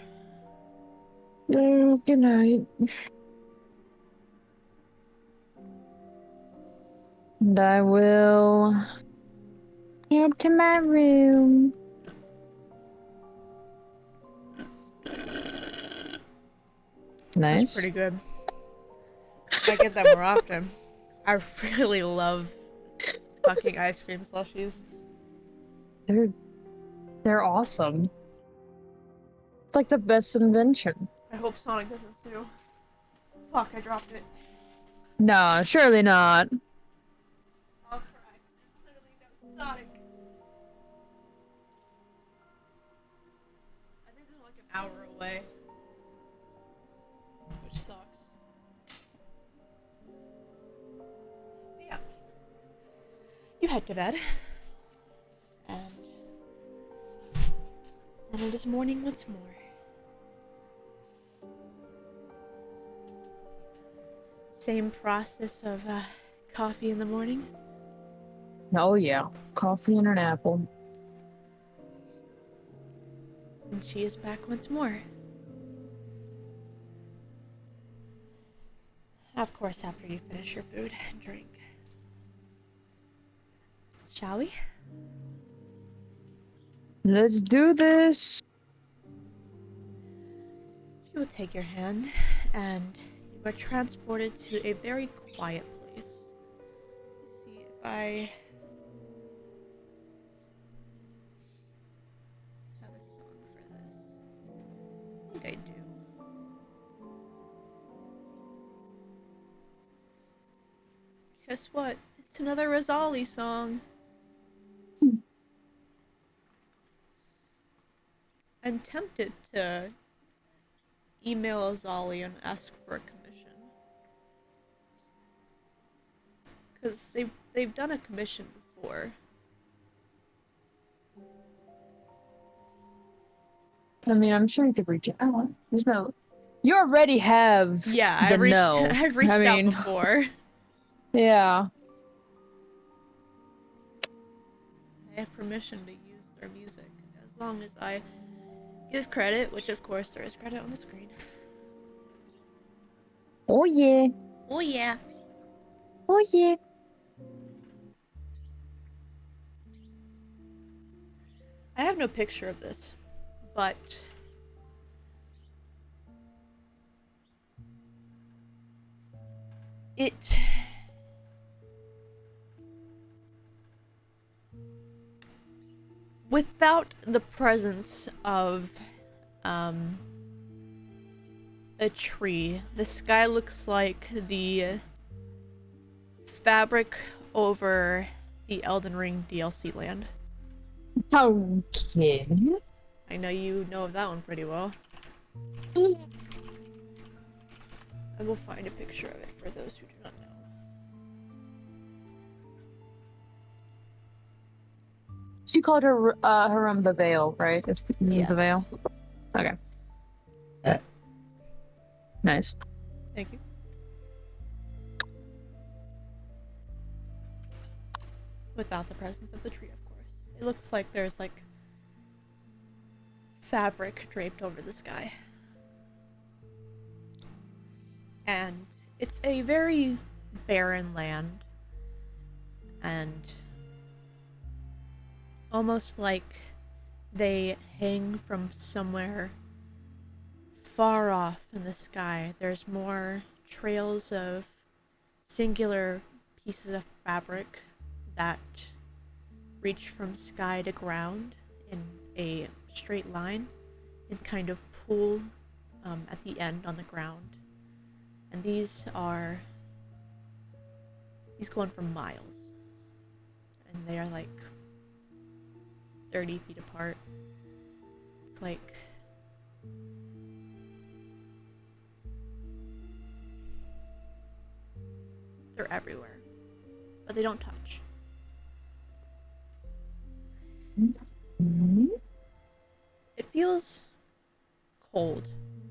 Speaker 2: Oh, good night. And I will head to my room.
Speaker 1: That's
Speaker 2: Nice.
Speaker 1: pretty good. I get that more often. I really love fucking ice cream slushies.
Speaker 2: They're awesome. It's like the best invention.
Speaker 1: I hope Sonic doesn't sue. Fuck, I dropped it.
Speaker 2: No, surely not.
Speaker 1: I'll cry. There's literally no Sonic. I think they're like an hour away. Which sucks. But yeah. You head to bed. And it is morning once more. Same process of coffee in the morning.
Speaker 2: Oh yeah, coffee and an apple.
Speaker 1: And she is back once more. Of course, after you finish your food and drink. Shall we?
Speaker 2: Let's do this.
Speaker 1: She will take your hand, and you are transported to a very quiet place. Let's see if I have a song for this. I think I do. Guess what? It's another Rosali song. I'm tempted to email Azali and ask for a commission. Because they've done a commission before.
Speaker 2: I mean, I'm sure you could reach out. There's no. You already have.
Speaker 1: Yeah,
Speaker 2: the no.
Speaker 1: I've reached
Speaker 2: I
Speaker 1: out
Speaker 2: mean,
Speaker 1: before.
Speaker 2: yeah.
Speaker 1: I have permission to use their music as long as I give credit, which of course there is credit on the screen.
Speaker 2: Oh yeah.
Speaker 1: Oh yeah.
Speaker 2: Oh yeah.
Speaker 1: I have no picture of this, but It without the presence of a tree, the sky looks like the fabric over the Elden Ring DLC land.
Speaker 2: Okay.
Speaker 1: I know you know of that one pretty well. I will find a picture of it for those who do not know.
Speaker 2: She called her room the Veil, right? This is
Speaker 1: Yes.
Speaker 2: the Veil. Okay. Nice.
Speaker 1: Thank you. Without the presence of the tree, of course. It looks like there's like fabric draped over the sky. And it's a very barren land. And almost like they hang from somewhere far off in the sky. There's more trails of singular pieces of fabric that reach from sky to ground in a straight line and kind of pool at the end on the ground. And these go on for miles. And they are like 30 feet apart. It's like they're everywhere, but they don't touch. It feels cold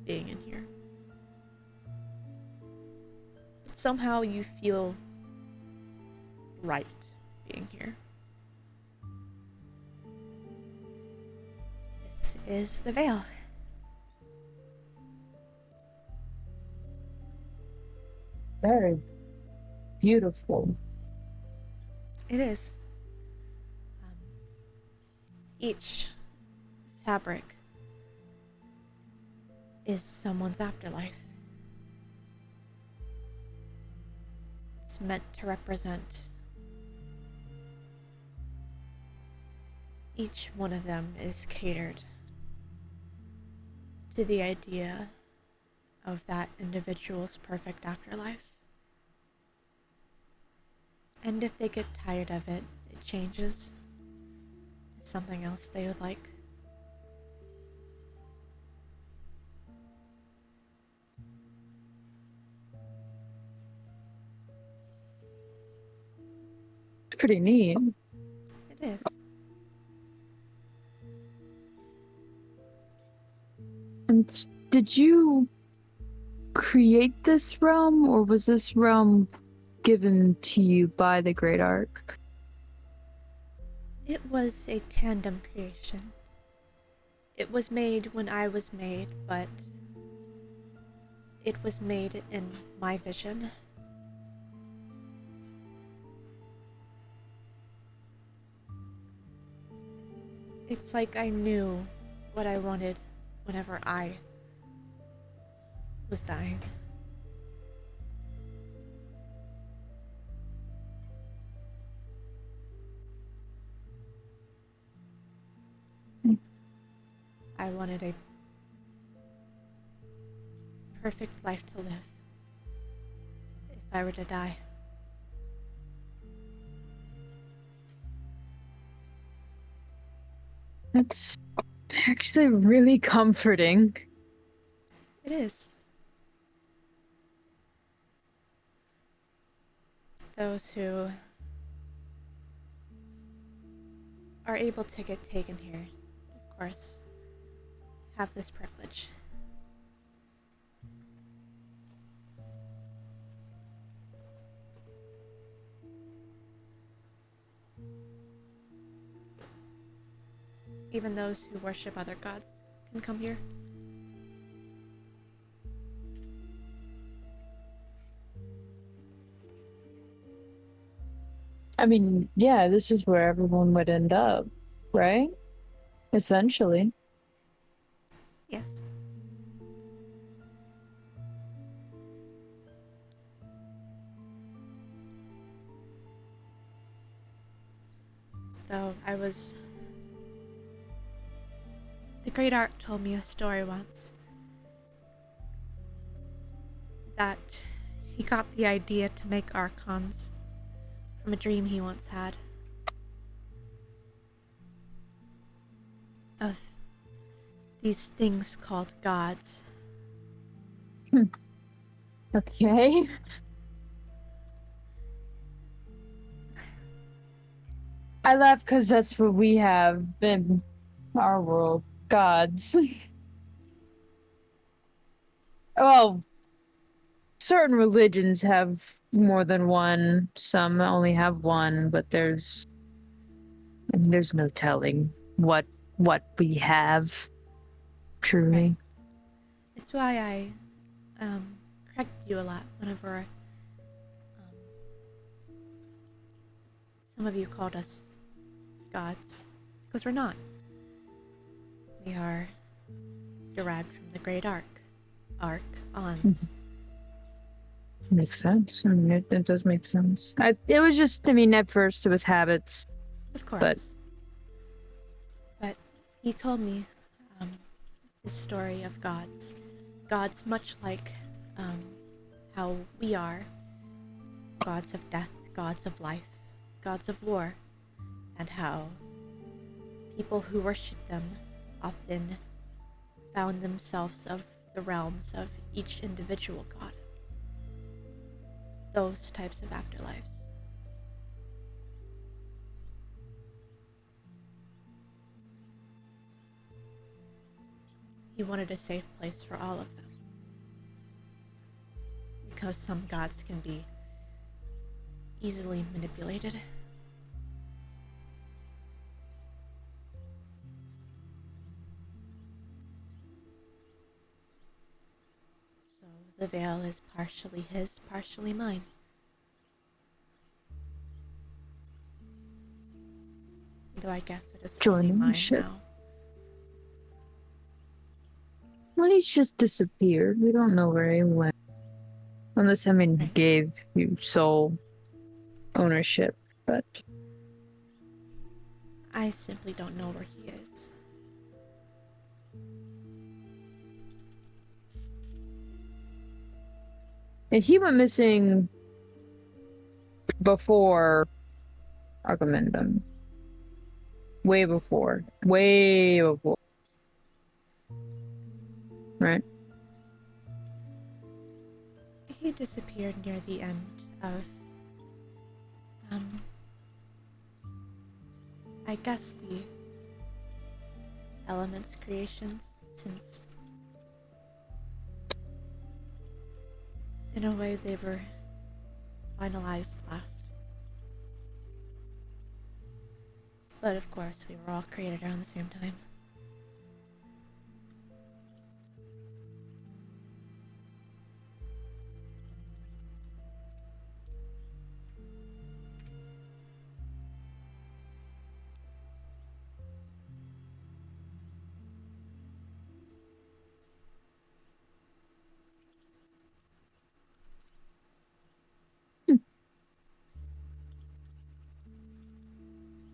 Speaker 1: being in here. But somehow you feel right being here. This is the Veil.
Speaker 2: Very beautiful.
Speaker 1: It is. Each fabric is someone's afterlife. It's meant to represent each one of them is catered to the idea of that individual's perfect afterlife. And if they get tired of it, it changes to something else they would like.
Speaker 2: It's pretty neat.
Speaker 1: It is.
Speaker 2: And did you create this realm, or was this realm given to you by the Great Ark?
Speaker 1: It was a tandem creation. It was made when I was made, but it was made in my vision. It's like I knew what I wanted whenever I was dying. I wanted a perfect life to live if I were to die.
Speaker 2: That's actually really comforting.
Speaker 1: It is. Those who are able to get taken here, of course, have this privilege. Even those who worship other gods can come here.
Speaker 2: I mean, yeah, this is where everyone would end up, right? Essentially.
Speaker 1: Yes. though. The Great Ark told me a story once that he got the idea to make Archons from a dream he once had of these things called gods.
Speaker 2: Okay. I laugh because that's what we have in our world. Gods. Oh, certain religions have more than one. Some only have one, but there's no telling what we have truly.
Speaker 1: Right. It's why I corrected you a lot whenever some of you called us gods, because we're not. We are derived from the Great Ark. Archons.
Speaker 2: Makes sense. I mean, it does make sense. It was just, I mean, at first it was habits.
Speaker 1: Of course. But he told me the story of gods. Gods much like how we are. Gods of death, gods of life, gods of war. And how people who worshipped them often found themselves of the realms of each individual god. Those types of afterlives. He wanted a safe place for all of them. Because some gods can be easily manipulated. So the veil is partially his, partially mine. Though I guess it is fully
Speaker 2: Joining the
Speaker 1: mine
Speaker 2: ship.
Speaker 1: now.
Speaker 2: Well, he's just disappeared. We don't know where he went. Unless, I mean, he
Speaker 1: Right.
Speaker 2: gave you sole ownership, but
Speaker 1: I simply don't know where he is.
Speaker 2: and he went missing before Agamemnon. Way before. Way before. Right?
Speaker 1: He disappeared near the end of, I guess the Elements creations, since in a way they were finalized last. But of course, we were all created around the same time.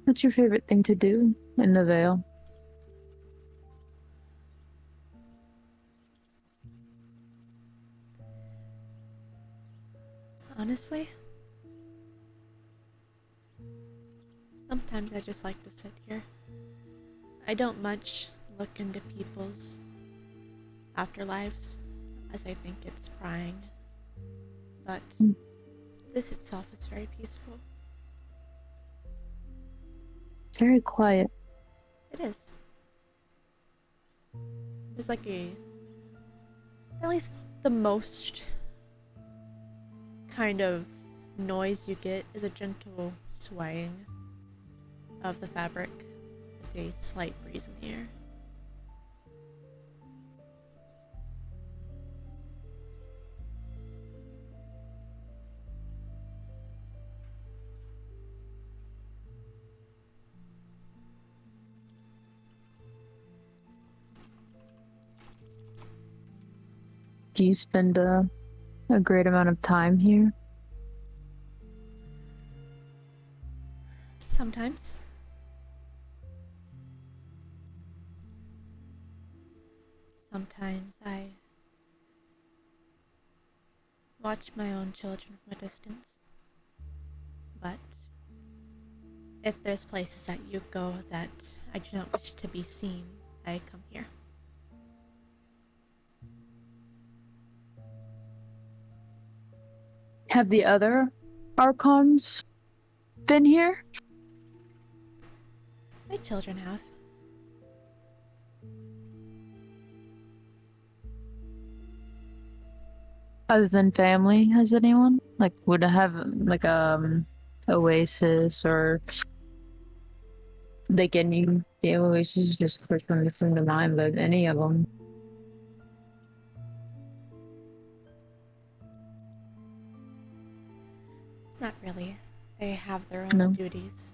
Speaker 2: What's your favorite thing to do in the Vale?
Speaker 1: Honestly, sometimes I just like to sit here. I don't much look into people's afterlives, as I think it's prying. But this itself is very peaceful.
Speaker 2: Very quiet.
Speaker 1: It is. There's like at least the most kind of noise you get is a gentle swaying of the fabric with a slight breeze in the air.
Speaker 2: Do you spend a great amount of time here?
Speaker 1: Sometimes. sometimes I watch my own children from a distance. But if there's places that you go that I do not wish to be seen, I come here.
Speaker 2: Have the other Archons been here?
Speaker 1: My children have.
Speaker 2: Other than family, has anyone? Like, would I have like Oasis or like any the Oasis is just first one that's in the mind, but any of them?
Speaker 1: Not really. They have their own
Speaker 2: No.
Speaker 1: duties.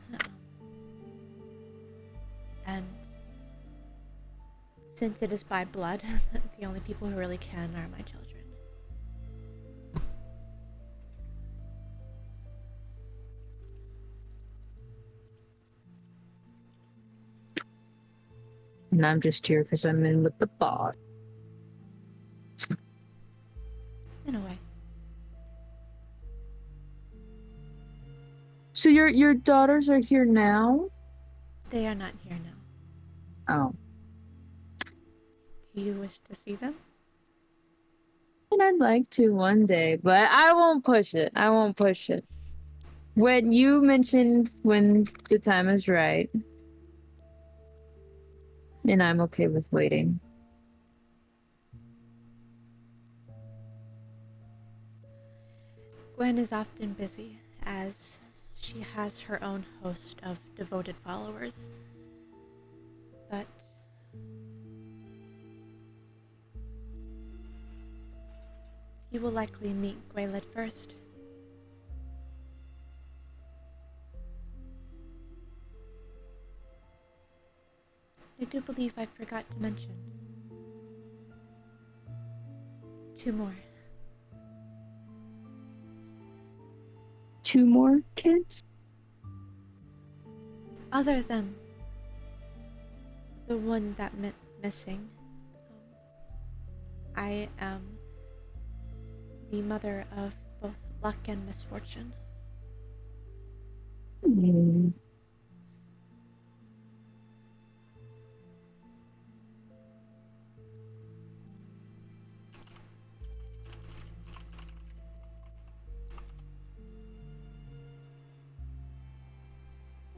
Speaker 1: And since it is by blood, the only people who really can are my children.
Speaker 2: And I'm just here because I'm in with the boss.
Speaker 1: In a way.
Speaker 2: So your daughters are here now?
Speaker 1: They are not here now.
Speaker 2: Oh.
Speaker 1: Do you wish to see them?
Speaker 2: And I'd like to one day, but I won't push it. I won't push it. When you mentioned when the time is right, and I'm okay with waiting.
Speaker 1: Gwen is often busy, as she has her own host of devoted followers. But you will likely meet Gwaelid first. I do believe I forgot to mention 2 more.
Speaker 2: 2 more kids?
Speaker 1: Other than the one that went missing, I am the mother of both luck and misfortune.
Speaker 2: Mm.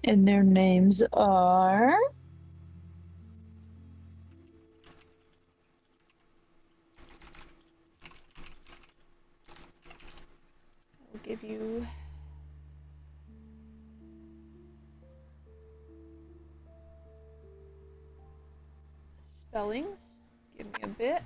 Speaker 2: And their names are?
Speaker 1: I'll give you spellings. Give me a bit.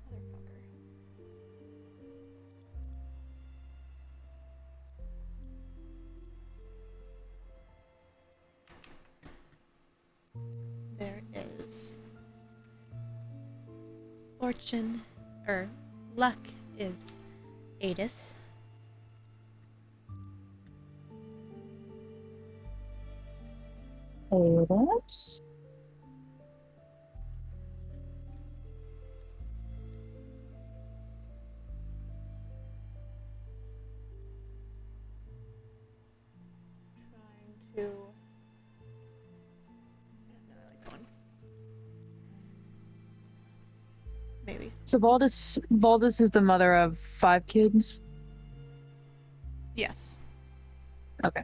Speaker 1: Motherfucker. There is fortune, or luck is Adis.
Speaker 2: Otis?
Speaker 1: Trying to. No, I like that one. Maybe.
Speaker 2: So Valdis is the mother of 5 kids?
Speaker 1: Yes.
Speaker 2: Okay.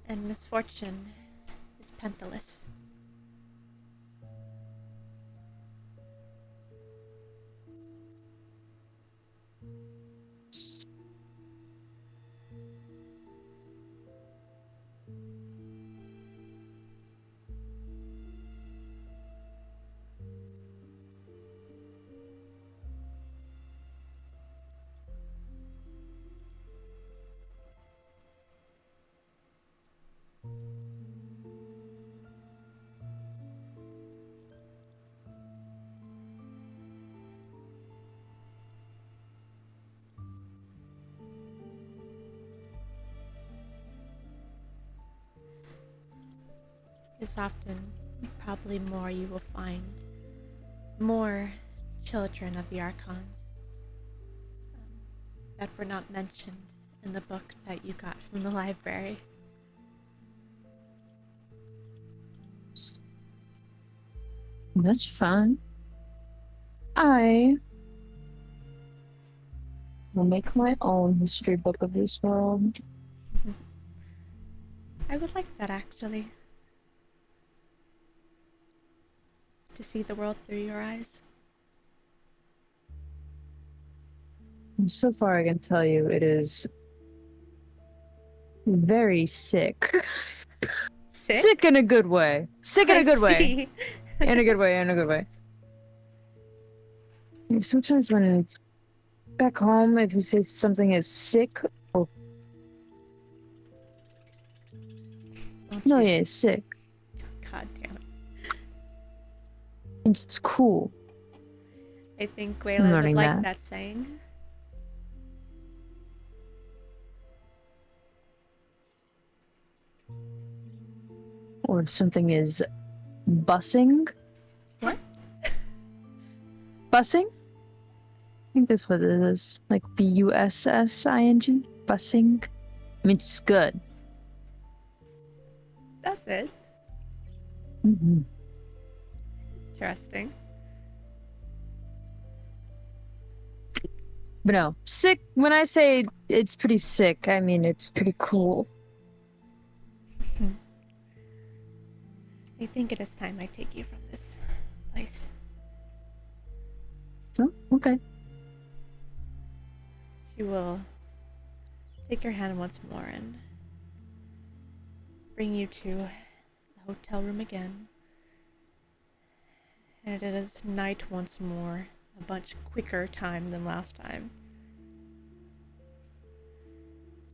Speaker 1: And misfortune is Penthelis. this often, probably more you will find more children of the Archons that were not mentioned in the book that you got from the library.
Speaker 2: That's fine. I will make my own history book of this world.
Speaker 1: I would like that, actually. To see the world through your eyes.
Speaker 2: And so far, I can tell you it is very sick. Sick in a good way. Sick in a good way. In a good way, in a good way. Sometimes when back home, if you say something is sick, or no, yeah, it's sick.
Speaker 1: God damn it.
Speaker 2: And it's cool.
Speaker 1: I think
Speaker 2: I'm
Speaker 1: Wayla would
Speaker 2: learning
Speaker 1: like
Speaker 2: that.
Speaker 1: that saying.
Speaker 2: Or if something is bussing.
Speaker 1: What?
Speaker 2: Bussing? I think that's what it is. Like bussing? Bussing? I mean, it's good.
Speaker 1: That's it.
Speaker 2: Mm-hmm.
Speaker 1: Interesting.
Speaker 2: But no, sick, when I say it's pretty sick, I mean it's pretty cool.
Speaker 1: I think it is time I take you from this place.
Speaker 2: Oh, okay.
Speaker 1: She will take your hand once more and bring you to the hotel room again. And it is night once more, a much quicker time than last time.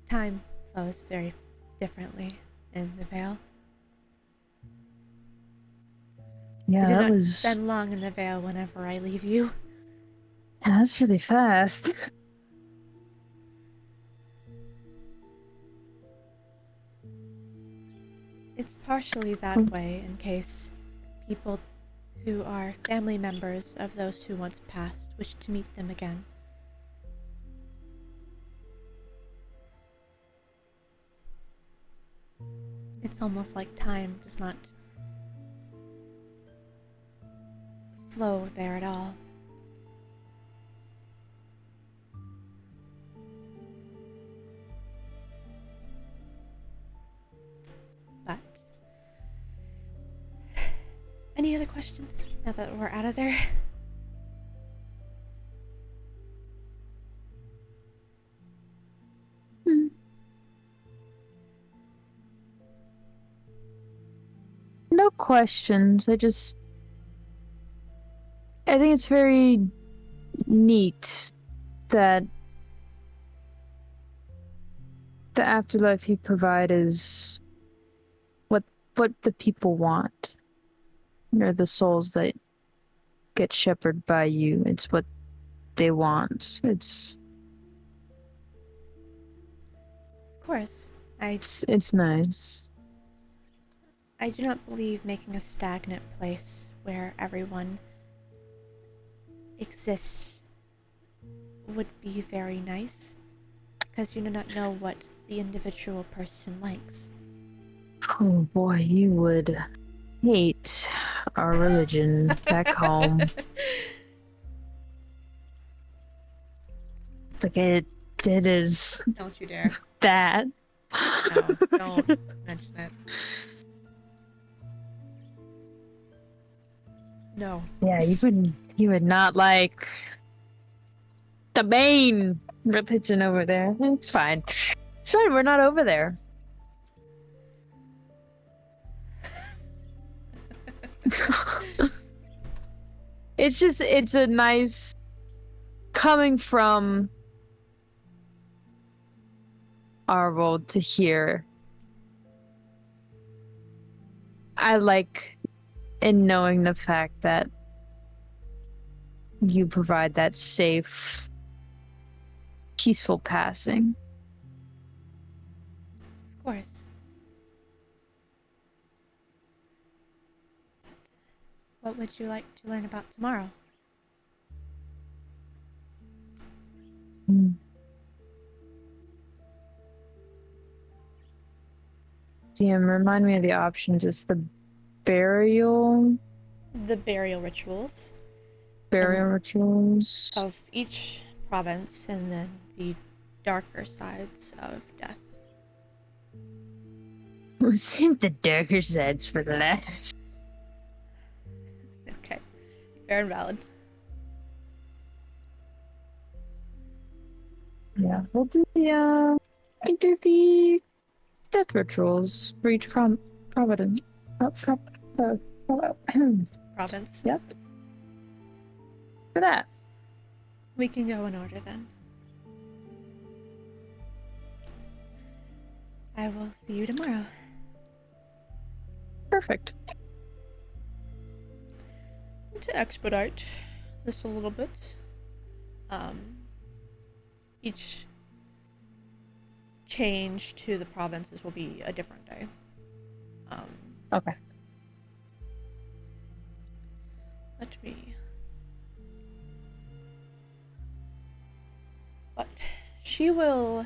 Speaker 1: Time flows very differently in the Vale.
Speaker 2: Yeah,
Speaker 1: I do
Speaker 2: that
Speaker 1: not
Speaker 2: was...
Speaker 1: spend long in the Vale whenever I leave you.
Speaker 2: Yeah, that's really fast.
Speaker 1: It's partially that way in case people who are family members of those who once passed wish to meet them again. It's almost like time does not flow there at all. But any other questions now that we're out of there?
Speaker 2: No questions. I think it's very neat that the afterlife you provide is what the people want. Or the souls that get shepherded by you. It's what they want.
Speaker 1: Of course,
Speaker 2: It's nice.
Speaker 1: I do not believe making a stagnant place where everyone exists would be very nice, because you do not know what the individual person likes.
Speaker 2: Oh boy, you would hate our religion back home. Like it is
Speaker 1: Don't you dare.
Speaker 2: that.
Speaker 1: No, don't mention it. No.
Speaker 2: Yeah, you would not like the main religion over there. It's fine. It's fine, we're not over there. It's a nice coming from our world to hear. I like in knowing the fact that you provide that safe, peaceful passing.
Speaker 1: Of course. What would you like to learn about tomorrow?
Speaker 2: DM, remind me of the options. It's the burial
Speaker 1: The burial rituals
Speaker 2: rituals.
Speaker 1: of each province, and then the darker sides of death.
Speaker 2: We'll save the darker sides for the last.
Speaker 1: Okay, fair and valid.
Speaker 2: Yeah, we'll do the death rituals for each providence.
Speaker 1: Province.
Speaker 2: Yep. For that.
Speaker 1: We can go in order then. I will see you tomorrow.
Speaker 2: Perfect.
Speaker 1: To expedite this a little bit, each change to the provinces will be a different day.
Speaker 2: Okay.
Speaker 1: Let me. But she will.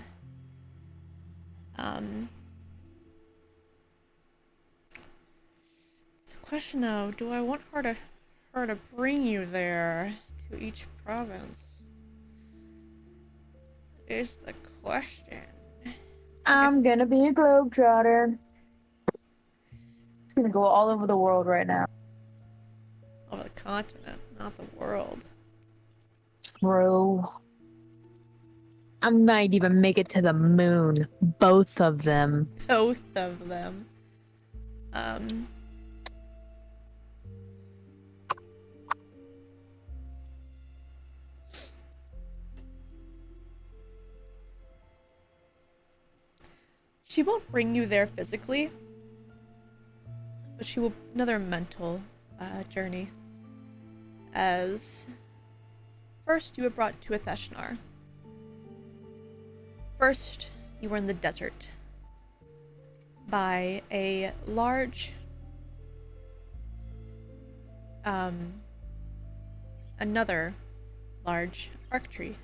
Speaker 1: It's a question of, do I want her to bring you there to each province? Is the question.
Speaker 2: I'm gonna be a globetrotter. It's gonna go all over the world right now.
Speaker 1: Over the continent, not the world.
Speaker 2: Bro. I might even make it to the moon. Both of them.
Speaker 1: Both of them. She won't bring you there physically, but she will another mental journey. As first you were brought to Atheshnar. First, you were in the desert by a large, another large arc tree.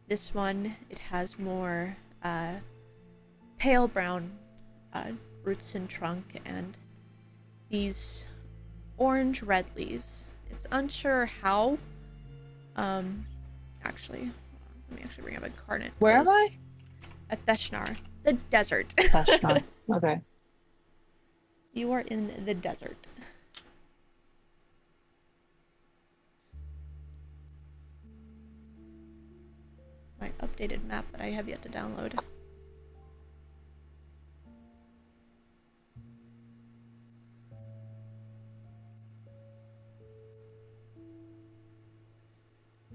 Speaker 1: This one, it has more pale brown roots and trunk, and these orange-red leaves. It's unsure how. Actually, let me actually bring up Incarnate.
Speaker 2: Where am I?
Speaker 1: Atheshnar, the desert.
Speaker 2: Atheshnar. Okay.
Speaker 1: You are in the desert. My updated map that I have yet to download.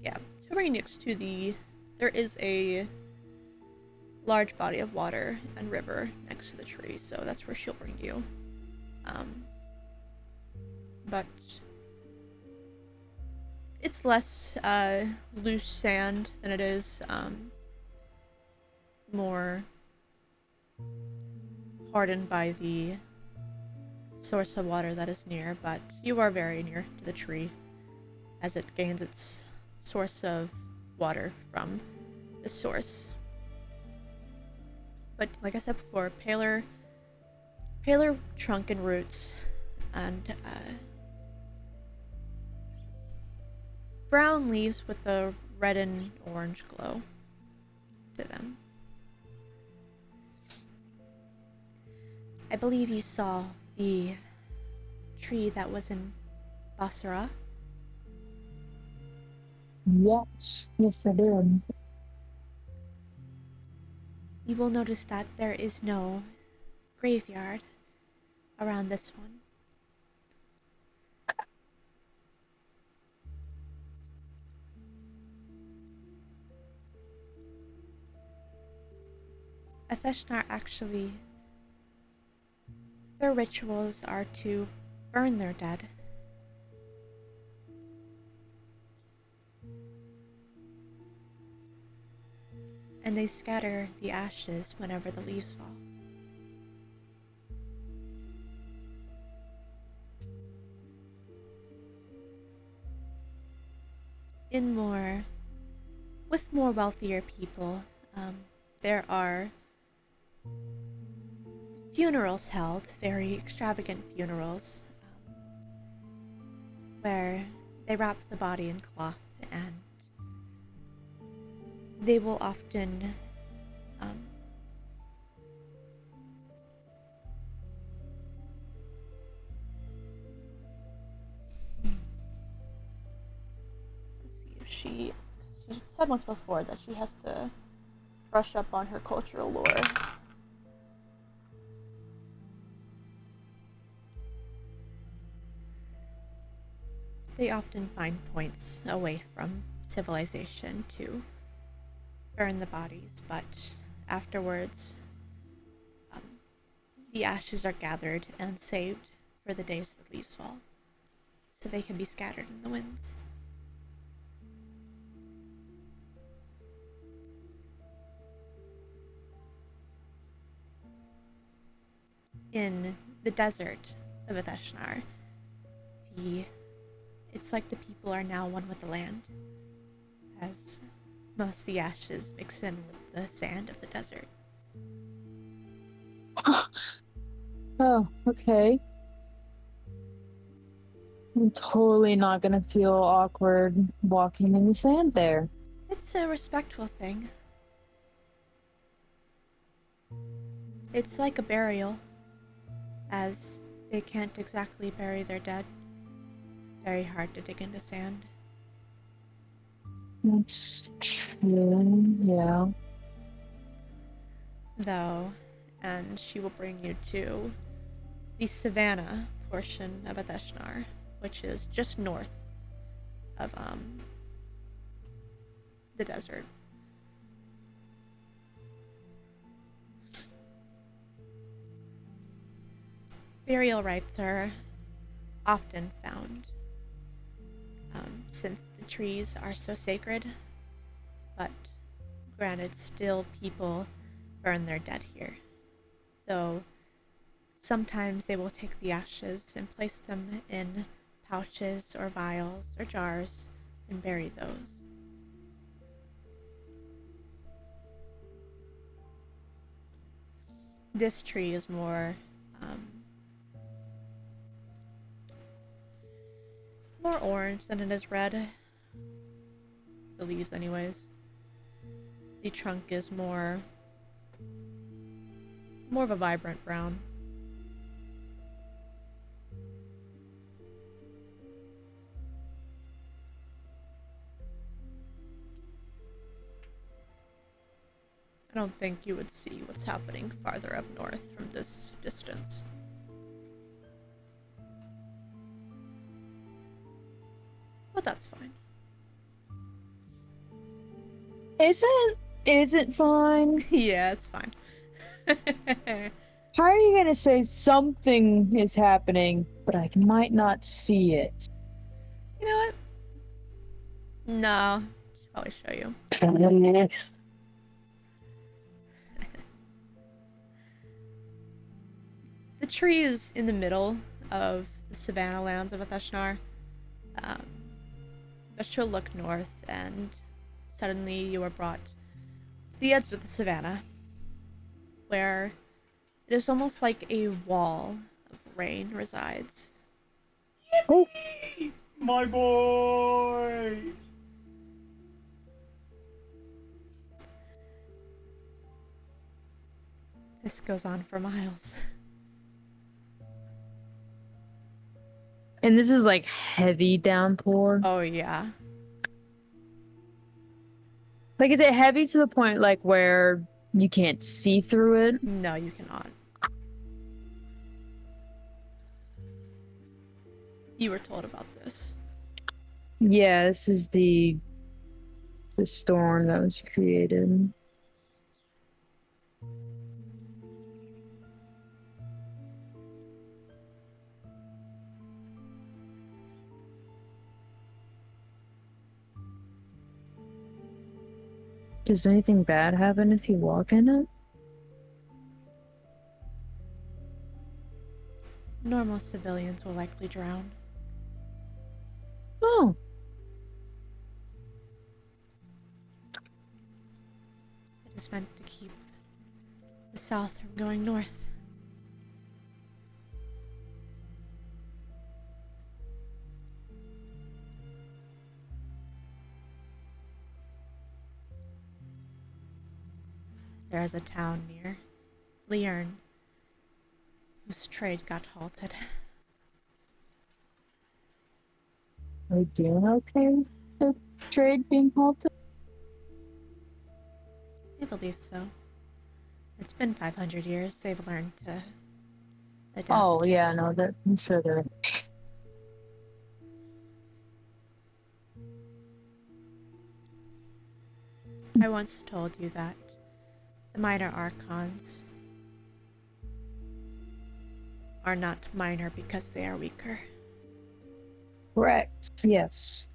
Speaker 1: Yeah, so right next to there is a large body of water and river next to the tree, so that's where she'll bring you. But it's less loose sand than it is more hardened by the source of water that is near, but you are very near to the tree as it gains its source of water from the source. But like I said before, paler trunk and roots, and brown leaves with a red and orange glow to them. I believe you saw the tree that was in Basra.
Speaker 2: Yes. Yes, I did.
Speaker 1: You will notice that there is no graveyard around this one. Atheshnar actually, their rituals are to burn their dead. And they scatter the ashes whenever the leaves fall. with more wealthier people, there are funerals held, very extravagant funerals, where they wrap the body in cloth and they will often let's see if she said once before that she has to brush up on her cultural lore. They often find points away from civilization to burn the bodies, but afterwards, the ashes are gathered and saved for the days the leaves fall, so they can be scattered in the winds. In the desert of Atheshnar, it's like the people are now one with the land, as most of the ashes mix in with the sand of the desert.
Speaker 2: Oh, okay. I'm totally not gonna feel awkward walking in the sand there.
Speaker 1: It's a respectful thing. It's like a burial, as they can't exactly bury their dead. Very hard to dig into sand.
Speaker 2: That's true, yeah.
Speaker 1: Though, and she will bring you to the savannah portion of Atheshnar, which is just north of the desert. Burial rites are often found, since the trees are so sacred, but granted, still people burn their dead here. Though sometimes they will take the ashes and place them in pouches or vials or jars and bury those. This tree is more orange than it is red. The leaves anyways. The trunk is more of a vibrant brown. I don't think you would see what's happening farther up north from this distance. But that's fine.
Speaker 2: Isn't fine?
Speaker 1: Yeah, it's fine.
Speaker 2: How are you gonna say something is happening, but I might not see it?
Speaker 1: You know what? No. Should probably show you. The tree is in the middle of the savannah lands of Atheshnar. But she'll look north, and suddenly you are brought to the edge of the savannah, where it is almost like a wall of rain resides.
Speaker 2: Oh,
Speaker 3: My boy!
Speaker 1: This goes on for miles.
Speaker 2: and this is like heavy downpour.
Speaker 1: Oh, yeah.
Speaker 2: Like, is it heavy to the point like where you can't see through it?
Speaker 1: No, you cannot. You were told about this.
Speaker 2: Yeah, this is the storm that was created. Does anything bad happen if you walk in it?
Speaker 1: Normal civilians will likely drown.
Speaker 2: Oh.
Speaker 1: was meant to keep the South from going north. There is a town near Lierne whose trade got halted.
Speaker 2: Are we doing okay with the trade being halted?
Speaker 1: I believe so. It's been 500 years. They've learned to adapt.
Speaker 2: Oh, yeah, no, that, I'm sure they're...
Speaker 1: I once told you that the minor archons are not minor because they are weaker.
Speaker 2: Correct, yes.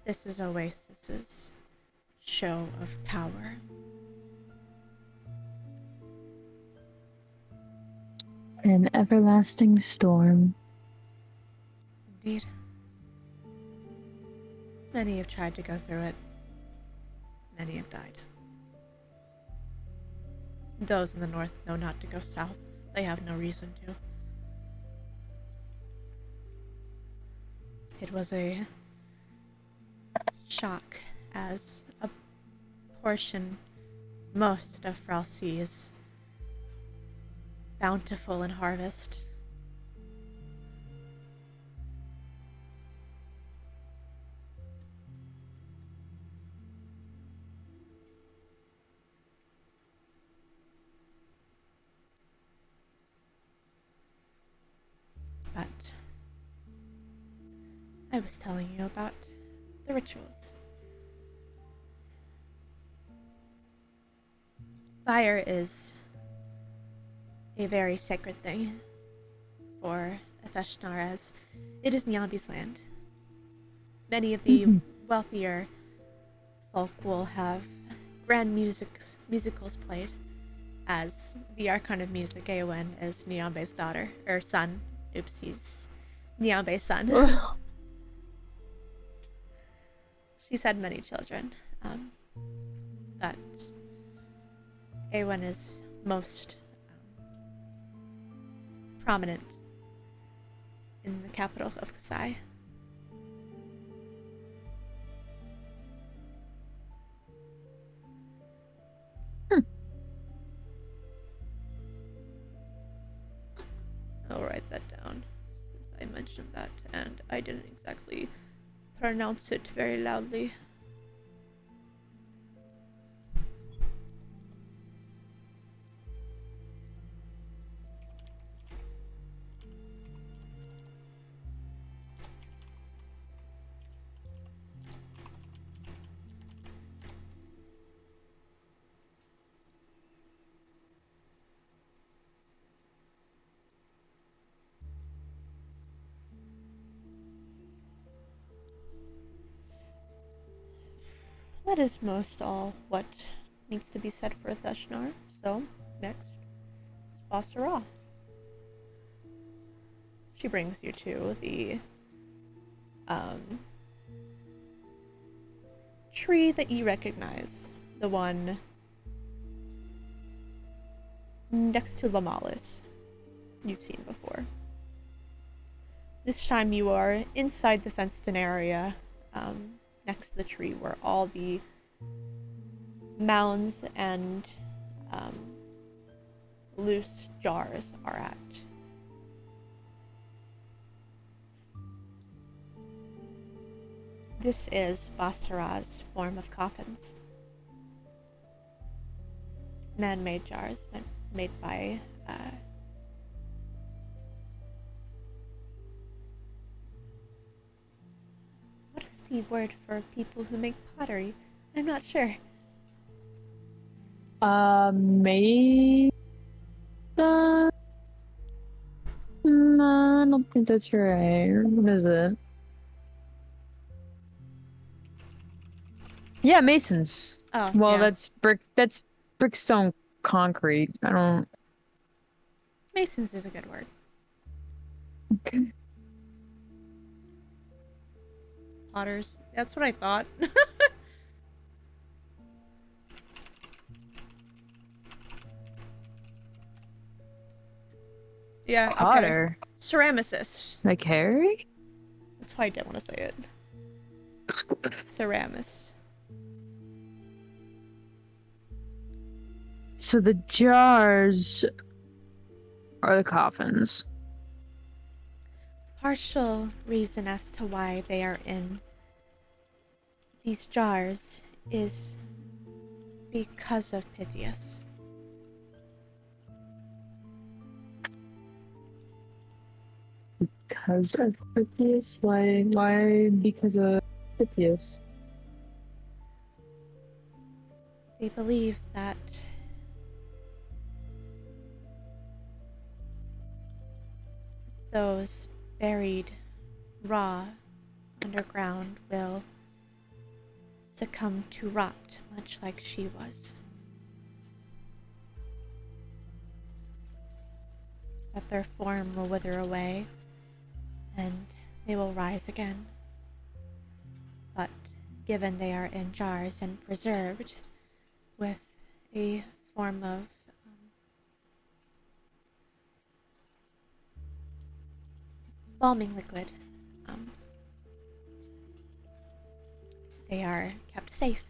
Speaker 1: This is Oasis's show of power.
Speaker 2: An everlasting storm.
Speaker 1: Indeed. Many have tried to go through it. Many have died. Those in the north know not to go south. They have no reason to. It was a shock as a portion, most of Fralsi is bountiful in harvest. But I was telling you about the rituals. Fire is a very sacred thing for Atheshnar, as it is Nyambi's land. Many of the wealthier folk will have grand musicals played, as the Archon of Music, Eowyn, is Nyambe's daughter, or son. Oops, he's Nyambe's son. She's had many children, but Eowyn is most prominent in the capital of Kasai. I'll write that down, since I mentioned that, and I didn't exactly pronounce it very loudly. That is most all what needs to be said for Atheshnar. So, next is Basara. She brings you to the tree that you recognize. The one next to Lamalis. You've seen before. This time you are inside the fenced-in area, next to the tree where all the mounds and loose jars are at. This is Basara's form of coffins. Man-made jars made by what is the word for people who make pottery? I'm not sure.
Speaker 2: Maybe... No, I don't think that's right. What is it? Yeah, masons.
Speaker 1: Oh,
Speaker 2: Well,
Speaker 1: yeah.
Speaker 2: that's brickstone concrete. I don't...
Speaker 1: Masons is a good word.
Speaker 2: Okay.
Speaker 1: Potters. That's what I thought. Yeah, okay.
Speaker 2: Potter?
Speaker 1: Ceramicist.
Speaker 2: Like Harry?
Speaker 1: That's why I didn't want to say it. Ceramis.
Speaker 2: So the jars are the coffins.
Speaker 1: Partial reason as to why they are in these jars is because of Pythias.
Speaker 2: Because of Pythias? Why because of Pythias?
Speaker 1: They believe that those buried raw underground will succumb to rot, much like she was. That their form will wither away, and they will rise again. But given they are in jars and preserved with a form of balming liquid, they are kept safe.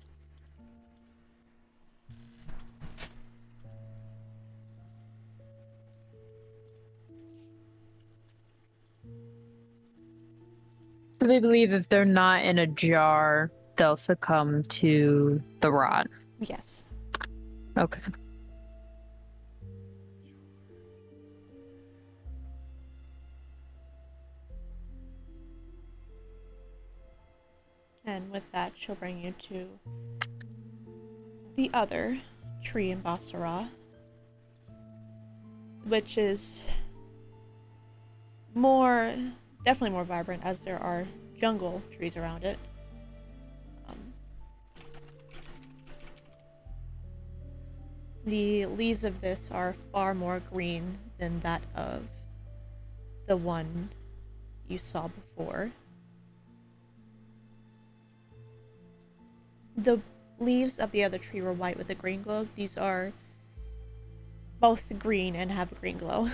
Speaker 2: So they believe if they're not in a jar, they'll succumb to the rot.
Speaker 1: Yes.
Speaker 2: Okay.
Speaker 1: And with that, she'll bring you to the other tree in Basara, which is definitely more vibrant, as there are jungle trees around it. The leaves of this are far more green than that of the one you saw before. The leaves of the other tree were white with a green glow. These are both green and have a green glow.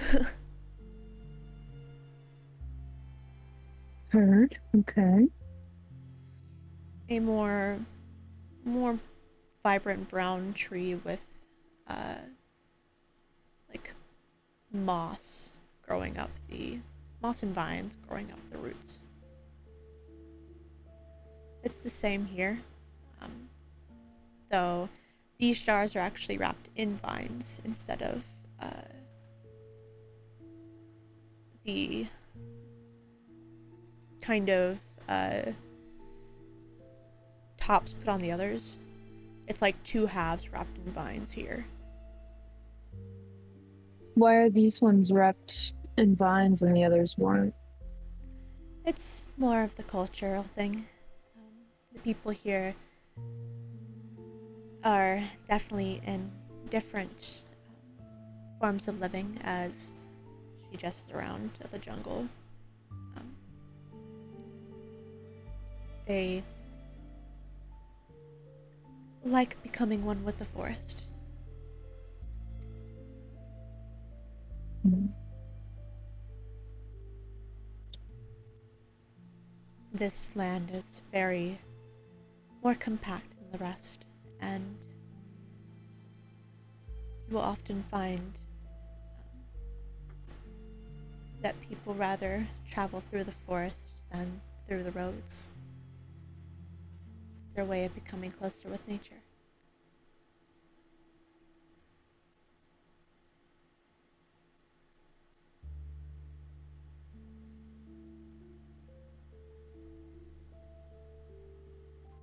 Speaker 2: Heard. Okay.
Speaker 1: A more vibrant brown tree with like moss and vines growing up the roots. It's the same here, though these jars are actually wrapped in vines instead of the kind of tops put on the others. It's like two halves wrapped in vines here.
Speaker 2: Why are these ones wrapped in vines and the others weren't?
Speaker 1: It's more of the cultural thing. The people here are definitely in different forms of living as she jesses around the jungle. They like becoming one with the forest.
Speaker 2: Mm.
Speaker 1: This land is very more compact than the rest, and you will often find that people rather travel through the forest than through the roads. It's their way of becoming closer with nature.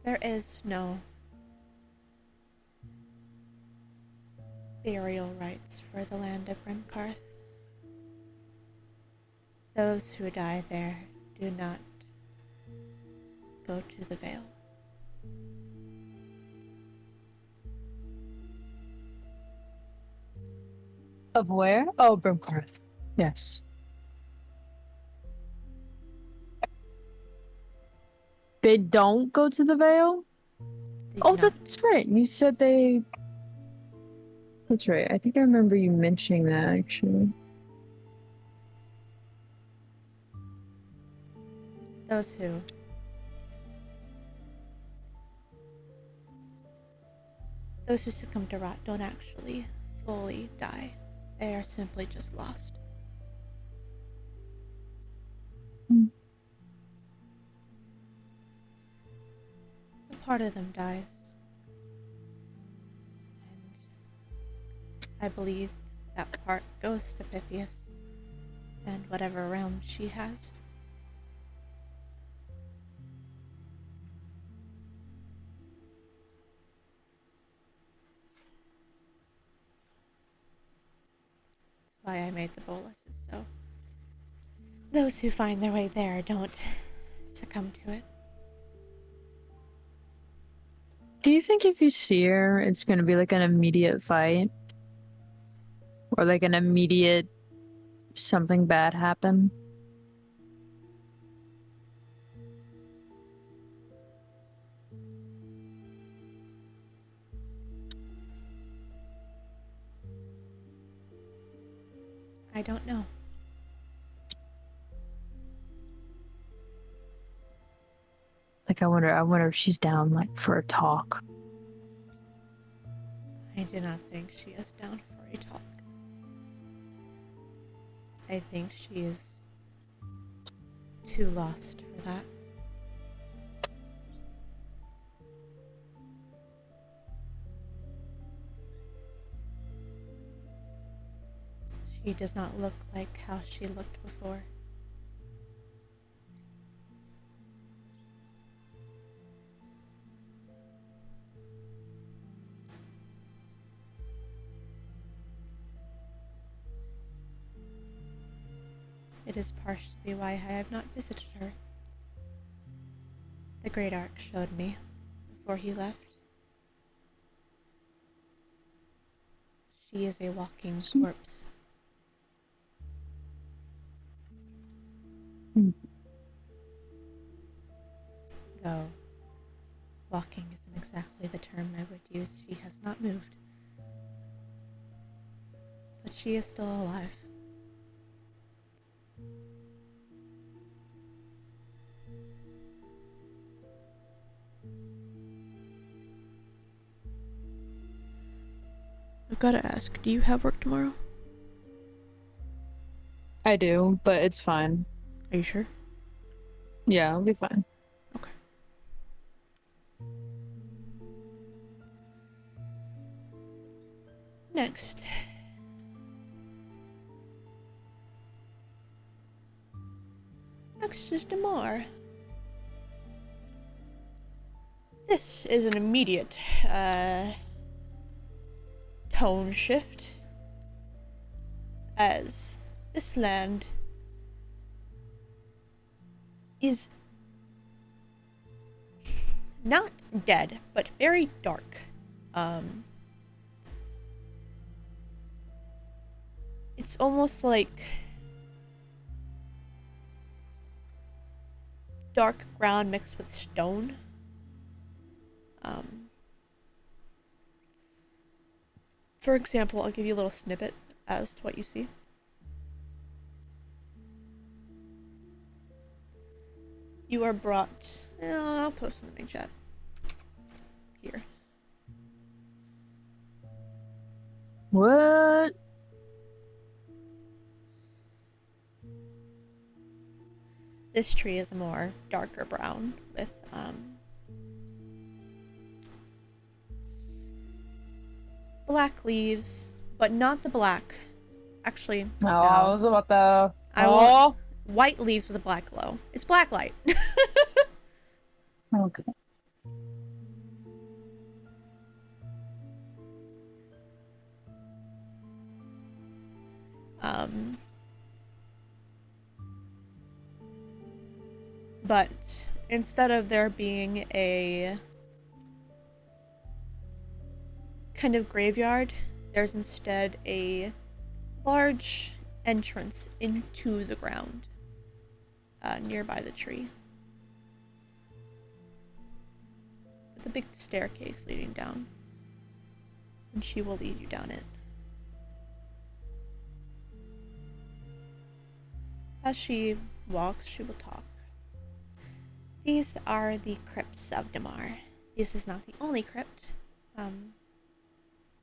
Speaker 1: There is no burial rites for the land of Brimkarth. Those who die there do not go to the Vale.
Speaker 2: Of where? Oh, Brimkarth. Yes. They don't go to the Vale?
Speaker 1: They
Speaker 2: Oh,
Speaker 1: do not.
Speaker 2: that's right. You said they... That's right. I think I remember you mentioning that, actually.
Speaker 1: Those who succumb to rot don't actually fully die. They are simply just lost. A part of them dies. And I believe that part goes to Pythias and whatever realm she has. That's why I made the boluses, so those who find their way there don't succumb to it.
Speaker 2: Do you think if you see her, it's gonna be like an immediate fight? Or like an immediate something bad happen?
Speaker 1: I don't know.
Speaker 2: Like I wonder if she's down like for a talk.
Speaker 1: I do not think she is down for a talk. I think she is too lost for that. She does not look like how she looked before. It is partially why I have not visited her. The Great Ark showed me before he left. She is a walking corpse. Though, walking isn't exactly the term I would use. She has not moved. But she is still alive. I've gotta ask, do you have work tomorrow?
Speaker 2: I do, but it's fine.
Speaker 1: Are you sure?
Speaker 2: Yeah, I'll be fine.
Speaker 1: Okay. Next. Next is Damar. This is an immediate, tone shift, as this land is not dead, but very dark. It's almost like dark ground mixed with stone. For example, I'll give you a little snippet as to what you see. You are brought... I'll post in the main chat. Here.
Speaker 2: What?
Speaker 1: This tree is a more darker brown with, black leaves, but not the black. Actually,
Speaker 4: Oh,
Speaker 1: no.
Speaker 4: I was about to.
Speaker 1: I want white leaves with a black glow. It's black light.
Speaker 4: Okay.
Speaker 1: But instead of there being a kind of graveyard, there's instead a large entrance into the ground nearby the tree. With a big staircase leading down. And she will lead you down it. As she walks, she will talk. These are the crypts of Damar. This is not the only crypt,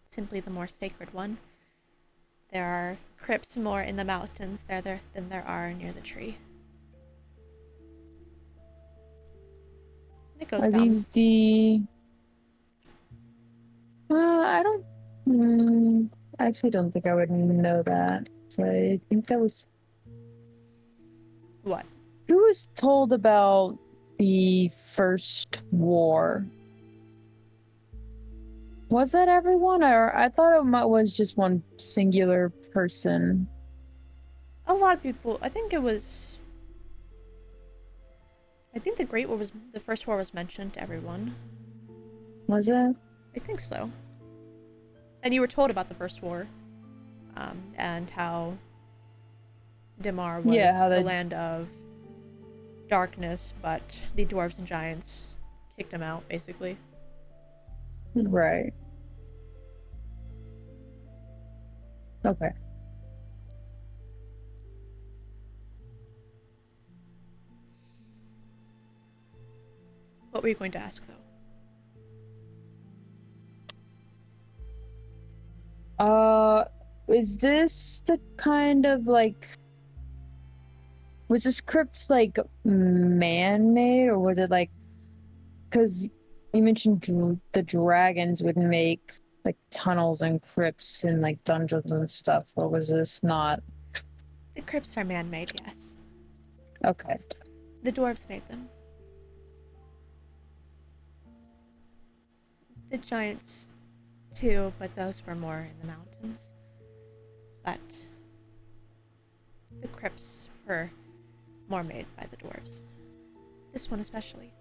Speaker 1: simply the more sacred one. There are crypts more in the mountains than there are near the tree. It goes
Speaker 2: Are
Speaker 1: down.
Speaker 2: these the? I don't. I actually don't think I would know that. So I think that was.
Speaker 1: What?
Speaker 2: Who was told about the first war? Was that everyone, or I thought was just one singular person?
Speaker 1: A lot of people. I think the Great War the first war was mentioned to everyone.
Speaker 2: Was it?
Speaker 1: I think so. And you were told about the first war, and how Damar was
Speaker 2: Yeah,
Speaker 1: the land of darkness, but the dwarves and giants kicked him out, basically.
Speaker 2: Right. Okay.
Speaker 1: What were you going to ask, though?
Speaker 2: Is this the kind of like, was this crypt like man-made, or was it like, because you mentioned the dragons would make like tunnels and crypts and like dungeons and stuff, or was this not?
Speaker 1: The crypts are man-made, yes.
Speaker 2: Okay.
Speaker 1: The dwarves made them. The giants, too, but those were more in the mountains. But the crypts were more made by the dwarves. This one especially.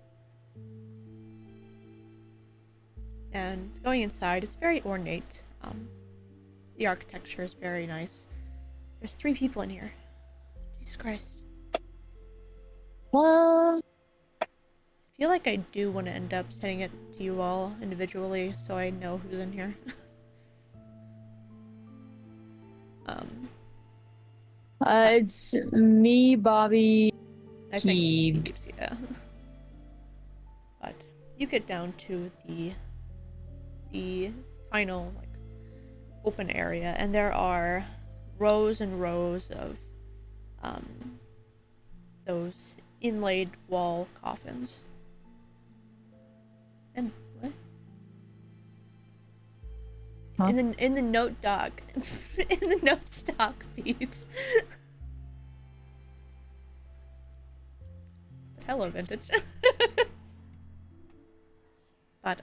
Speaker 1: And going inside, it's very ornate. The architecture is very nice. There's 3 people in here. Jesus Christ.
Speaker 2: Well,
Speaker 1: I feel like I do want to end up sending it to you all individually so I know who's in here.
Speaker 2: it's me, Bobby,
Speaker 1: I think
Speaker 2: Keebs.
Speaker 1: Keebs, yeah. But you get down to the final like open area, and there are rows and rows of those inlaid wall coffins. And what?
Speaker 2: Huh?
Speaker 1: In the note doc, in the notes doc, peeps. Hello, vintage. But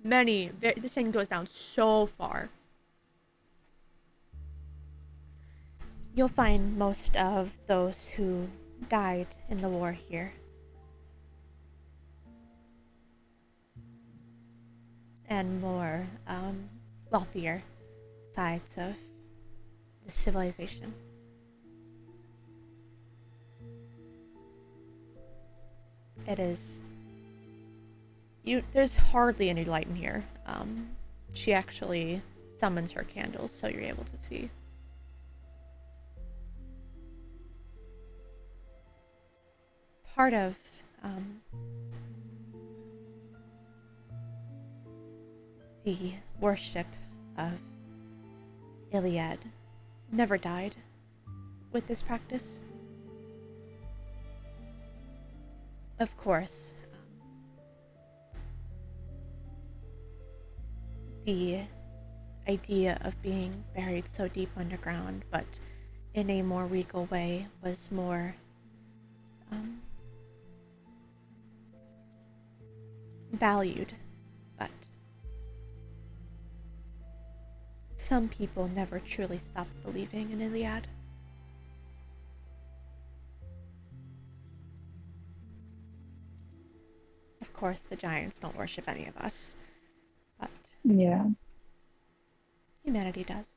Speaker 1: this thing goes down so far. You'll find most of those who died in the war here. And more wealthier sides of the civilization. It is. There's hardly any light in here. She actually summons her candles so you're able to see. Part of the worship of Iliad never died with this practice. Of course, the idea of being buried so deep underground, but in a more regal way, was more valued. But some people never truly stopped believing in Iliad. Of course, the giants don't worship any of us, but
Speaker 2: Yeah.
Speaker 1: humanity does.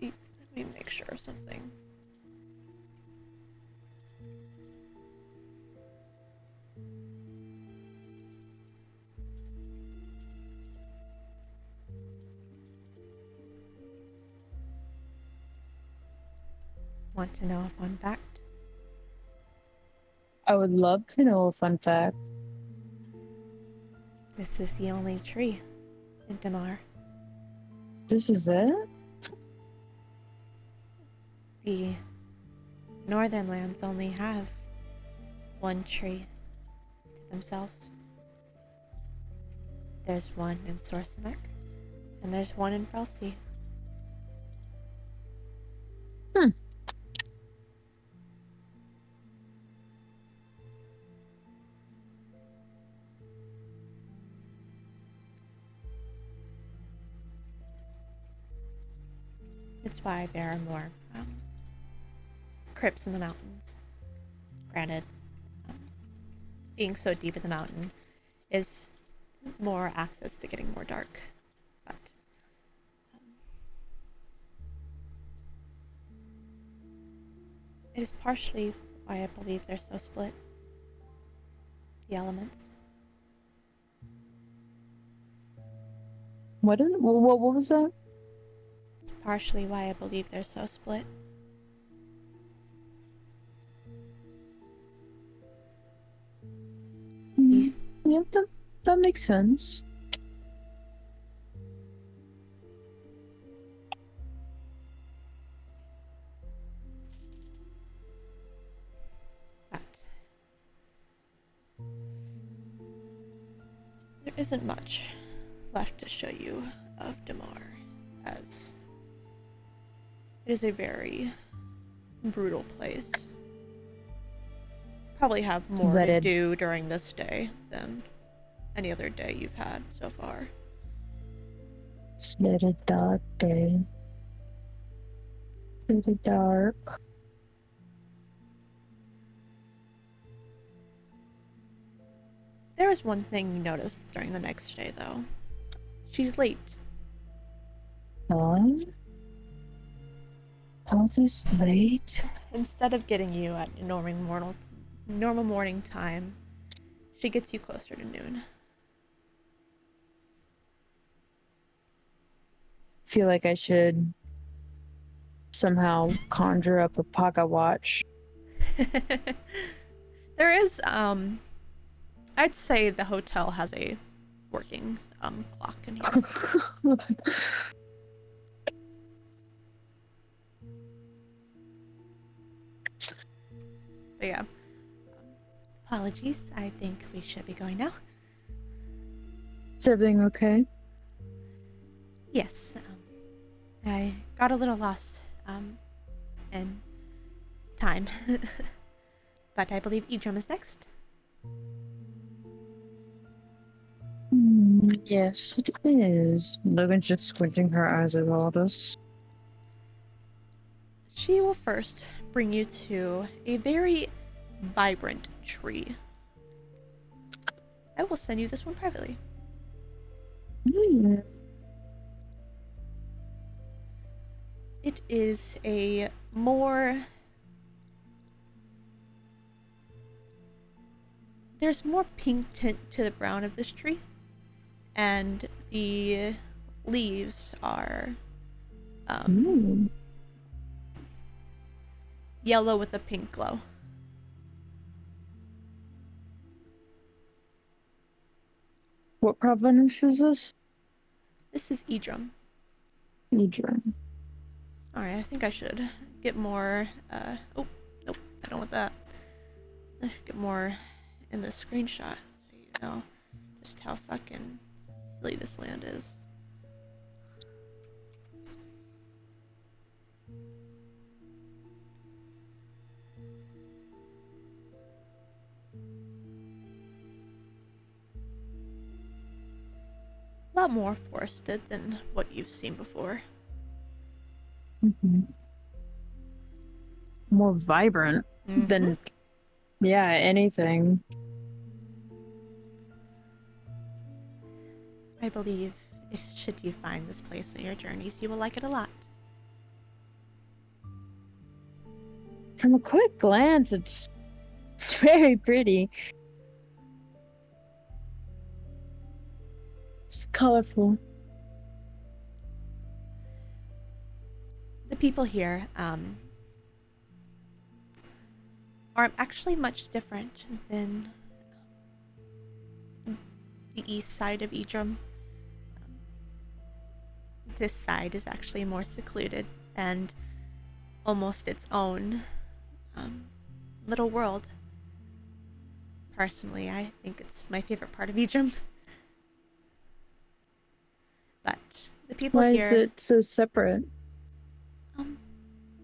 Speaker 1: Let me make sure of something. Want to know a fun fact?
Speaker 2: I would love to know a fun fact.
Speaker 1: This is the only tree in Damar.
Speaker 2: This is it?
Speaker 1: The northern lands only have one tree to themselves. There's one in Sorcemek, and there's one in Frelsey.
Speaker 2: Hmm.
Speaker 1: It's why there are more crypts in the mountains. Granted, being so deep in the mountain is more access to getting more dark, but it is partially why I believe they're so split. The elements.
Speaker 2: What was that?
Speaker 1: It's partially why I believe they're so split.
Speaker 2: Yeah, that makes sense.
Speaker 1: But there isn't much left to show you of Damar, as it is a very brutal place. Probably have more to
Speaker 2: Vetted.
Speaker 1: do during this day than any other day you've had so far.
Speaker 2: It's very dark day. Very dark.
Speaker 1: There is one thing you noticed during the next day, though. She's late.
Speaker 2: Huh? How this late?
Speaker 1: Instead of getting you at a normal morning time, she gets you closer to noon.
Speaker 2: Feel like I should somehow conjure up a pocket watch.
Speaker 1: There is, I'd say the hotel has a working, clock in here. But yeah. Apologies, I think we should be going now.
Speaker 2: Is everything okay?
Speaker 1: Yes, I got a little lost, in time. But I believe Idrum is next.
Speaker 2: Yes, it is. Logan's just squinting her eyes at all this.
Speaker 1: She will first bring you to a very vibrant tree. I will send you this one privately. It is a more... There's more pink tint to the brown of this tree, and the leaves are yellow with a pink glow.
Speaker 2: What province is this?
Speaker 1: This is Idrum.
Speaker 2: Idrum.
Speaker 1: Alright, I think I should get more, oh, nope, I don't want that. I should get more in the screenshot, so you know just how fucking silly this land is. A lot more forested than what you've seen before.
Speaker 2: More vibrant than, yeah, anything.
Speaker 1: I believe if should you find this place in your journeys, you will like it a lot.
Speaker 2: From a quick glance, it's very pretty. It's colorful.
Speaker 1: The people here, are actually much different than the east side of Idrum. This side is actually more secluded and almost its own little world. Personally, I think it's my favorite part of Idrum. But the people
Speaker 2: Why
Speaker 1: here,
Speaker 2: is it so separate?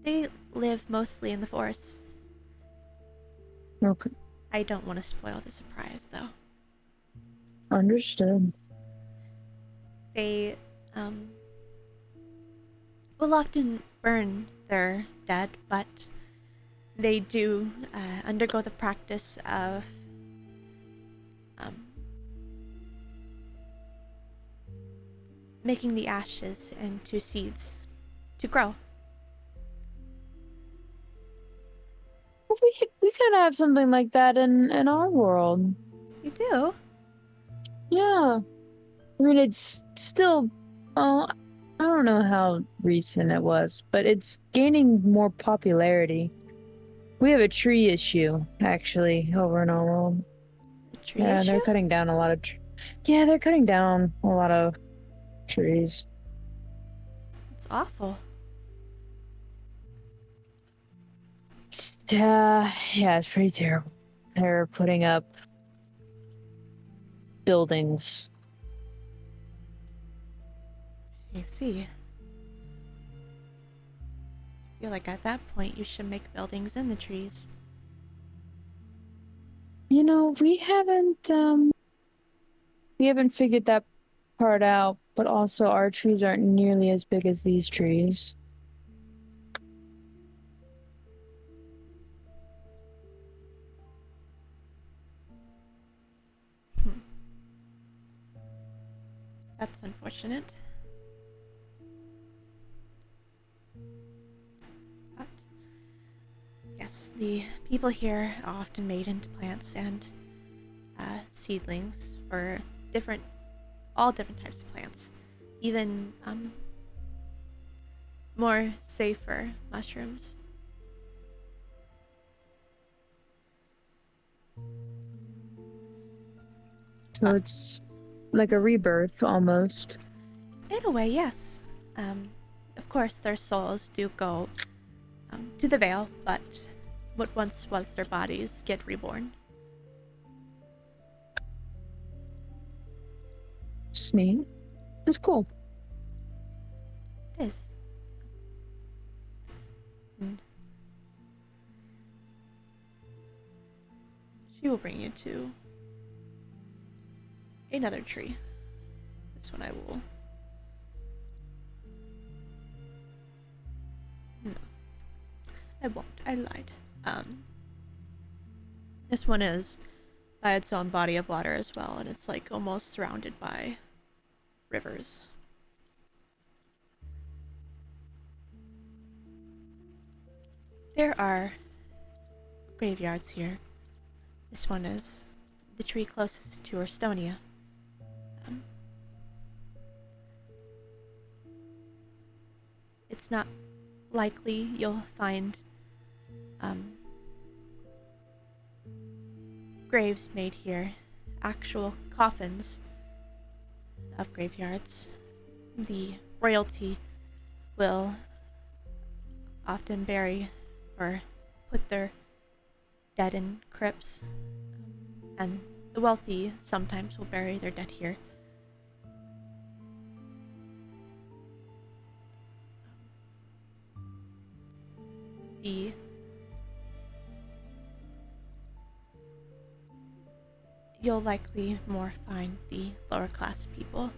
Speaker 1: they live mostly in the forests.
Speaker 2: Okay,
Speaker 1: I don't want to spoil the surprise, though.
Speaker 2: understood.
Speaker 1: They will often burn their dead, but they do undergo the practice of making the ashes into seeds to grow.
Speaker 2: We kind of have something like that in our world.
Speaker 1: You do?
Speaker 2: Yeah. I mean, it's still, I don't know how recent it was, but it's gaining more popularity. We have a tree issue, actually, over in our world.
Speaker 1: The tree
Speaker 2: Yeah,
Speaker 1: issue?
Speaker 2: they're cutting down a lot of, yeah, they're cutting down a lot of trees.
Speaker 1: It's awful.
Speaker 2: Yeah, it's pretty terrible. They're putting up buildings.
Speaker 1: I see. I feel like at that point you should make buildings in the trees.
Speaker 2: You know, we haven't figured that part out, but also our trees aren't nearly as big as these trees.
Speaker 1: That's unfortunate. But yes, the people here are often made into plants and seedlings for all different types of plants. Even more safer mushrooms.
Speaker 2: So it's like a rebirth almost.
Speaker 1: In a way, yes. Of course, their souls do go to the Vale, but what once was their bodies get reborn.
Speaker 2: Sneak. It's cool.
Speaker 1: It is. And she will bring you to another tree. This one I will. No, I won't. I lied. This one is by its own body of water as well, and it's like almost surrounded by rivers. There are graveyards here. This one is the tree closest to Orstonia. It's not likely you'll find graves made here, actual coffins of graveyards. The royalty will often bury or put their dead in crypts, and the wealthy sometimes will bury their dead here. You'll likely more find the lower class people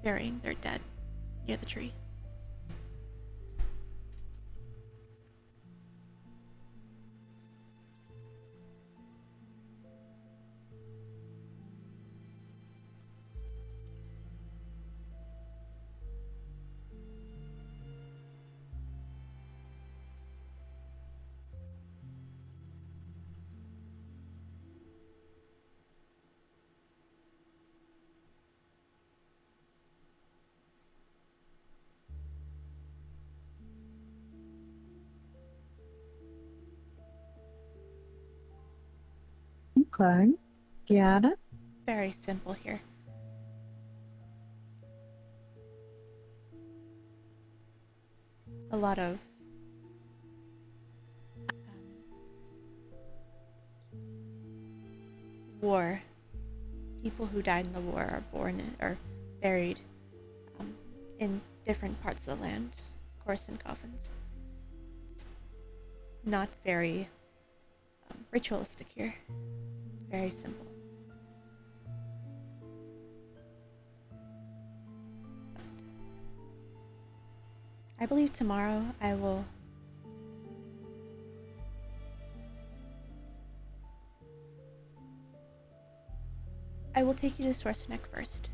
Speaker 1: burying their dead near the tree.
Speaker 2: Okay. Got it.
Speaker 1: Very simple here. A lot of war. People who died in the war are born or buried in different parts of the land, of course, in coffins. It's not very ritualistic here. Very simple. But I believe tomorrow I will take you to Sorcenek first.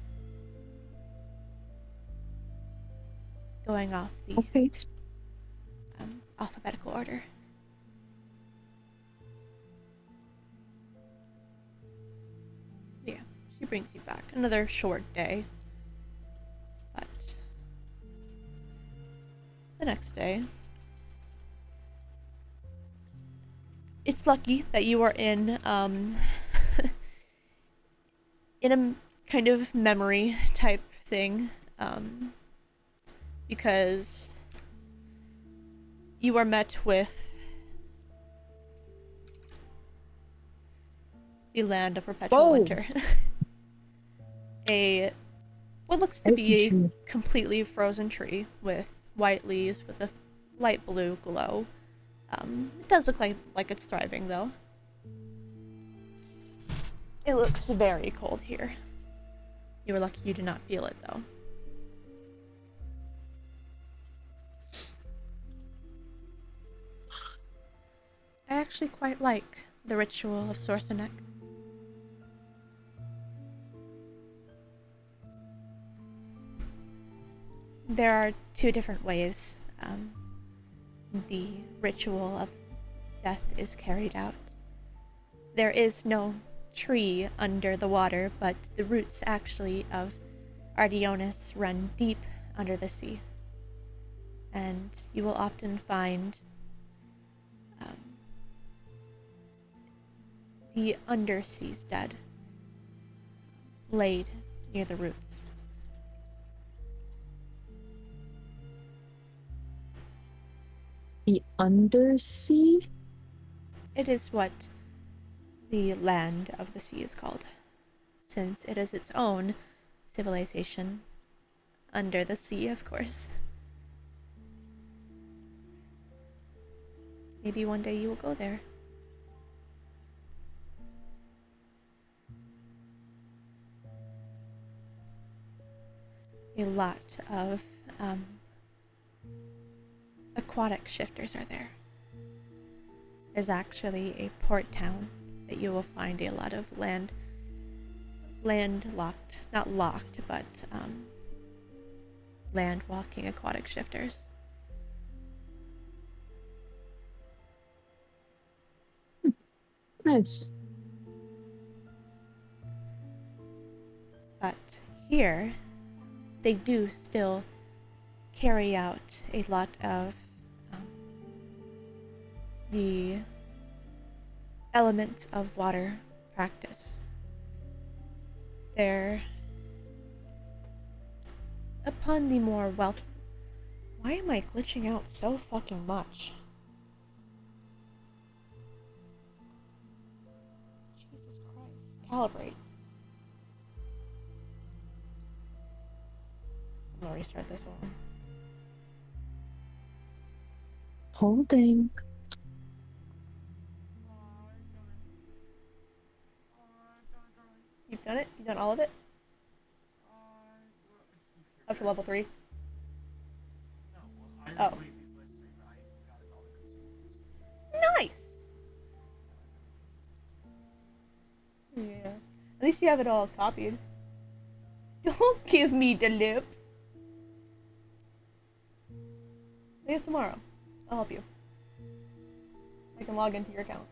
Speaker 1: Going off the
Speaker 2: Okay.
Speaker 1: alphabetical order. Yeah, she brings you back. Another short day. But the next day, it's lucky that you are in in a kind of memory type thing, because you are met with the land of perpetual
Speaker 2: Whoa.
Speaker 1: winter. What looks to
Speaker 2: I
Speaker 1: be
Speaker 2: see
Speaker 1: a
Speaker 2: tree.
Speaker 1: completely frozen tree with white leaves with a light blue glow. It does look like it's thriving though. It looks very cold here. You were lucky you did not feel it though. I actually quite like the ritual of Sorcenek. There are two different ways the ritual of death is carried out. There is no tree under the water, but the roots actually of Ardionis run deep under the sea. And you will often find the undersea's dead laid near the roots.
Speaker 2: The undersea?
Speaker 1: It is what the land of the sea is called, since it is its own civilization under the sea, of course. Maybe one day you will go there. A lot of aquatic shifters are there. There's actually a port town that you will find a lot of land locked, not locked, but land walking aquatic shifters.
Speaker 2: Nice.
Speaker 1: But here, they do still carry out a lot of the elements of water practice. They're upon the more wealth. Why am I glitching out so fucking much? Jesus Christ. Calibrate. I'm gonna restart this one.
Speaker 2: Holding.
Speaker 1: You've done it? You've done all of it? Up to level 3? Oh. Nice! Yeah. At least you have it all copied. Don't give me the lip. Leave tomorrow. I'll help you. I can log into your account.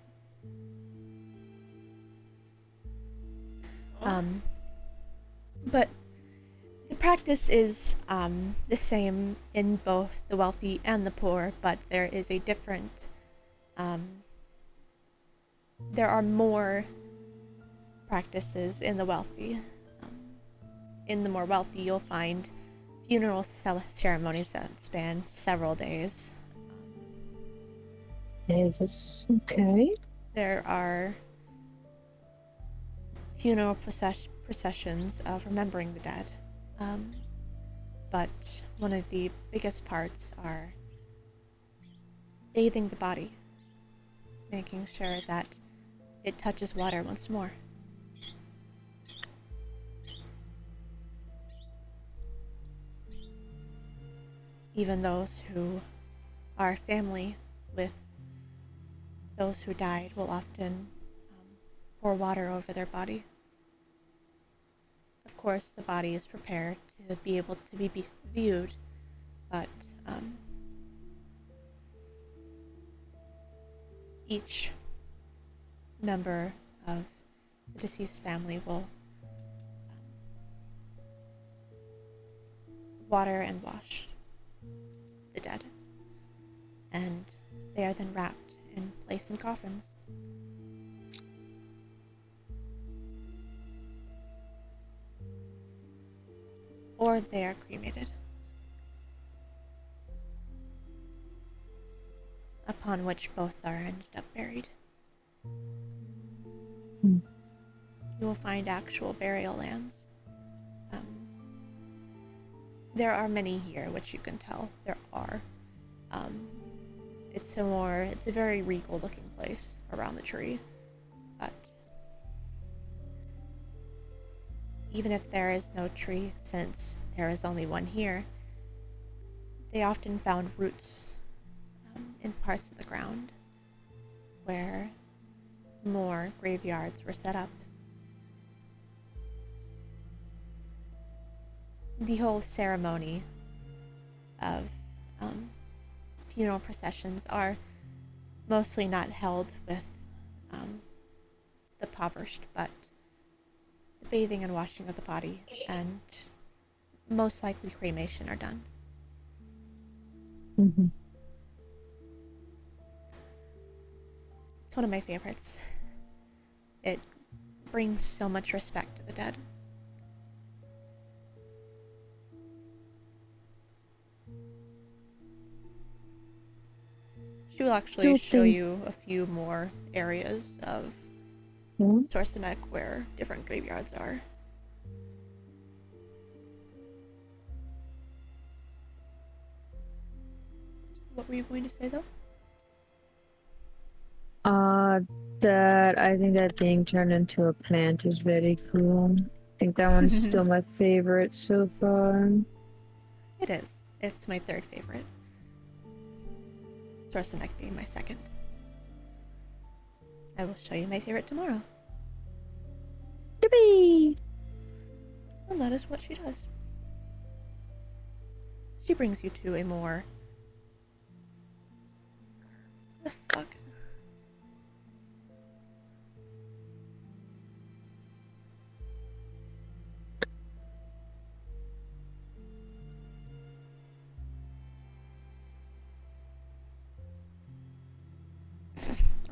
Speaker 1: But the practice is the same in both the wealthy and the poor, but there is a different there are more practices in the wealthy. Um, in the more wealthy, you'll find funeral ceremonies that span several days.
Speaker 2: Davis. Okay.
Speaker 1: There are funeral processions of remembering the dead. But one of the biggest parts are bathing the body, making sure that it touches water once more. Even those who are family with those who died will often pour water over their body. Of course, the body is prepared to be able to be viewed, but each member of the deceased family will water and wash the dead, and they are then wrapped and placed in coffins. Or they are cremated, upon which both are ended up buried. You will find actual burial lands. There are many here, which you can tell there are. It's a very regal looking place around the tree, but even if there is no tree, since there is only one here, they often found roots in parts of the ground where more graveyards were set up. The whole ceremony of funeral processions are mostly not held with the impoverished, but the bathing and washing of the body, and most likely cremation, are done.
Speaker 2: Mm-hmm.
Speaker 1: It's one of my favorites. It brings so much respect to the dead. She will actually show you a few more areas of Sorcenek where different graveyards are. What were you going to say, though?
Speaker 2: That I think that being turned into a plant is very cool. I think that one's still my favorite so far.
Speaker 1: It is. It's my third favorite. Sorcenek being my second. I will show you my favorite tomorrow.
Speaker 2: Yippee!
Speaker 1: And that is what she does. She brings you to a more... What the fuck?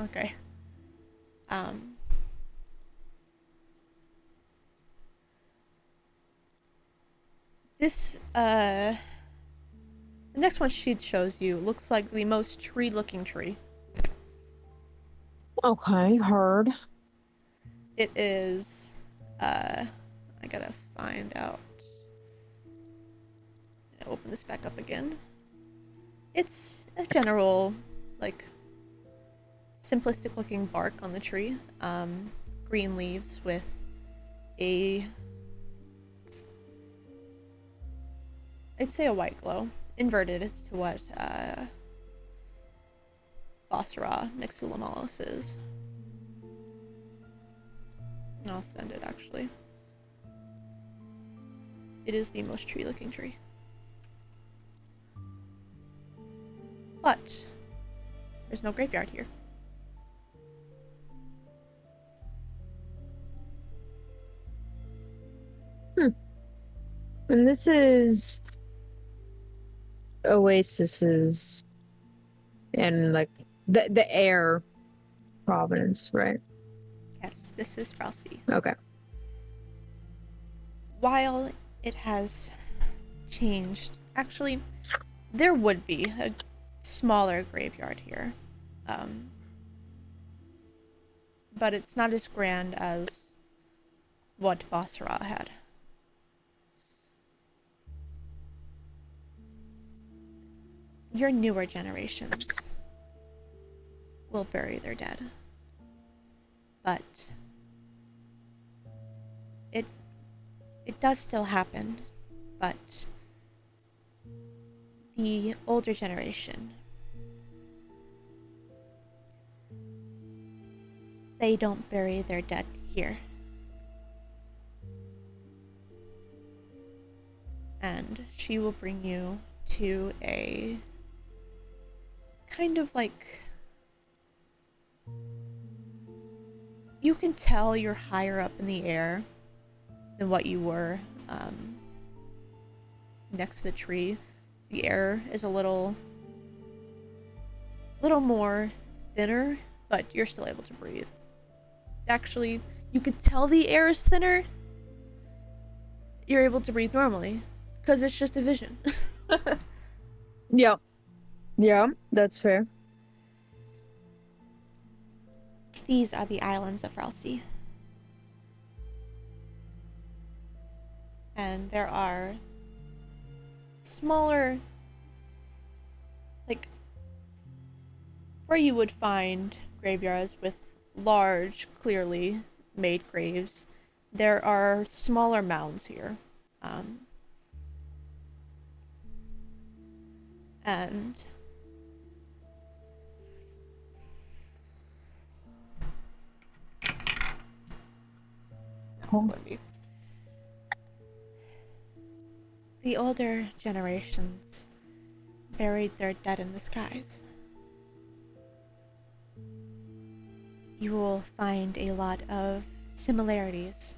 Speaker 1: Okay. The next one she shows you looks like the most tree-looking tree.
Speaker 2: Okay, heard.
Speaker 1: It is, I gotta find out. I'll open this back up again. It's a general, like, simplistic looking bark on the tree. Green leaves with I'd say a white glow. Inverted as to what, Basra Nixulamalos is. I'll send it, actually. It is the most tree-looking tree. But there's no graveyard here.
Speaker 2: And this is oases and like the air province, right?
Speaker 1: Yes, this is Frelsey.
Speaker 2: Okay.
Speaker 1: While it has changed, actually, there would be a smaller graveyard here. But it's not as grand as what Basra had. Your newer generations will bury their dead. But it does still happen, but the older generation, they don't bury their dead here. And she will bring you to a kind of like, you can tell you're higher up in the air than what you were next to the tree. The air is a little more thinner, but you're still able to breathe. Actually, you could tell the air is thinner. You're able to breathe normally because it's just a vision.
Speaker 2: Yep. Yeah, that's fair.
Speaker 1: These are the islands of Frelsey. And there are smaller, like, where you would find graveyards with large, clearly made graves. There are smaller mounds here. And
Speaker 2: Oh.
Speaker 1: The older generations buried their dead in the skies. You will find a lot of similarities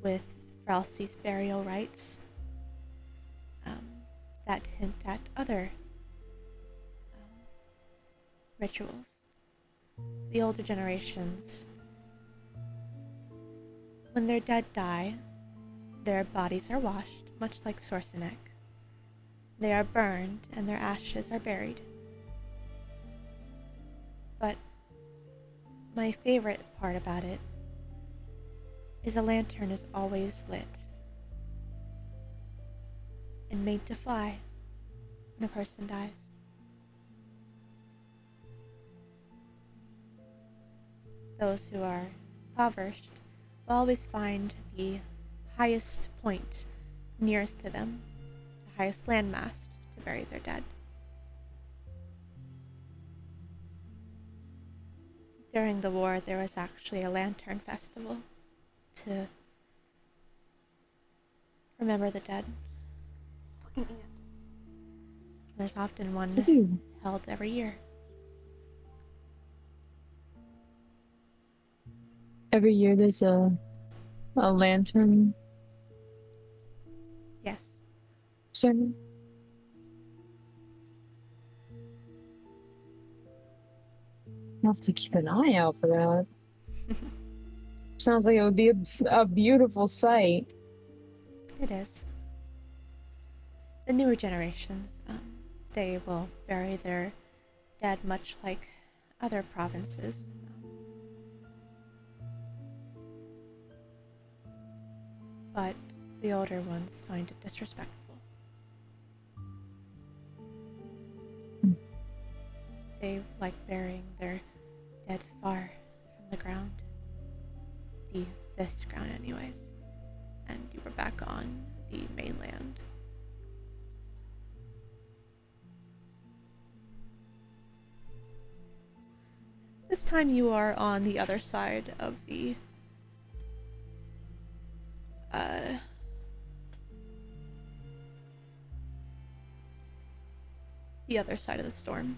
Speaker 1: with Frelsey's burial rites that hint at other rituals. The older generations, when their dead die, their bodies are washed, much like Sorcenek. They are burned and their ashes are buried. But my favorite part about it is a lantern is always lit and made to fly when a person dies. Those who are impoverished will always find the highest point nearest to them, the highest landmass to bury their dead. During the war, there was actually a lantern festival to remember the dead. There's often one held every year.
Speaker 2: Every year there's a lantern
Speaker 1: Yes.
Speaker 2: ceremony. I'll have to keep an eye out for that. Sounds like it would be a beautiful sight.
Speaker 1: It is. The newer generations, they will bury their dead much like other provinces. But the older ones find it disrespectful. They like burying their dead far from the ground. This ground anyways. And you were back on the mainland. This time you are on the other side of the other side of the storm.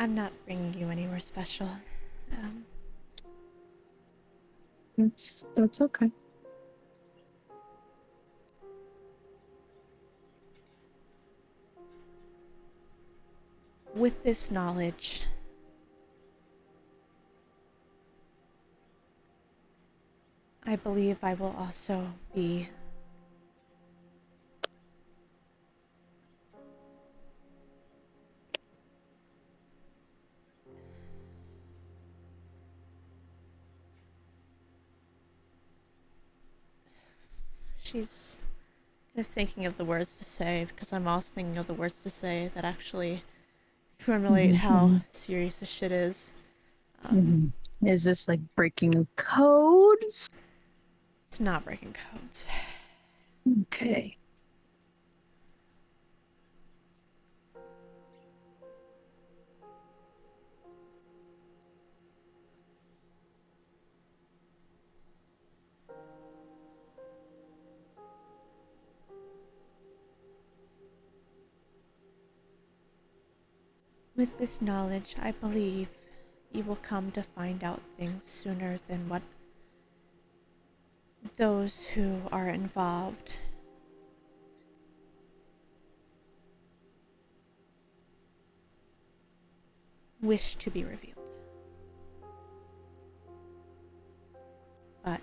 Speaker 1: I'm not bringing you anywhere special.
Speaker 2: That's okay.
Speaker 1: With this knowledge, I believe I will also be she's kind of thinking of the words to say because I'm also thinking of the words to say that actually formulate how serious this shit is.
Speaker 2: Is this like breaking codes?
Speaker 1: It's not breaking codes.
Speaker 2: Okay.
Speaker 1: With this knowledge, I believe you will come to find out things sooner than what those who are involved wish to be revealed. But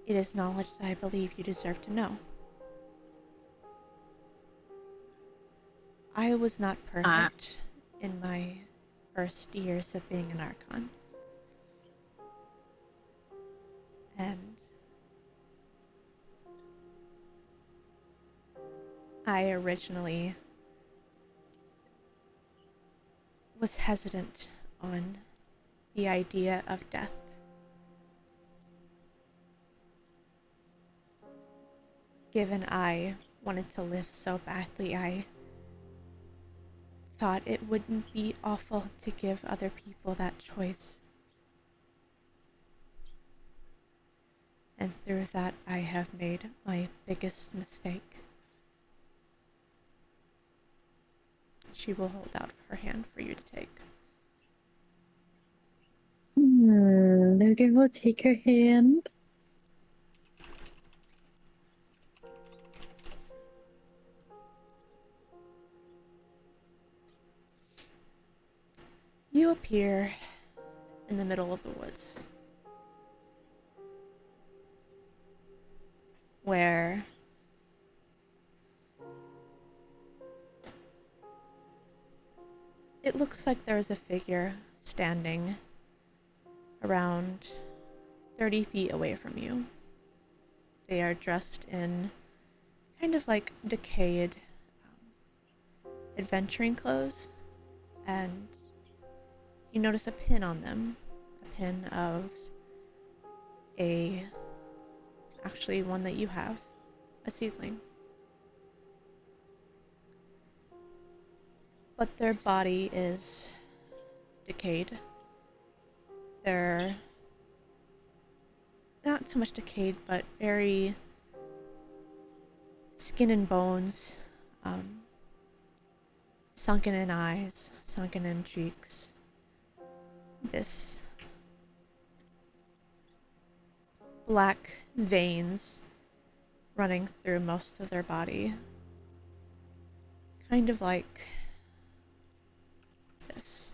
Speaker 1: it is knowledge that I believe you deserve to know. I was not perfect in my first years of being an Archon. And I originally was hesitant on the idea of death. Given I wanted to live so badly, I thought it wouldn't be awful to give other people that choice. And through that, I have made my biggest mistake. She will hold out her hand for you to take.
Speaker 2: Logan will take her hand.
Speaker 1: You appear in the middle of the woods, where it looks like there is a figure standing around 30 feet away from you. They are dressed in kind of like decayed adventuring clothes, and you notice a pin on them. A pin of actually one that you have, a seedling. But their body is decayed. They're not so much decayed, but very skin and bones, sunken in eyes, sunken in cheeks. This black veins running through most of their body. Kind of like this.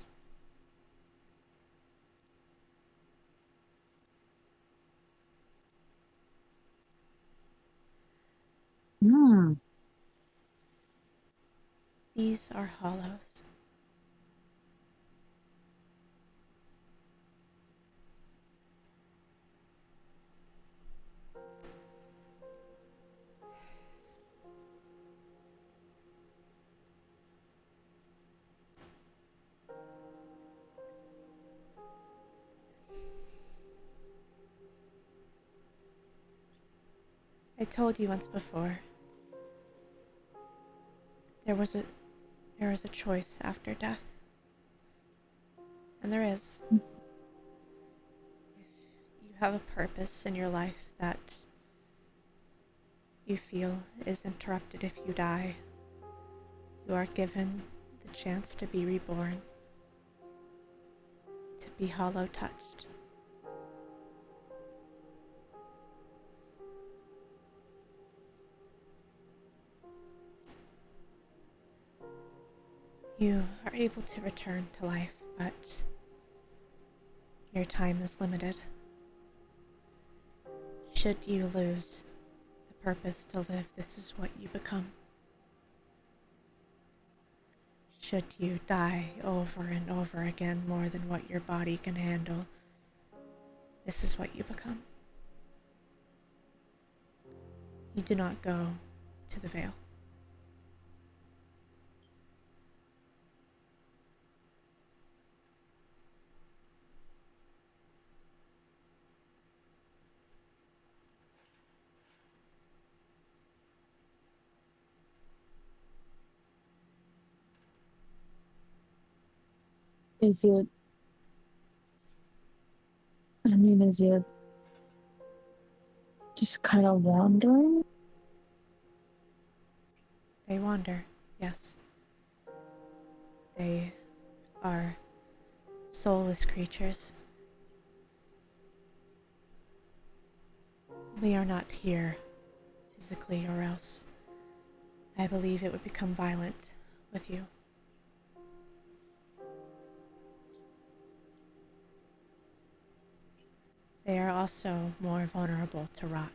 Speaker 1: These are hollows. I told you once before. There is a choice after death. And there is. If you have a purpose in your life that you feel is interrupted if you die, you are given the chance to be reborn, to be hollow touched. You are able to return to life, but your time is limited. Should you lose the purpose to live, this is what you become. Should you die over and over again more than what your body can handle, this is what you become. You do not go to the veil.
Speaker 2: Is it, is it just kind of wandering?
Speaker 1: They wander, yes. They are soulless creatures. We are not here physically, or else I believe it would become violent with you. They are also more vulnerable to rot.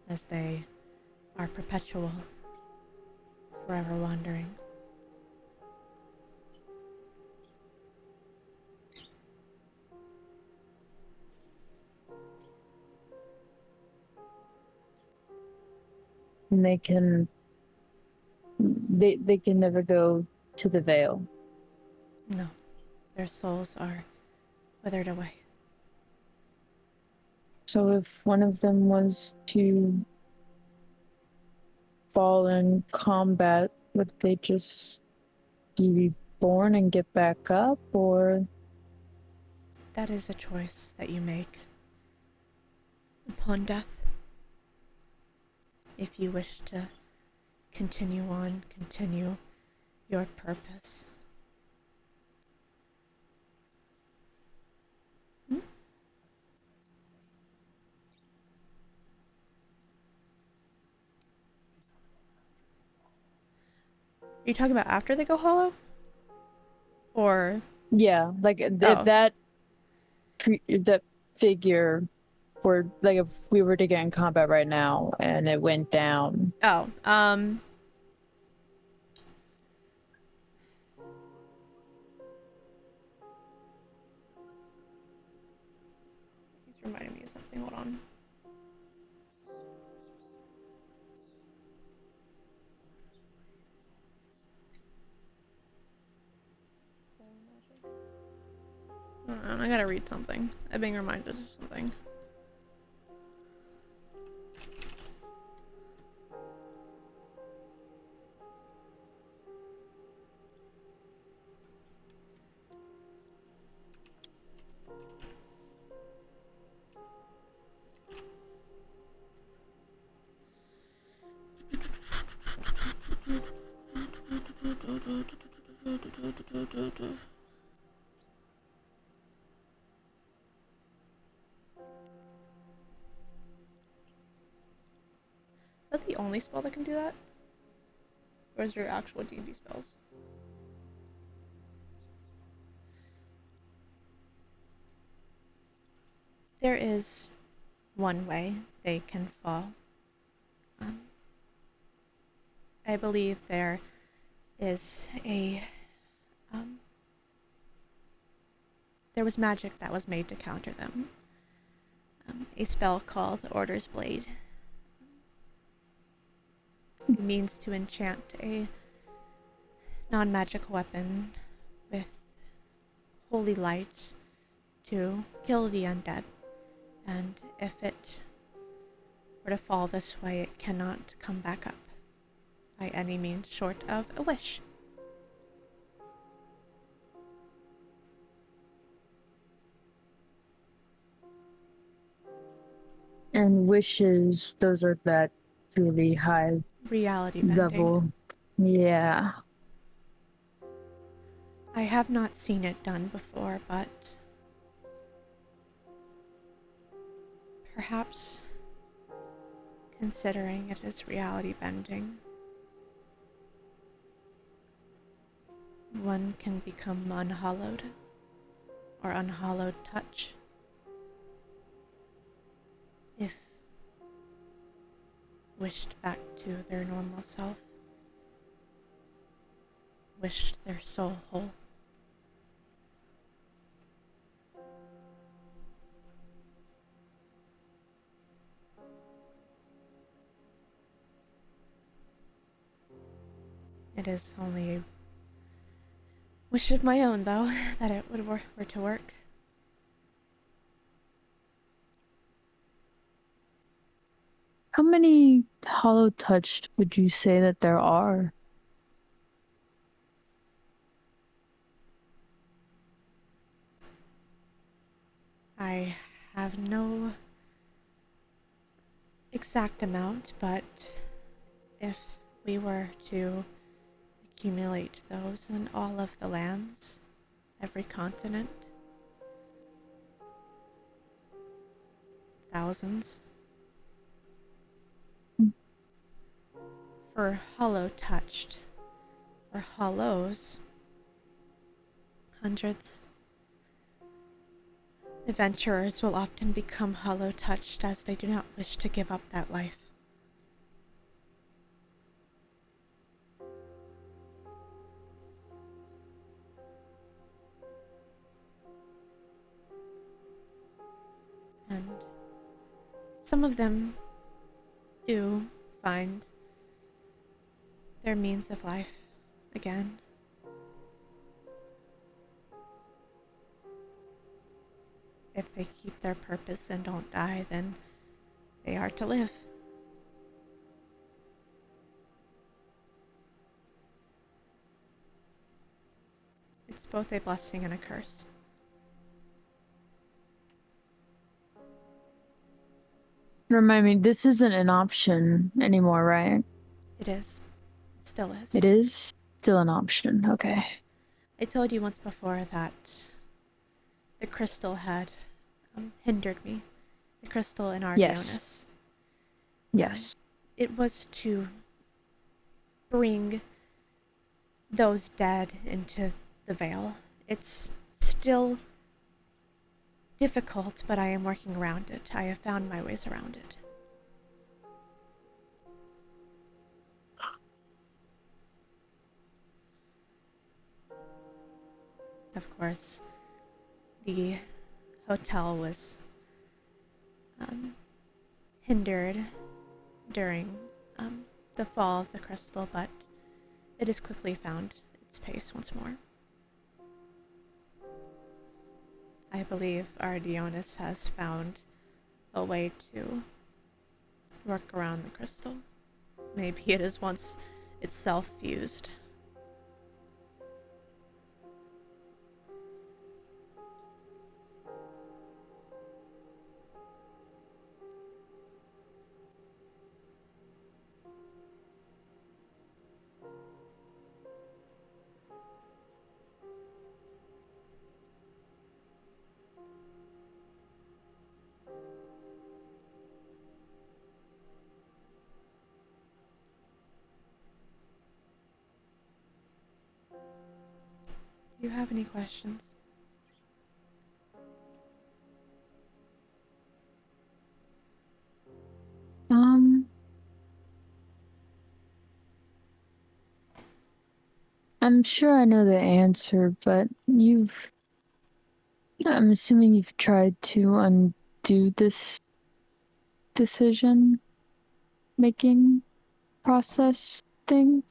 Speaker 1: As they are perpetual, forever wandering.
Speaker 2: And they can never go to the veil.
Speaker 1: No, their souls are withered away.
Speaker 2: So if one of them was to fall in combat, would they just be reborn and get back up, or?
Speaker 1: That is a choice that you make upon death. If you wish to continue on, continue your purpose. Are you talking about after they go hollow? Or
Speaker 2: Yeah, like if that figure, for like if we were to get in combat right now and it went down.
Speaker 1: Oh, he's reminding me of something. Hold on. I gotta read something. I'm being reminded of something. Is that the only spell that can do that? Or is there actual D&D spells? There is one way they can fall. I believe there is there was magic that was made to counter them. A spell called Order's Blade. It means to enchant a non-magical weapon with holy light to kill the undead. And if it were to fall this way, it cannot come back up by any means short of a wish.
Speaker 2: And wishes, those are that really high
Speaker 1: Reality bending.
Speaker 2: level. Yeah.
Speaker 1: I have not seen it done before, but perhaps considering it is reality bending, one can become unhallowed or unhallowed touch if wished back to their normal self, wished their soul whole. It is only a wish of my own, though, that it would were to work.
Speaker 2: How many hollow touched would you say that there are?
Speaker 1: I have no exact amount, but if we were to accumulate those in all of the lands, every continent, thousands. For hollow touched, for hollows, hundreds. Adventurers will often become hollow touched as they do not wish to give up that life. And some of them do find their means of life again. If they keep their purpose and don't die, then they are to live. It's both a blessing and a curse.
Speaker 2: Remind me, this isn't an option anymore, right?
Speaker 1: It is. It still is.
Speaker 2: It is still an option. Okay.
Speaker 1: I told you once before that the crystal had hindered me. The crystal in Ardionis.
Speaker 2: Yes.
Speaker 1: It was to bring those dead into the veil. It's still difficult, but I am working around it. I have found my ways around it. Of course, the hotel was hindered during the fall of the crystal, but it has quickly found its pace once more. I believe Ardionis has found a way to work around the crystal. Maybe it is once itself fused. Do you have any questions?
Speaker 2: I'm sure I know the answer, but I'm assuming you've tried to undo this decision making process thing.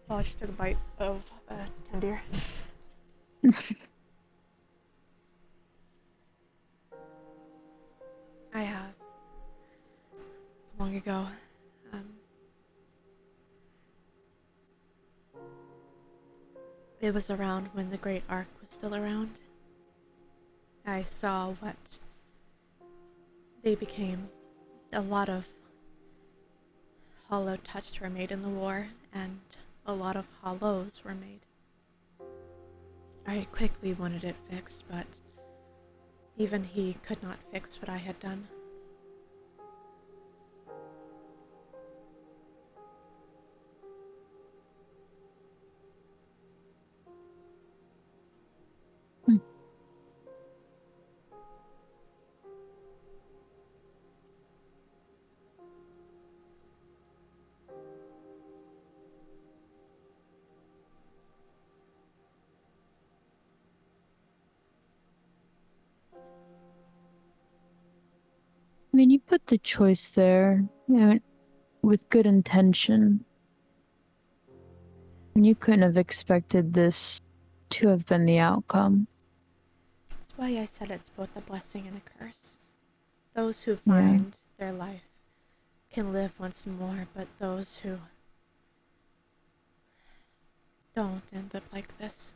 Speaker 1: Oh, I just took a bite of tendier. I have. Long ago. It was around when the Great Ark was still around. I saw what they became. A lot of hollow touched were made in the war, and a lot of hollows were made. I quickly wanted it fixed, but even he could not fix what I had done.
Speaker 2: Hmm. I mean, you put the choice there, with good intention. And you couldn't have expected this to have been the outcome.
Speaker 1: That's why I said it's both a blessing and a curse. Those who
Speaker 2: Yeah.
Speaker 1: find their life can live once more, but those who don't end up like this.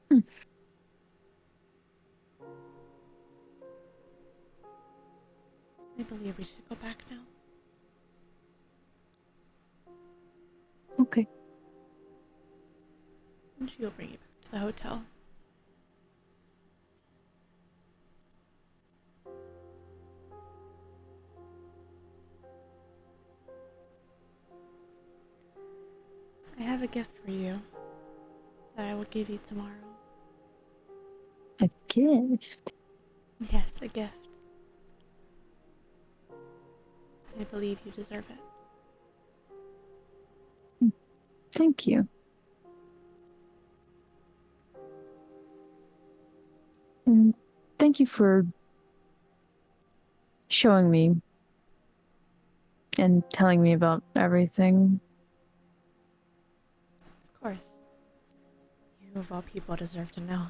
Speaker 2: Hmm.
Speaker 1: I believe we should go back now.
Speaker 2: Okay.
Speaker 1: And she'll bring you back to the hotel. I have a gift for you that I will give you tomorrow.
Speaker 2: A gift?
Speaker 1: Yes, a gift. I believe you deserve it.
Speaker 2: Thank you. And thank you for showing me and telling me about everything.
Speaker 1: Of course. You of all people deserve to know.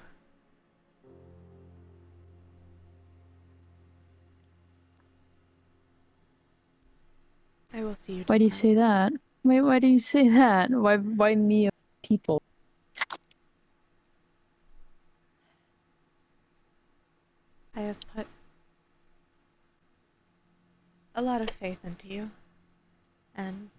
Speaker 1: I will see you tomorrow.
Speaker 2: Why do you say that? Wait, why do you say that? Why me of people?
Speaker 1: I have put a lot of faith into you. And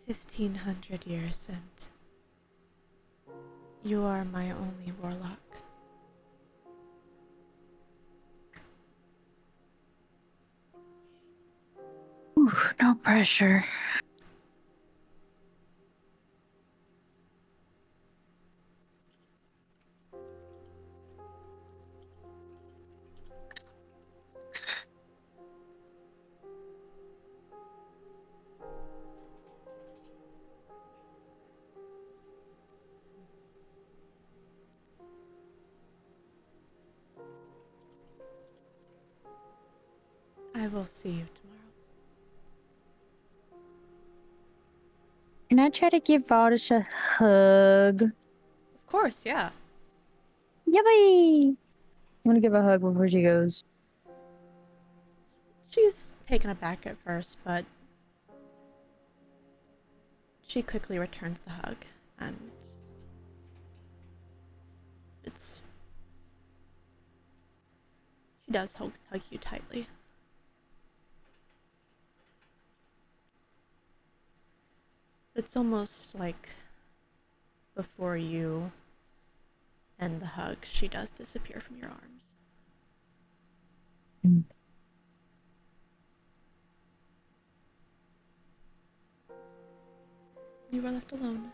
Speaker 1: $1,500 and you are my only warlock.
Speaker 2: Ooh, no pressure.
Speaker 1: I will see you tomorrow.
Speaker 2: Can I try to give Vardish a hug?
Speaker 1: Of course, yeah.
Speaker 2: Yippee! I'm gonna give a hug before she goes.
Speaker 1: She's taken aback at first, but she quickly returns the hug, and she does hug you tightly. It's almost like before you end the hug, she does disappear from your arms.
Speaker 2: Mm.
Speaker 1: You are left alone.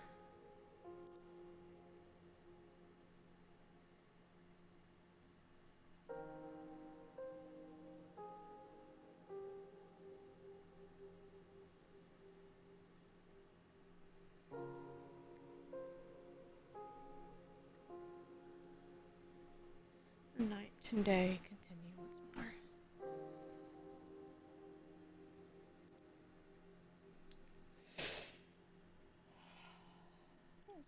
Speaker 1: Night and day continue once more. What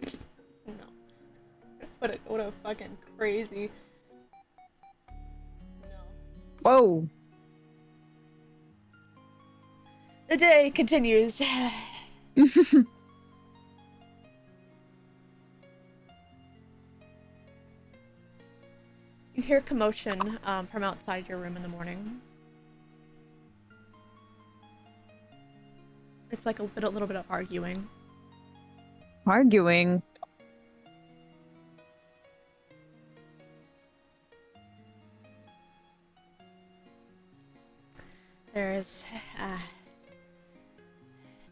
Speaker 1: does this song sound like? No. What a fucking crazy. No.
Speaker 2: Whoa.
Speaker 1: The day continues. You hear commotion from outside your room in the morning. It's like a little bit of arguing.
Speaker 2: Arguing.
Speaker 1: There's,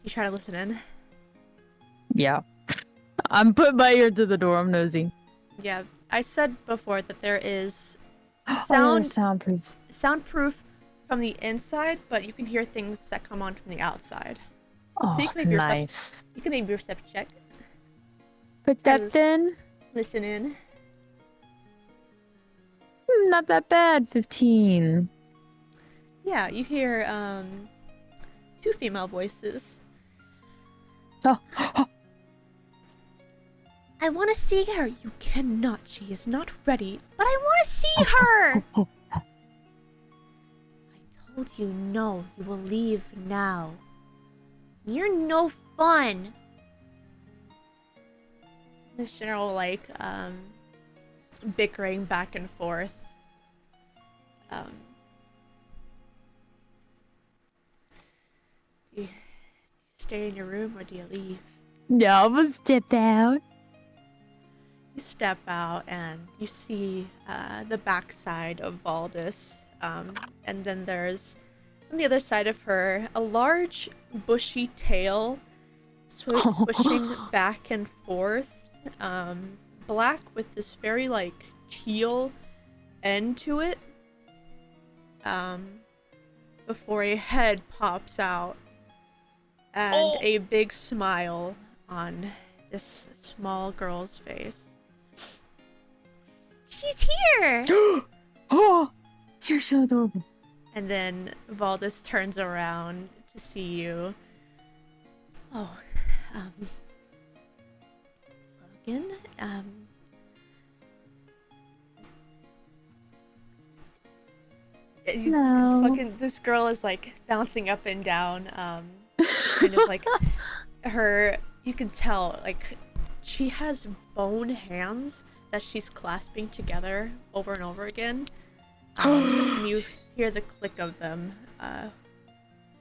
Speaker 1: you try to listen in.
Speaker 2: Yeah. I'm putting my ear to the door. I'm nosy.
Speaker 1: Yeah, I said before that there is
Speaker 2: Oh, soundproof.
Speaker 1: soundproof from the inside, but you can hear things that come on from the outside.
Speaker 2: Oh,
Speaker 1: So you can make
Speaker 2: nice.
Speaker 1: You can maybe perception check.
Speaker 2: Perception.
Speaker 1: Listen in.
Speaker 2: Not that bad. 15.
Speaker 1: Yeah, you hear two female voices.
Speaker 2: Oh.
Speaker 1: I want to see her. You cannot. She is not ready. But I want to see her. I told you no. You will leave now. You're no fun. This general bickering back and forth. You stay in your room or do you leave?
Speaker 2: Yeah, I'm gonna step out.
Speaker 1: You step out and you see the backside of Valdis, and then there's on the other side of her a large bushy tail swishing back and forth, black with this very like teal end to it, before a head pops out and a big smile on this small girl's face. She's here!
Speaker 2: Oh, you're so adorable.
Speaker 1: And then Valdis turns around to see you. Oh, Logan,
Speaker 2: No.
Speaker 1: fucking, this girl is like bouncing up and down, kind of like her, you can tell, like, she has bone hands that she's clasping together over and over again. And you hear the click of them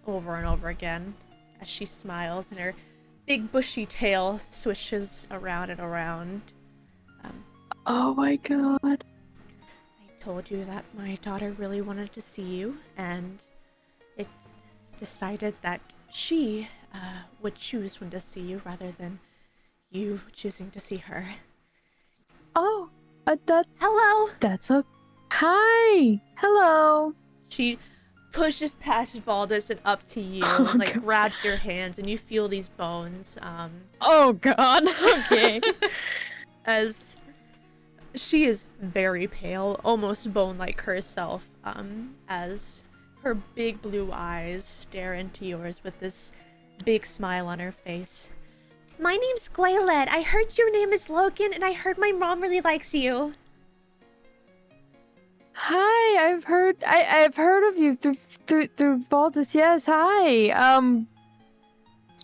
Speaker 1: over and over again as she smiles and her big bushy tail swishes around and around.
Speaker 2: Oh my god.
Speaker 1: I told you that my daughter really wanted to see you, and it decided that she would choose when to see you rather than you choosing to see her.
Speaker 2: Oh,
Speaker 1: Hello!
Speaker 2: that's a... Hi! Hello!
Speaker 1: She pushes past Valdis and up to you,
Speaker 2: Oh,
Speaker 1: and like
Speaker 2: God.
Speaker 1: grabs your hands, and you feel these bones.
Speaker 2: Oh god, okay.
Speaker 1: As she is very pale, almost bone-like herself, as her big blue eyes stare into yours with this big smile on her face. My name's Gwayled. I heard your name is Logan, and I heard my mom really likes you.
Speaker 2: Hi, I've heard of you through Valdis. Yes, hi.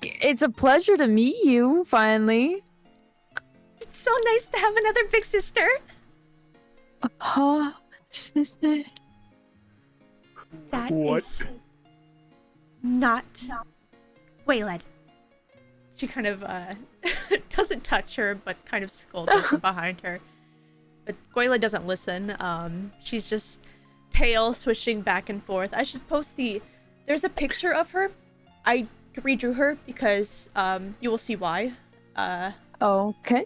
Speaker 2: It's a pleasure to meet you finally.
Speaker 1: It's so nice to have another big sister.
Speaker 2: Huh, sister?
Speaker 1: That
Speaker 3: What?
Speaker 1: is not Gwayled. She kind of doesn't touch her, but kind of scolds behind her. But Gwayled doesn't listen. She's just tail swishing back and forth. I should post there's a picture of her. I redrew her because you will see why.
Speaker 2: Okay.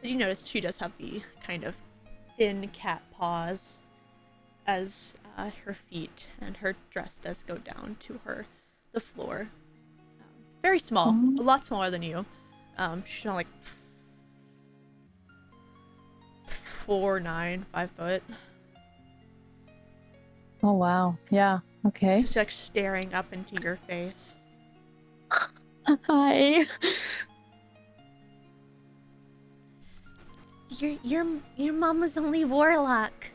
Speaker 1: You notice she does have the kind of thin cat paws as her feet and her dress does go down to the floor. Very small,
Speaker 2: Oh.
Speaker 1: a lot smaller than you. She's not like 4'9", 5 foot.
Speaker 2: Oh wow. Yeah. Okay.
Speaker 1: Just like staring up into your face.
Speaker 2: Hi.
Speaker 1: Your mom was only warlock.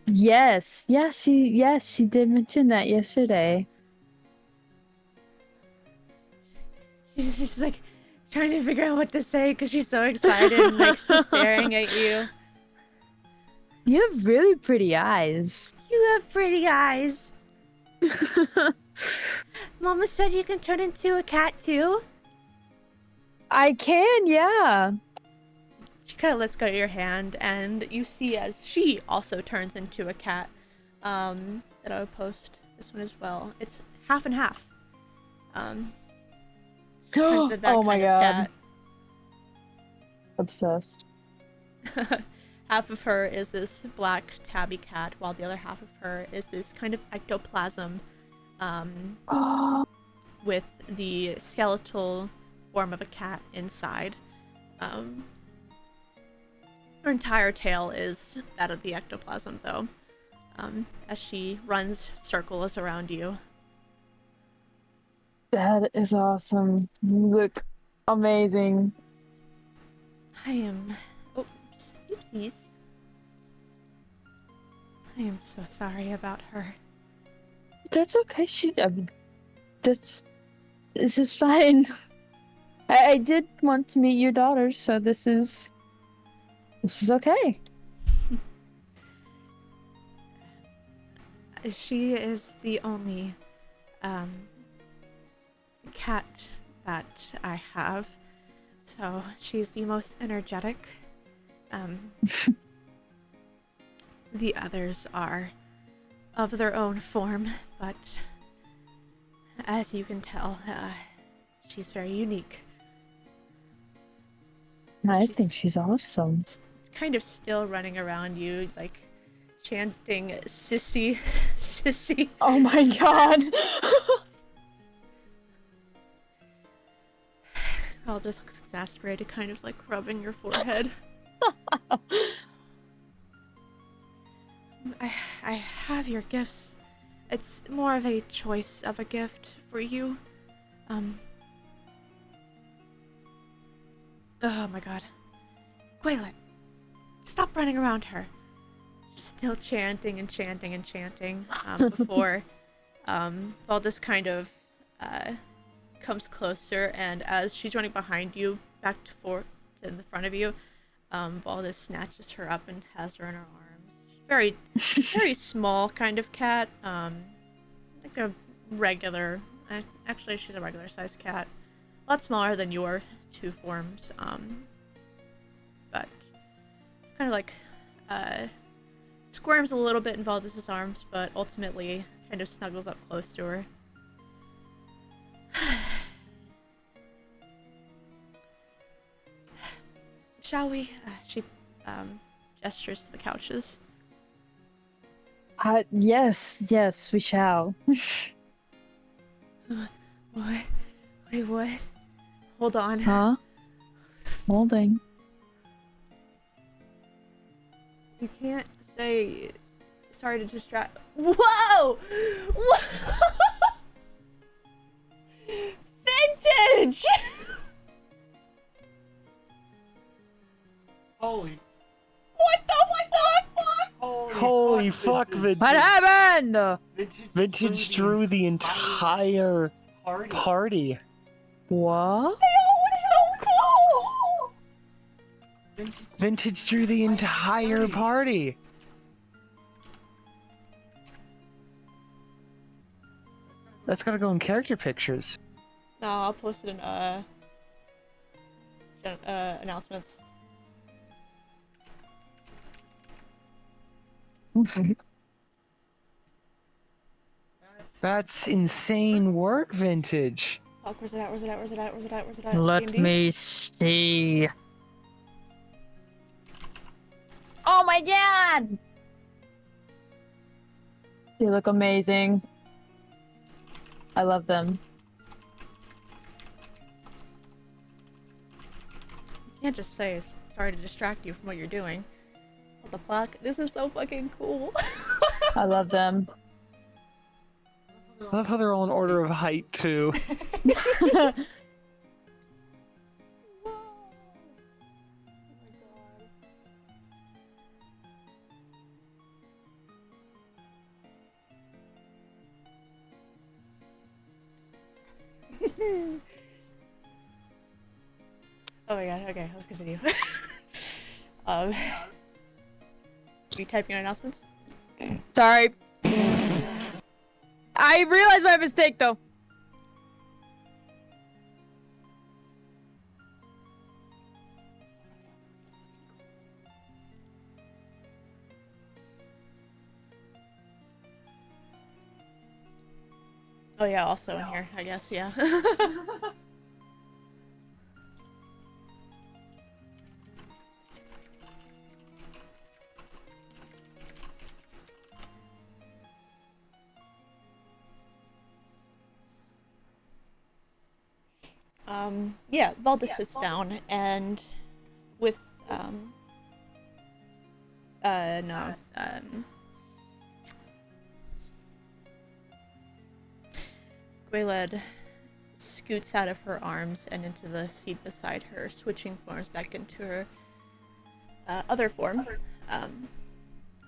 Speaker 2: Yes. Yeah. She did mention that yesterday.
Speaker 1: She's just like trying to figure out what to say because she's so excited and like she's staring at you.
Speaker 2: You have really pretty eyes.
Speaker 1: You have pretty eyes. Mama said you can turn into a cat too.
Speaker 2: I can. Yeah.
Speaker 1: She kind of lets go of your hand, and you see as she also turns into a cat. That I would post this one as well. It's half and half. Turns into that
Speaker 2: Oh my
Speaker 1: kind of
Speaker 2: god.
Speaker 1: cat.
Speaker 2: Obsessed.
Speaker 1: Half of her is this black tabby cat, while the other half of her is this kind of ectoplasm, with the skeletal form of a cat inside. Her entire tail is that of the ectoplasm, though, as she runs circles around you.
Speaker 2: That is awesome. You look amazing.
Speaker 1: I am... Oops. Oopsies. I am so sorry about her.
Speaker 2: That's okay. This is fine. I did want to meet your daughter, so this is okay.
Speaker 1: She is the only cat that I have, so she's the most energetic. The others are of their own form, but as you can tell, she's very unique.
Speaker 2: I
Speaker 1: She's-
Speaker 2: think she's awesome.
Speaker 1: Kind of still running around you, like chanting "sissy, sissy."
Speaker 2: Oh my god.
Speaker 1: All just looks exasperated, kind of like rubbing your forehead. I have your gifts. It's more of a choice of a gift for you. Oh my god. Gwaylet, stop running around her. She's still chanting and chanting and chanting, before Valdis kind of comes closer, and as she's running behind you, back to in the front of you, Valdis snatches her up and has her in her arms. Very, very small kind of cat. Like a regular. Actually, she's a regular sized cat. A lot smaller than your two forms. But kind of like squirms a little bit in Valdis's arms, but ultimately kind of snuggles up close to her. Shall we? She gestures to the couches.
Speaker 2: Yes, we shall.
Speaker 1: What? Wait, what? Hold on.
Speaker 2: Huh? Holding.
Speaker 1: You can't say sorry to distract. Whoa! Whoa! Vintage!
Speaker 3: Holy.
Speaker 1: What the fuck?
Speaker 5: Holy fuck,
Speaker 3: Vintage.
Speaker 2: What happened?
Speaker 5: Vintage drew the entire party.
Speaker 2: What?
Speaker 1: Oh, so cool!
Speaker 5: Vintage drew the entire party. That's gotta go in character pictures.
Speaker 1: No, I'll post it in announcements.
Speaker 5: That's insane work, Vintage.
Speaker 1: Fuck, where's it at? Where's it at? Where's it at? Where's it at? Where's it at?
Speaker 2: Let
Speaker 1: D&D?
Speaker 2: me see. Oh my god! They look amazing. I love them.
Speaker 1: You can't just say sorry to distract you from what you're doing. What the fuck? This is so fucking cool.
Speaker 2: I love them.
Speaker 5: I love how they're all in order of height too.
Speaker 1: Whoa. Oh my god. Oh my god, okay, let's continue. Are you typing on announcements?
Speaker 2: Sorry. I realized my mistake though.
Speaker 1: Oh yeah, also in here, I guess, yeah. Yeah, Valda sits down and with, no, Gwaeled scoots out of her arms and into the seat beside her, switching forms back into her other form.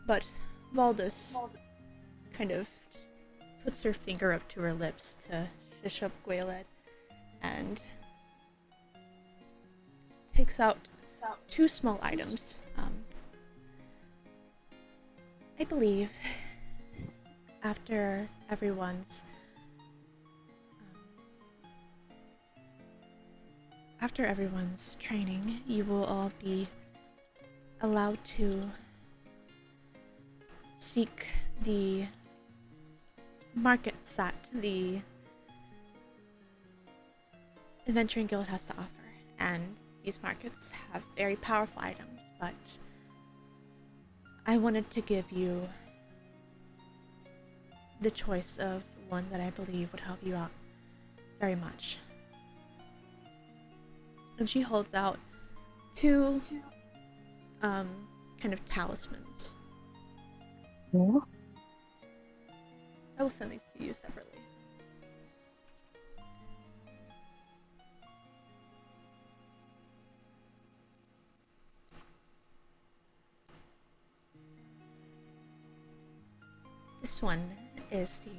Speaker 1: But Valdis kind of puts her finger up to her lips to shush up Gwaeled and takes out two small items. I believe after everyone's training, you will all be allowed to seek the markets that the Adventuring Guild has to offer. And these markets have very powerful items, but I wanted to give you the choice of one that I believe would help you out very much. And she holds out two kind of talismans.
Speaker 2: What?
Speaker 1: I will send these to you separately. This one is the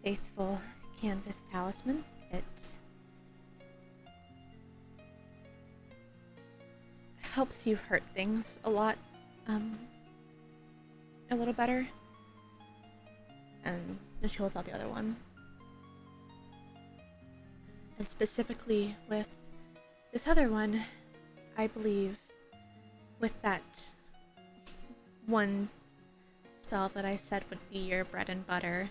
Speaker 1: Faithful Canvas Talisman. It helps you hurt things a lot, a little better. And then she holds out the other one. And specifically with this other one, I believe with that one spell that I said would be your bread and butter,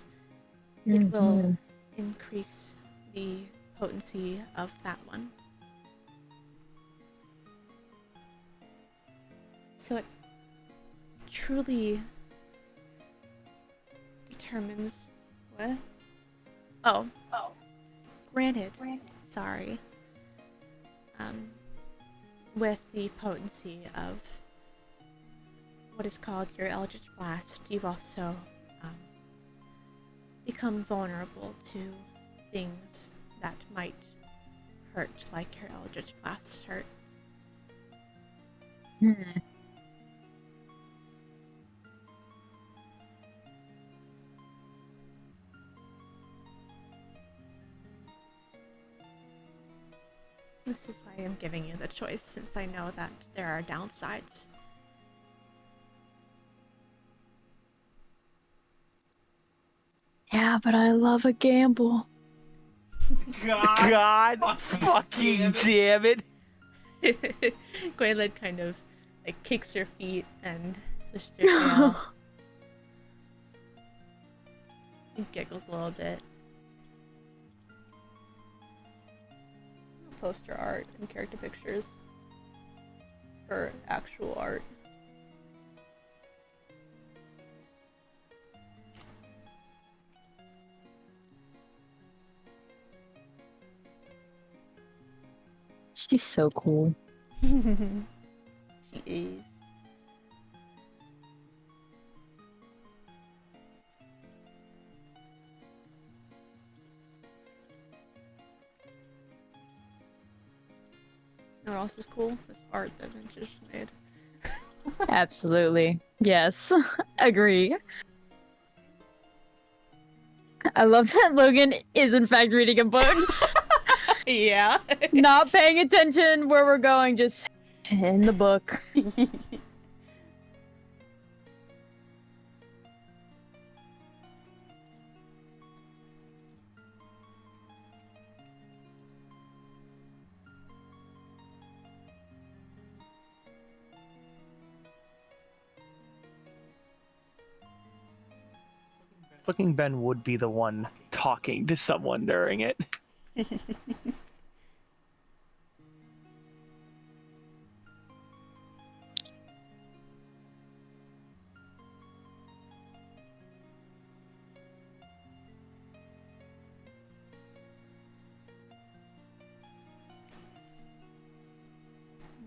Speaker 1: it will increase the potency of that one. So it truly determines what? Oh. Granted. Sorry. With the potency of what is called your Eldritch Blast, you also become vulnerable to things that might hurt, like your Eldritch Blasts hurt. This is why I'm giving you the choice, since I know that there are downsides.
Speaker 2: Yeah, but I love a gamble.
Speaker 3: God,
Speaker 5: Fucking damn it!
Speaker 1: Gwaeled kind of like kicks her feet and swishes her tail. And giggles a little bit. Poster art and character pictures. Or actual art.
Speaker 2: She's so cool.
Speaker 1: She is. You know what else is cool? This art that Vintage made.
Speaker 2: Absolutely. Yes. Agree. I love that Logan is in fact reading a book.
Speaker 1: Yeah.
Speaker 2: Not paying attention where we're going, just in the book.
Speaker 5: Fucking Ben would be the one talking to someone during it.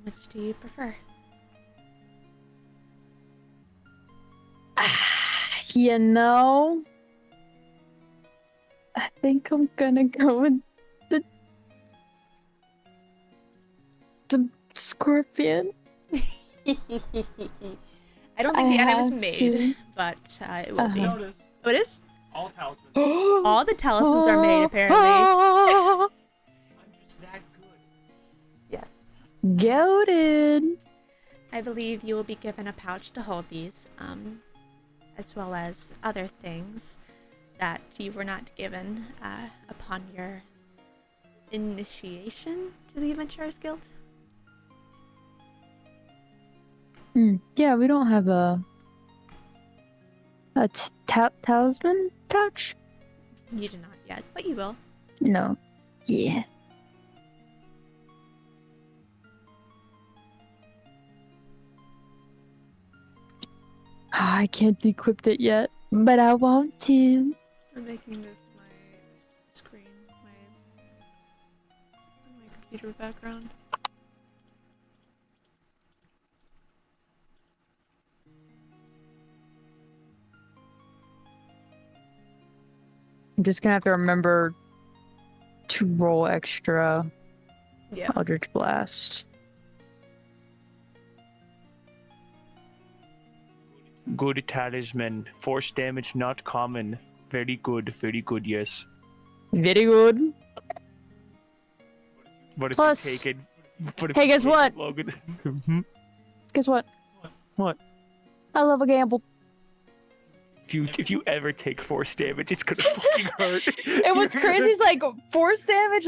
Speaker 1: Which do you prefer?
Speaker 2: You know, I think I'm gonna go with the scorpion.
Speaker 1: I don't think the item is
Speaker 2: have
Speaker 1: made,
Speaker 2: to.
Speaker 1: but it will be.
Speaker 2: Uh-huh.
Speaker 3: Notice,
Speaker 1: Oh, it is?
Speaker 3: all talismans.
Speaker 1: All the talismans are made, apparently.
Speaker 3: I'm just that good.
Speaker 1: Yes.
Speaker 2: Goated.
Speaker 1: I believe you will be given a pouch to hold these, as well as other things that you were not given upon your initiation to the Adventurers Guild.
Speaker 2: Yeah, we don't have a talisman pouch.
Speaker 1: You do not yet, but you will.
Speaker 2: No. Yeah. I can't equip it yet, but I want to.
Speaker 1: I'm making this my screen, my computer background.
Speaker 2: I'm just gonna have to remember to roll extra
Speaker 1: Yeah.
Speaker 2: Eldritch Blast.
Speaker 5: Good talisman. Force damage not common. Very good, yes.
Speaker 2: Very good.
Speaker 5: What if
Speaker 2: Plus-
Speaker 5: you take it? What if
Speaker 2: Hey,
Speaker 5: you
Speaker 2: guess
Speaker 5: take
Speaker 2: what?
Speaker 5: it, Logan? Mhm.
Speaker 2: Guess what?
Speaker 5: What?
Speaker 2: I love a gamble.
Speaker 5: If you ever take force damage, it's gonna fucking hurt.
Speaker 2: And what's crazy is like force damage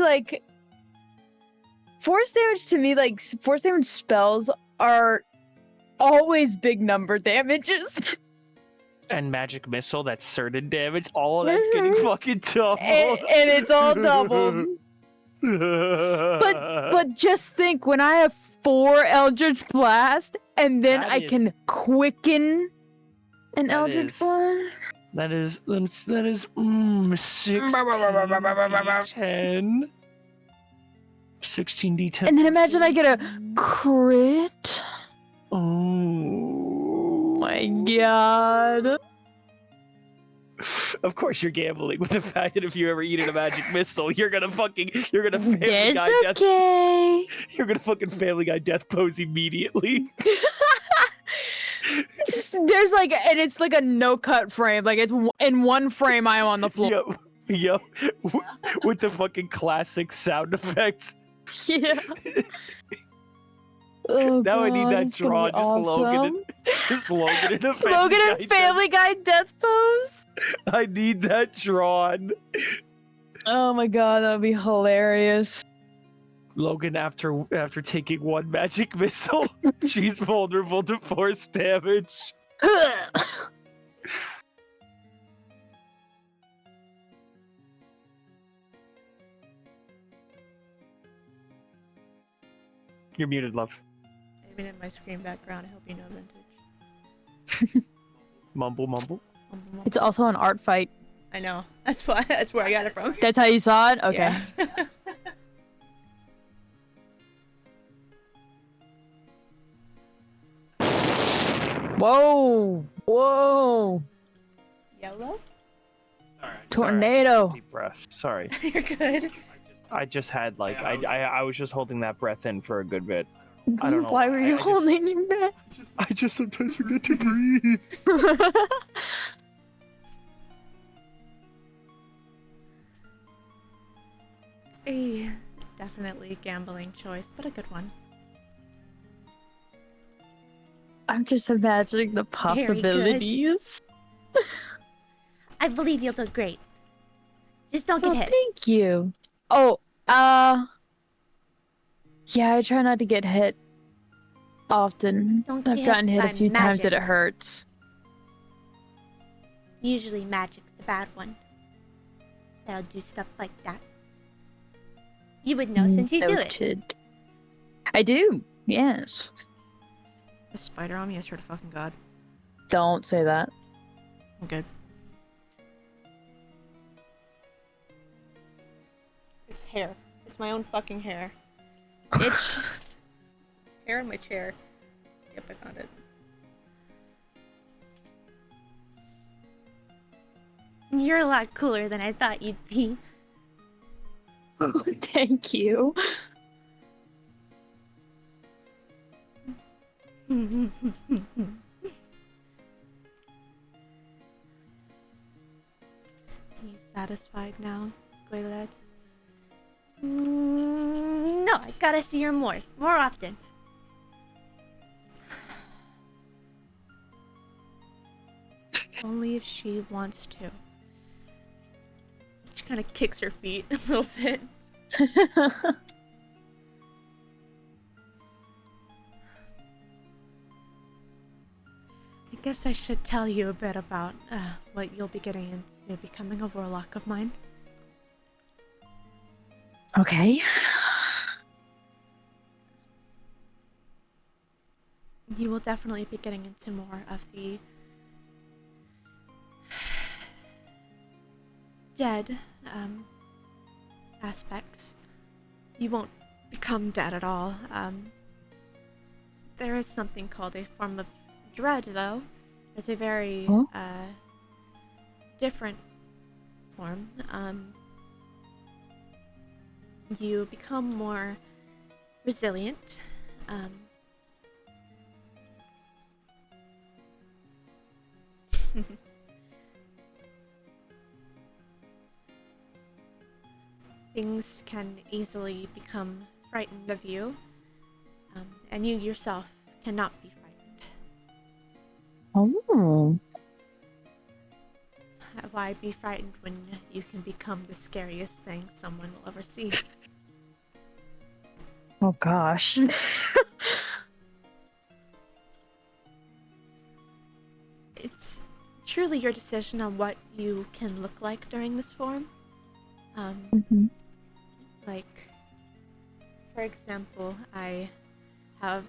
Speaker 2: to me, like force damage spells are always big number damages.
Speaker 5: And magic missile, that's certain damage. All of that's getting
Speaker 2: Mhm.
Speaker 5: fucking doubled.
Speaker 2: and it's all doubled. But just think, when I have 4 Eldritch Blast and then
Speaker 5: That
Speaker 2: I
Speaker 5: is-
Speaker 2: can quicken an
Speaker 5: That
Speaker 2: Eldritch
Speaker 5: is-
Speaker 2: Blast.
Speaker 5: that is 16d10. 16d10.
Speaker 2: And then imagine I get a crit.
Speaker 5: Oh
Speaker 2: My god.
Speaker 5: Of course you're gambling with the fact that if you ever eat a magic missile, you're gonna Family
Speaker 2: It's
Speaker 5: Guy death.
Speaker 2: okay.
Speaker 5: You're gonna fucking Family Guy death pose immediately.
Speaker 2: There's like, and it's like a no cut frame. Like it's in one frame, I am on the floor.
Speaker 5: Yep. With the fucking classic sound effects.
Speaker 2: Yeah. Oh,
Speaker 5: Now I need
Speaker 2: God,
Speaker 5: that
Speaker 2: it's gonna
Speaker 5: draw,
Speaker 2: be
Speaker 5: just Logan.
Speaker 2: awesome.
Speaker 5: Just Logan in a Family
Speaker 2: Logan
Speaker 5: Guy
Speaker 2: and Family Guy death pose.
Speaker 5: I need that drawn.
Speaker 2: Oh my god, that would be hilarious.
Speaker 5: Logan, after taking one magic missile, she's vulnerable to force damage. You're muted, love.
Speaker 1: I mean, in my screen background, I hope you know Vintage.
Speaker 5: Mumble.
Speaker 2: It's also an art fight.
Speaker 1: I know. That's why. That's where I got it from.
Speaker 2: That's how you saw it? Okay.
Speaker 1: Yeah.
Speaker 2: Whoa! Whoa!
Speaker 1: Yellow?
Speaker 3: Sorry.
Speaker 2: Tornado!
Speaker 5: Deep breath. Sorry.
Speaker 1: You're good.
Speaker 5: I just had like
Speaker 3: Yeah,
Speaker 5: I was just holding that breath in for a good bit. I don't know
Speaker 2: Why were you
Speaker 5: I just-
Speaker 2: holding your breath?
Speaker 5: I just sometimes forget to breathe.
Speaker 1: A definitely gambling choice, but a good one.
Speaker 2: I'm just imagining the
Speaker 1: Very good.
Speaker 2: possibilities.
Speaker 1: I believe you'll do great. Just don't get
Speaker 2: Oh,
Speaker 1: hit.
Speaker 2: thank you. Oh, yeah, I try not to get hit often.
Speaker 1: Don't
Speaker 2: I've
Speaker 1: get
Speaker 2: gotten hit a
Speaker 1: by
Speaker 2: few times and
Speaker 1: magic.
Speaker 2: it hurts.
Speaker 1: Usually magic's the bad one. That'll do stuff like that. You would know since you do it.
Speaker 2: Noted. I do, yes.
Speaker 1: A spider on me, I swear to fucking god.
Speaker 2: Don't say that.
Speaker 1: I'm good. It's hair. It's my own fucking hair. It's hair in my chair. Yep, I found it. You're a lot cooler than I thought you'd be.
Speaker 2: Thank you.
Speaker 1: You satisfied now, Goyled? No, I gotta see her more often. Only if she wants to. She kind of kicks her feet a little bit. I guess I should tell you a bit about what you'll be getting into becoming a warlock of mine.
Speaker 2: Okay.
Speaker 1: You will definitely be getting into more of the dead aspects. You won't become dead at all. There is something called a form of dread, though. It's a very
Speaker 2: Huh?
Speaker 1: different form. You become more resilient. Things can easily become frightened of you, and you yourself cannot be frightened.
Speaker 2: Oh.
Speaker 1: Why be frightened when you can become the scariest thing someone will ever see?
Speaker 2: Oh gosh.
Speaker 1: It's truly your decision on what you can look like during this form.
Speaker 2: Mhm.
Speaker 1: Like, for example, I have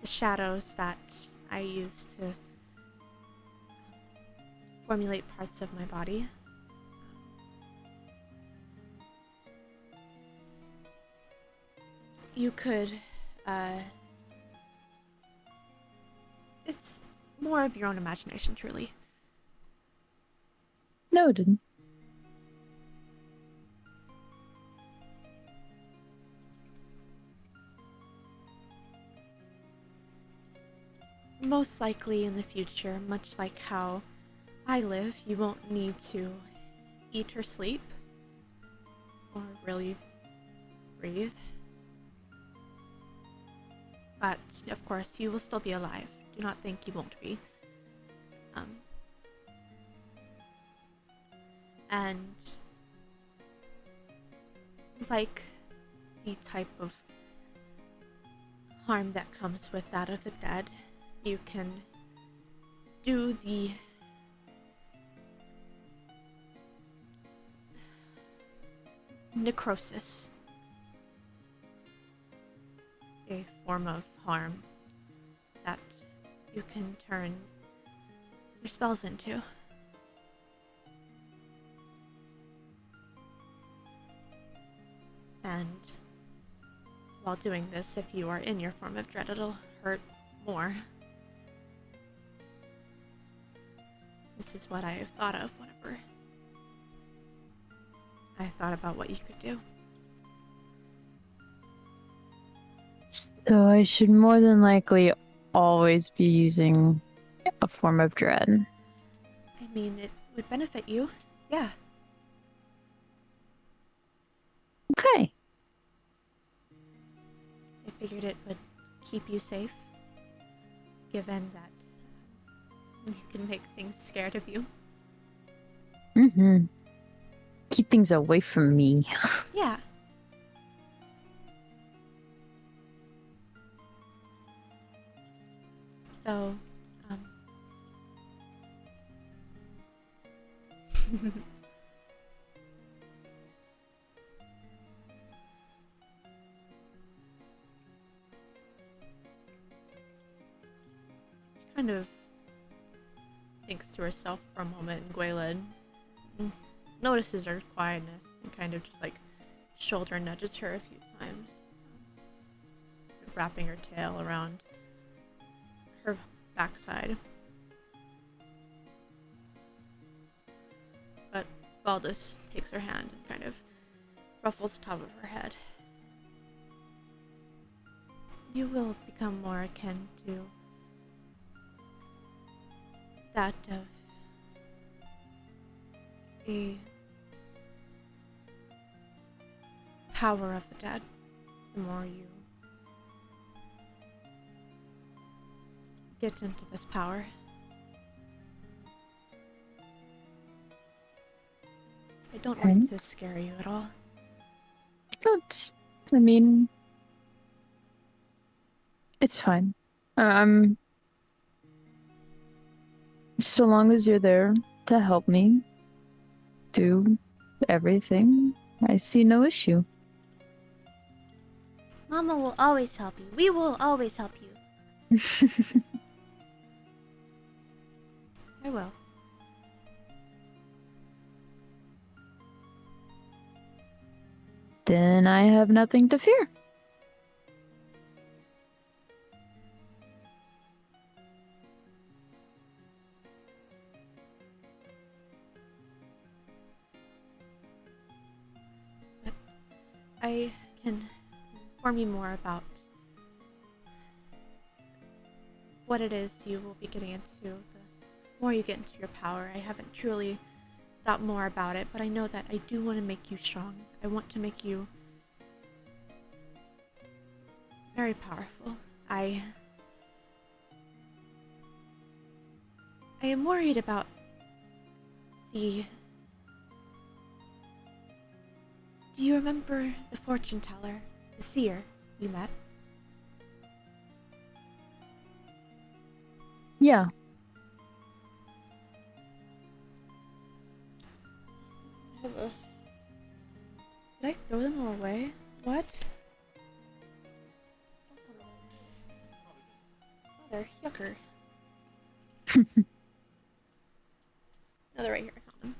Speaker 1: the shadows that I use to formulate parts of my body. You could, it's more of your own imagination, truly.
Speaker 2: Noted.
Speaker 1: Most likely in the future, much like how I live, you won't need to eat or sleep, or really breathe. But, of course, you will still be alive. Do not think you won't be. And like the type of harm that comes with that of the dead, you can do the necrosis, a form of harm that you can turn your spells into. And while doing this, if you are in your form of dread, it'll hurt more. This is what I have thought of whenever I thought about what you could do.
Speaker 2: So I should more than likely always be using a form of dread.
Speaker 1: I mean, it would benefit you. Yeah.
Speaker 2: Okay.
Speaker 1: I figured it would keep you safe, given that you can make things scared of you.
Speaker 2: Mm-hmm. Keep things away from me.
Speaker 1: Yeah. So, she kind of thinks to herself for a moment, and Gwaelin notices her quietness and kind of just like shoulder nudges her a few times, wrapping her tail around her backside. But Valdis takes her hand and kind of ruffles the top of her head. You will become more akin to that of a power of the dead. The more you get into this power. I don't want to scare you at all.
Speaker 2: I mean, it's fine. So long as you're there to help me do everything, I see no issue.
Speaker 1: Mama will always help you. We will always help you. I will.
Speaker 2: Then I have nothing to fear.
Speaker 1: I can inform you more about what it is you will be getting into the more you get into your power. I haven't truly thought more about it, but I know that I do want to make you strong. I want to make you very powerful. I am worried about the... Do you remember the fortune teller, the seer you met?
Speaker 2: Yeah.
Speaker 1: Did I throw them all away? What? Oh, they're yucker. No, they're right here. I found them.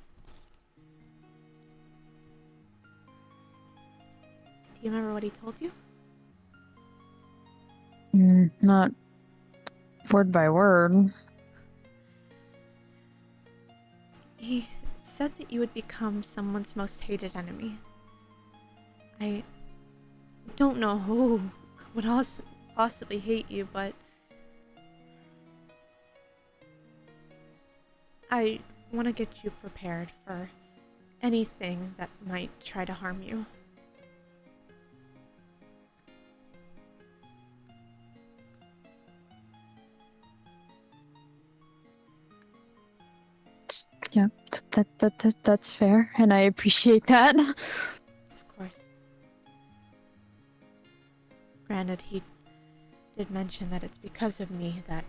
Speaker 1: Do you remember what he told you?
Speaker 2: Not word by word.
Speaker 1: He said that you would become someone's most hated enemy. I don't know who would also possibly hate you, but I want to get you prepared for anything that might try to harm you.
Speaker 2: Yeah, that's fair, and I appreciate that.
Speaker 1: Of course. Granted, he did mention that it's because of me that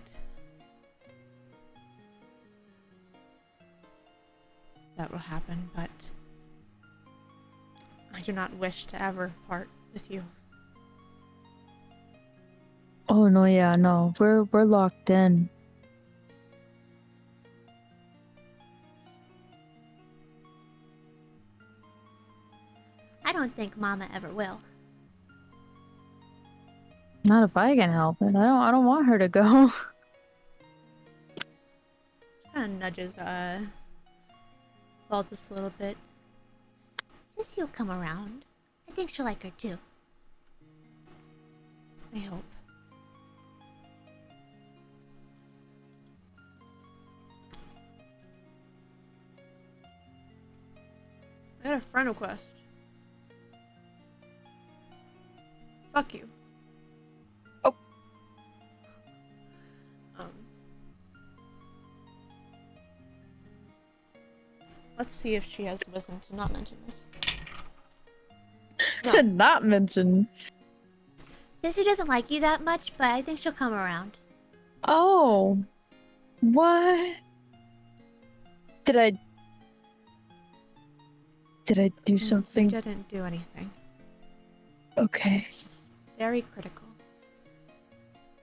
Speaker 1: will happen, but I do not wish to ever part with you.
Speaker 2: Oh no, yeah, no, we're locked in.
Speaker 1: I don't think Mama ever will.
Speaker 2: Not if I can help it. I don't want her to go.
Speaker 1: Kind of One nudges Valdis a little bit.
Speaker 4: Sissy will come around. I think she'll like her too.
Speaker 1: I hope. I got a friend request. Fuck you.
Speaker 2: Oh.
Speaker 1: Let's see if she has wisdom to not mention this.
Speaker 2: To not mention.
Speaker 4: Sissy doesn't like you that much, but I think she'll come around.
Speaker 2: Oh. What? Did I do
Speaker 1: You
Speaker 2: something?
Speaker 1: didn't do anything.
Speaker 2: Okay.
Speaker 1: It's just very critical.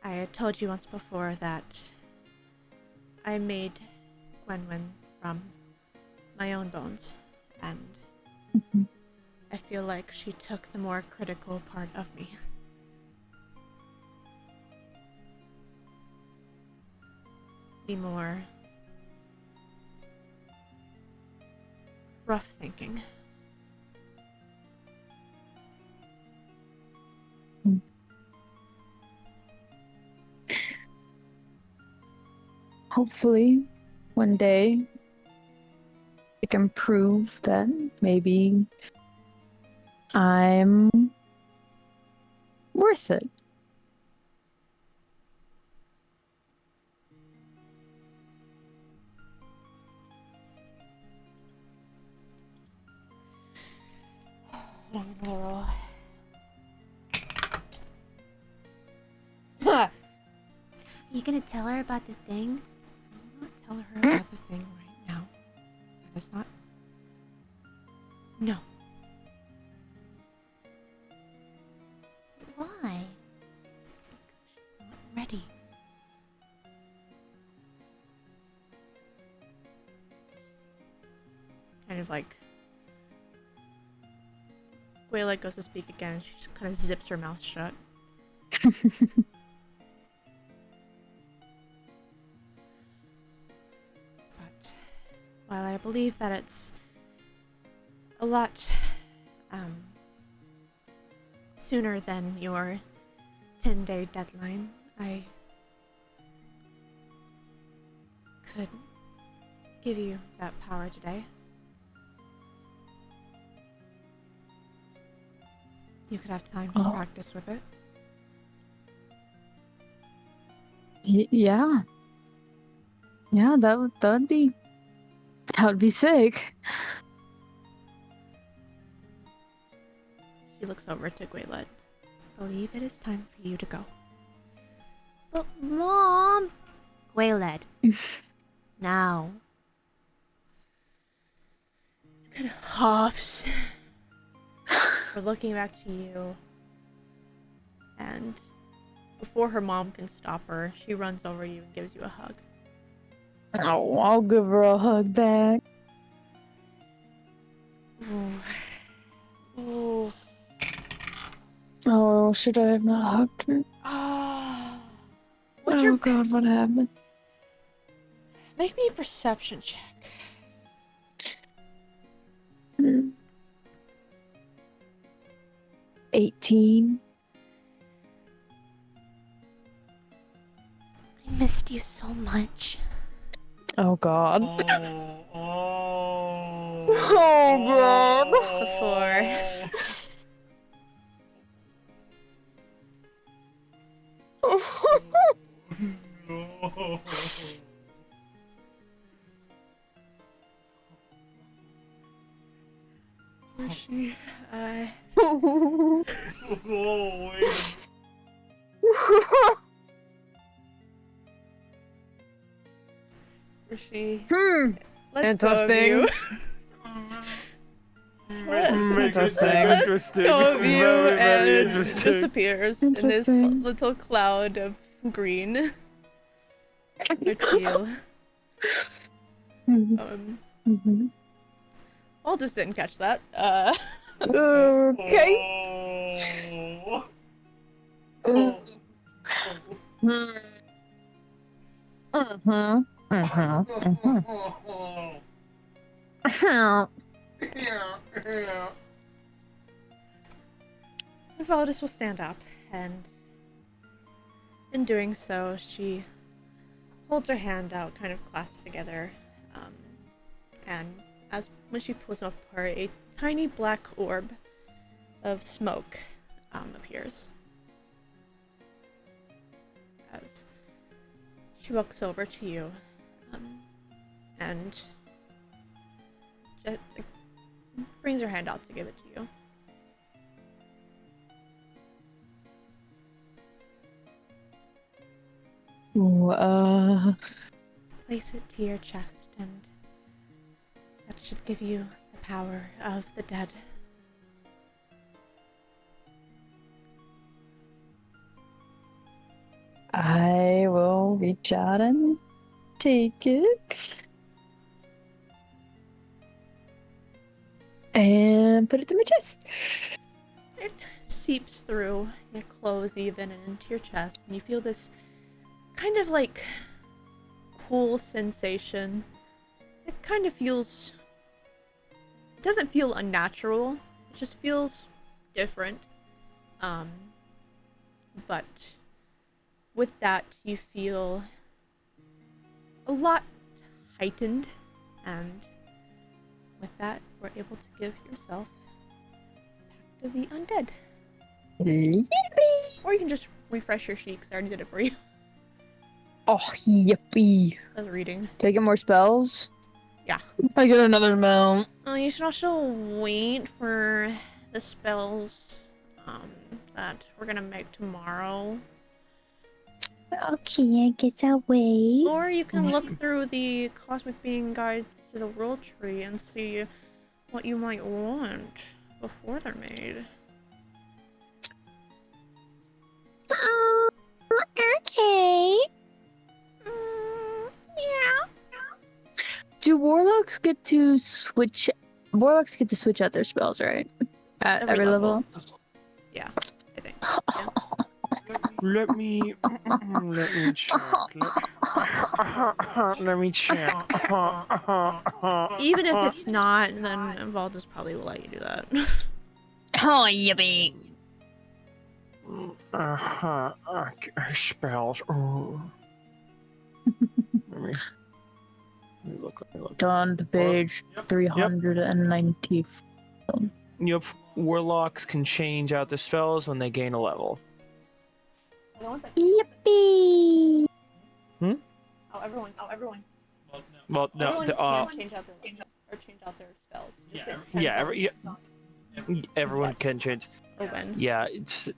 Speaker 1: I had told you once before that I made Gwenwyn from my own bones, and
Speaker 2: Mhm.
Speaker 1: I feel like she took the more critical part of me. The more rough thinking.
Speaker 2: Hopefully, one day, I can prove that maybe I'm worth it.
Speaker 4: Are you gonna tell her about the thing?
Speaker 1: I'll not tell her about the thing right now. That is not. No.
Speaker 4: Why?
Speaker 1: Because she's not ready. Kind of like. Gwayla goes to speak again and she just kind of zips her mouth shut. But while I believe that it's a lot sooner than your 10-day deadline, I could give you that power today. You could have time to
Speaker 2: Oh.
Speaker 1: practice with it.
Speaker 2: Yeah. Yeah, that would be sick.
Speaker 1: She looks over to Gwayla. Believe it is time for you to go.
Speaker 4: But Mom! Gwayled. Now.
Speaker 1: Kind of huffs. We're looking back to you. And before her mom can stop her, she runs over you and gives you a hug.
Speaker 2: Oh, I'll give her a hug back.
Speaker 1: Ooh. Ooh.
Speaker 2: Oh, should I have not hugged her?
Speaker 1: Ah. What's
Speaker 2: Oh
Speaker 1: your
Speaker 2: God, what happened?
Speaker 1: Make me a perception check.
Speaker 2: 18.
Speaker 4: I missed you so much.
Speaker 2: Oh God.
Speaker 3: Oh
Speaker 2: God.
Speaker 3: no.
Speaker 1: She,
Speaker 3: Oh, wait.
Speaker 1: Rishi,
Speaker 2: Hmm.
Speaker 1: let's go of you.
Speaker 2: Interesting.
Speaker 1: Let's go of you
Speaker 5: Very, very
Speaker 1: and
Speaker 5: interesting.
Speaker 1: disappears in this
Speaker 2: Interesting.
Speaker 1: little cloud of green or teal.
Speaker 2: Mhm.
Speaker 1: Aldous didn't catch that.
Speaker 2: Okay.
Speaker 3: Oh.
Speaker 2: Mhm.
Speaker 1: Valdis will stand up, and in doing so, she holds her hand out, kind of clasped together, and when she pulls them apart, a tiny black orb of smoke appears. As she walks over to you, and just brings her hand out to give it to you. Place it to your chest, and that should give you the power of the dead.
Speaker 2: I will reach out and take it. And put it to my chest.
Speaker 1: It seeps through your clothes even and into your chest, and you feel this kind of like cool sensation. It kind of feels... It doesn't feel unnatural. It just feels different. But with that, you feel a lot heightened, and with that, we're able to give yourself Pact of the Undead.
Speaker 2: Yippee!
Speaker 1: Or you can just refresh your sheet, because I already did it for you.
Speaker 2: Oh, yippee.
Speaker 1: I was reading.
Speaker 2: Do I get more spells?
Speaker 1: Yeah.
Speaker 2: I get another amount.
Speaker 1: You should also wait for the spells that we're gonna make tomorrow.
Speaker 4: Okay, I guess I'll wait.
Speaker 1: Or you can look through the Cosmic Being Guide to the World Tree and see what you might want before they're made.
Speaker 4: Okay.
Speaker 1: Yeah.
Speaker 2: Do warlocks get to switch? Warlocks get to switch out their spells, right? At every level?
Speaker 1: Yeah, I think.
Speaker 5: Let me check. Let me check.
Speaker 1: Even if it's not, then Valdis probably will let you do that.
Speaker 2: Oh, yippee.
Speaker 5: Spells. Ooh. Let me look.
Speaker 2: Down to page 390.
Speaker 5: Yep. Warlocks can change out the spells when they gain a level.
Speaker 4: Yippee!
Speaker 1: Oh, everyone.
Speaker 5: Well, no.
Speaker 1: Everyone can change out their spells. Just it depends on
Speaker 5: everyone can change.
Speaker 1: Logan.
Speaker 5: Yeah, it's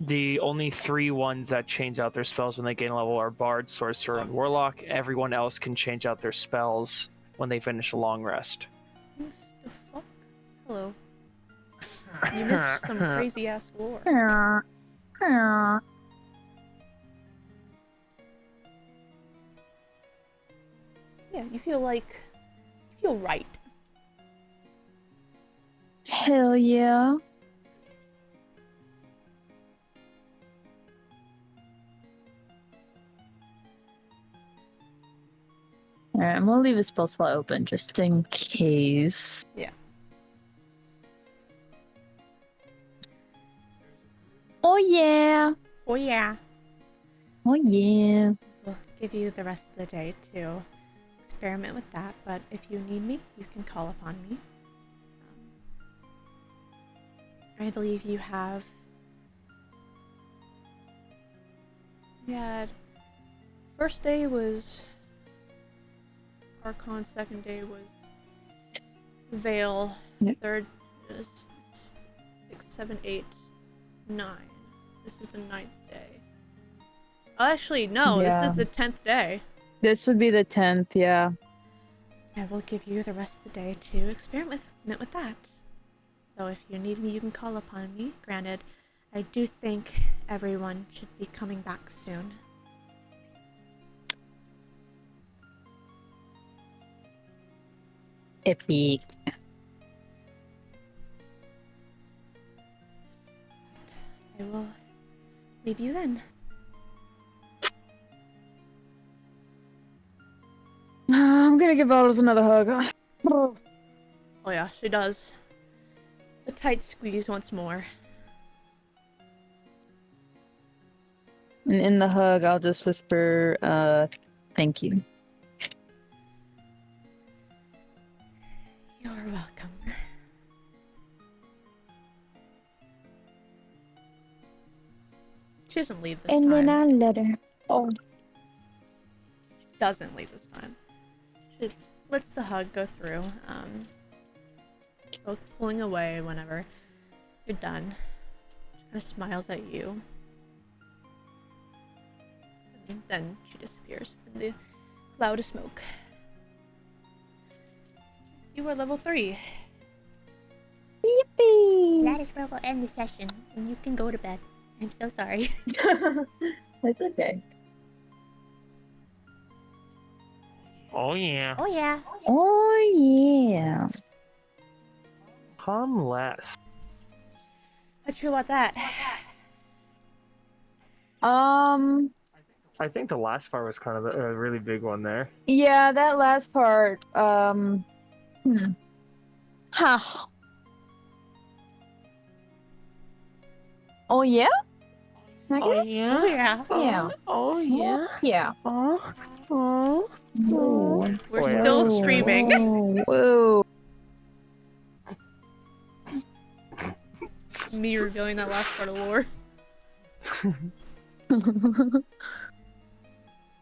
Speaker 5: the only 3 ones that change out their spells when they gain a level are Bard, Sorcerer, and Warlock. Everyone else can change out their spells when they finish a long rest.
Speaker 1: What the fuck? Hello. You missed some crazy ass lore. Yeah, you feel right.
Speaker 2: Hell yeah. Alright, I'm gonna leave a spell slot open just in case.
Speaker 1: Yeah.
Speaker 2: Oh yeah.
Speaker 1: Oh yeah.
Speaker 2: Oh yeah.
Speaker 1: We'll give you the rest of the day to experiment with that, but if you need me, you can call upon me. I believe you have... First day was Archon, second day was Veil,
Speaker 2: Yep.
Speaker 1: third is 6, 7, 8, 9. This is the 9th day. Oh, actually, no,
Speaker 2: Yeah.
Speaker 1: this is the 10th day.
Speaker 2: This would be the 10th, yeah.
Speaker 1: I will give you the rest of the day to experiment with that. So if you need me, you can call upon me. Granted, I do think everyone should be coming back soon.
Speaker 2: Epic.
Speaker 1: I will leave you then.
Speaker 2: gonna give Aldous another hug.
Speaker 1: Oh yeah, she does. A tight squeeze once more.
Speaker 2: And in the hug, I'll just whisper, thank you.
Speaker 1: You're welcome. She doesn't leave this time.
Speaker 2: And then I let her. Oh.
Speaker 1: Doesn't leave this time. She lets the hug go through. Both pulling away whenever you're done. She kind of smiles at you. And then she disappears in the cloud of smoke. You are level 3.
Speaker 2: Yippee!
Speaker 4: That is where we'll end the session, and you can go to bed. I'm so sorry.
Speaker 2: That's okay.
Speaker 5: Oh yeah.
Speaker 4: Oh yeah.
Speaker 2: Oh, yeah.
Speaker 5: Come less.
Speaker 1: How'd you feel about that?
Speaker 5: I think the last part was kind of a really big one there.
Speaker 2: Yeah, that last part, Huh. Oh, yeah? I guess?
Speaker 1: Oh yeah.
Speaker 2: Yeah.
Speaker 5: Oh yeah.
Speaker 2: Yeah.
Speaker 5: Oh. Oh.
Speaker 2: Whoa.
Speaker 1: We're
Speaker 5: Oh, yeah.
Speaker 1: still
Speaker 2: Whoa.
Speaker 1: streaming.
Speaker 2: Whoa.
Speaker 1: Me revealing that last part of lore.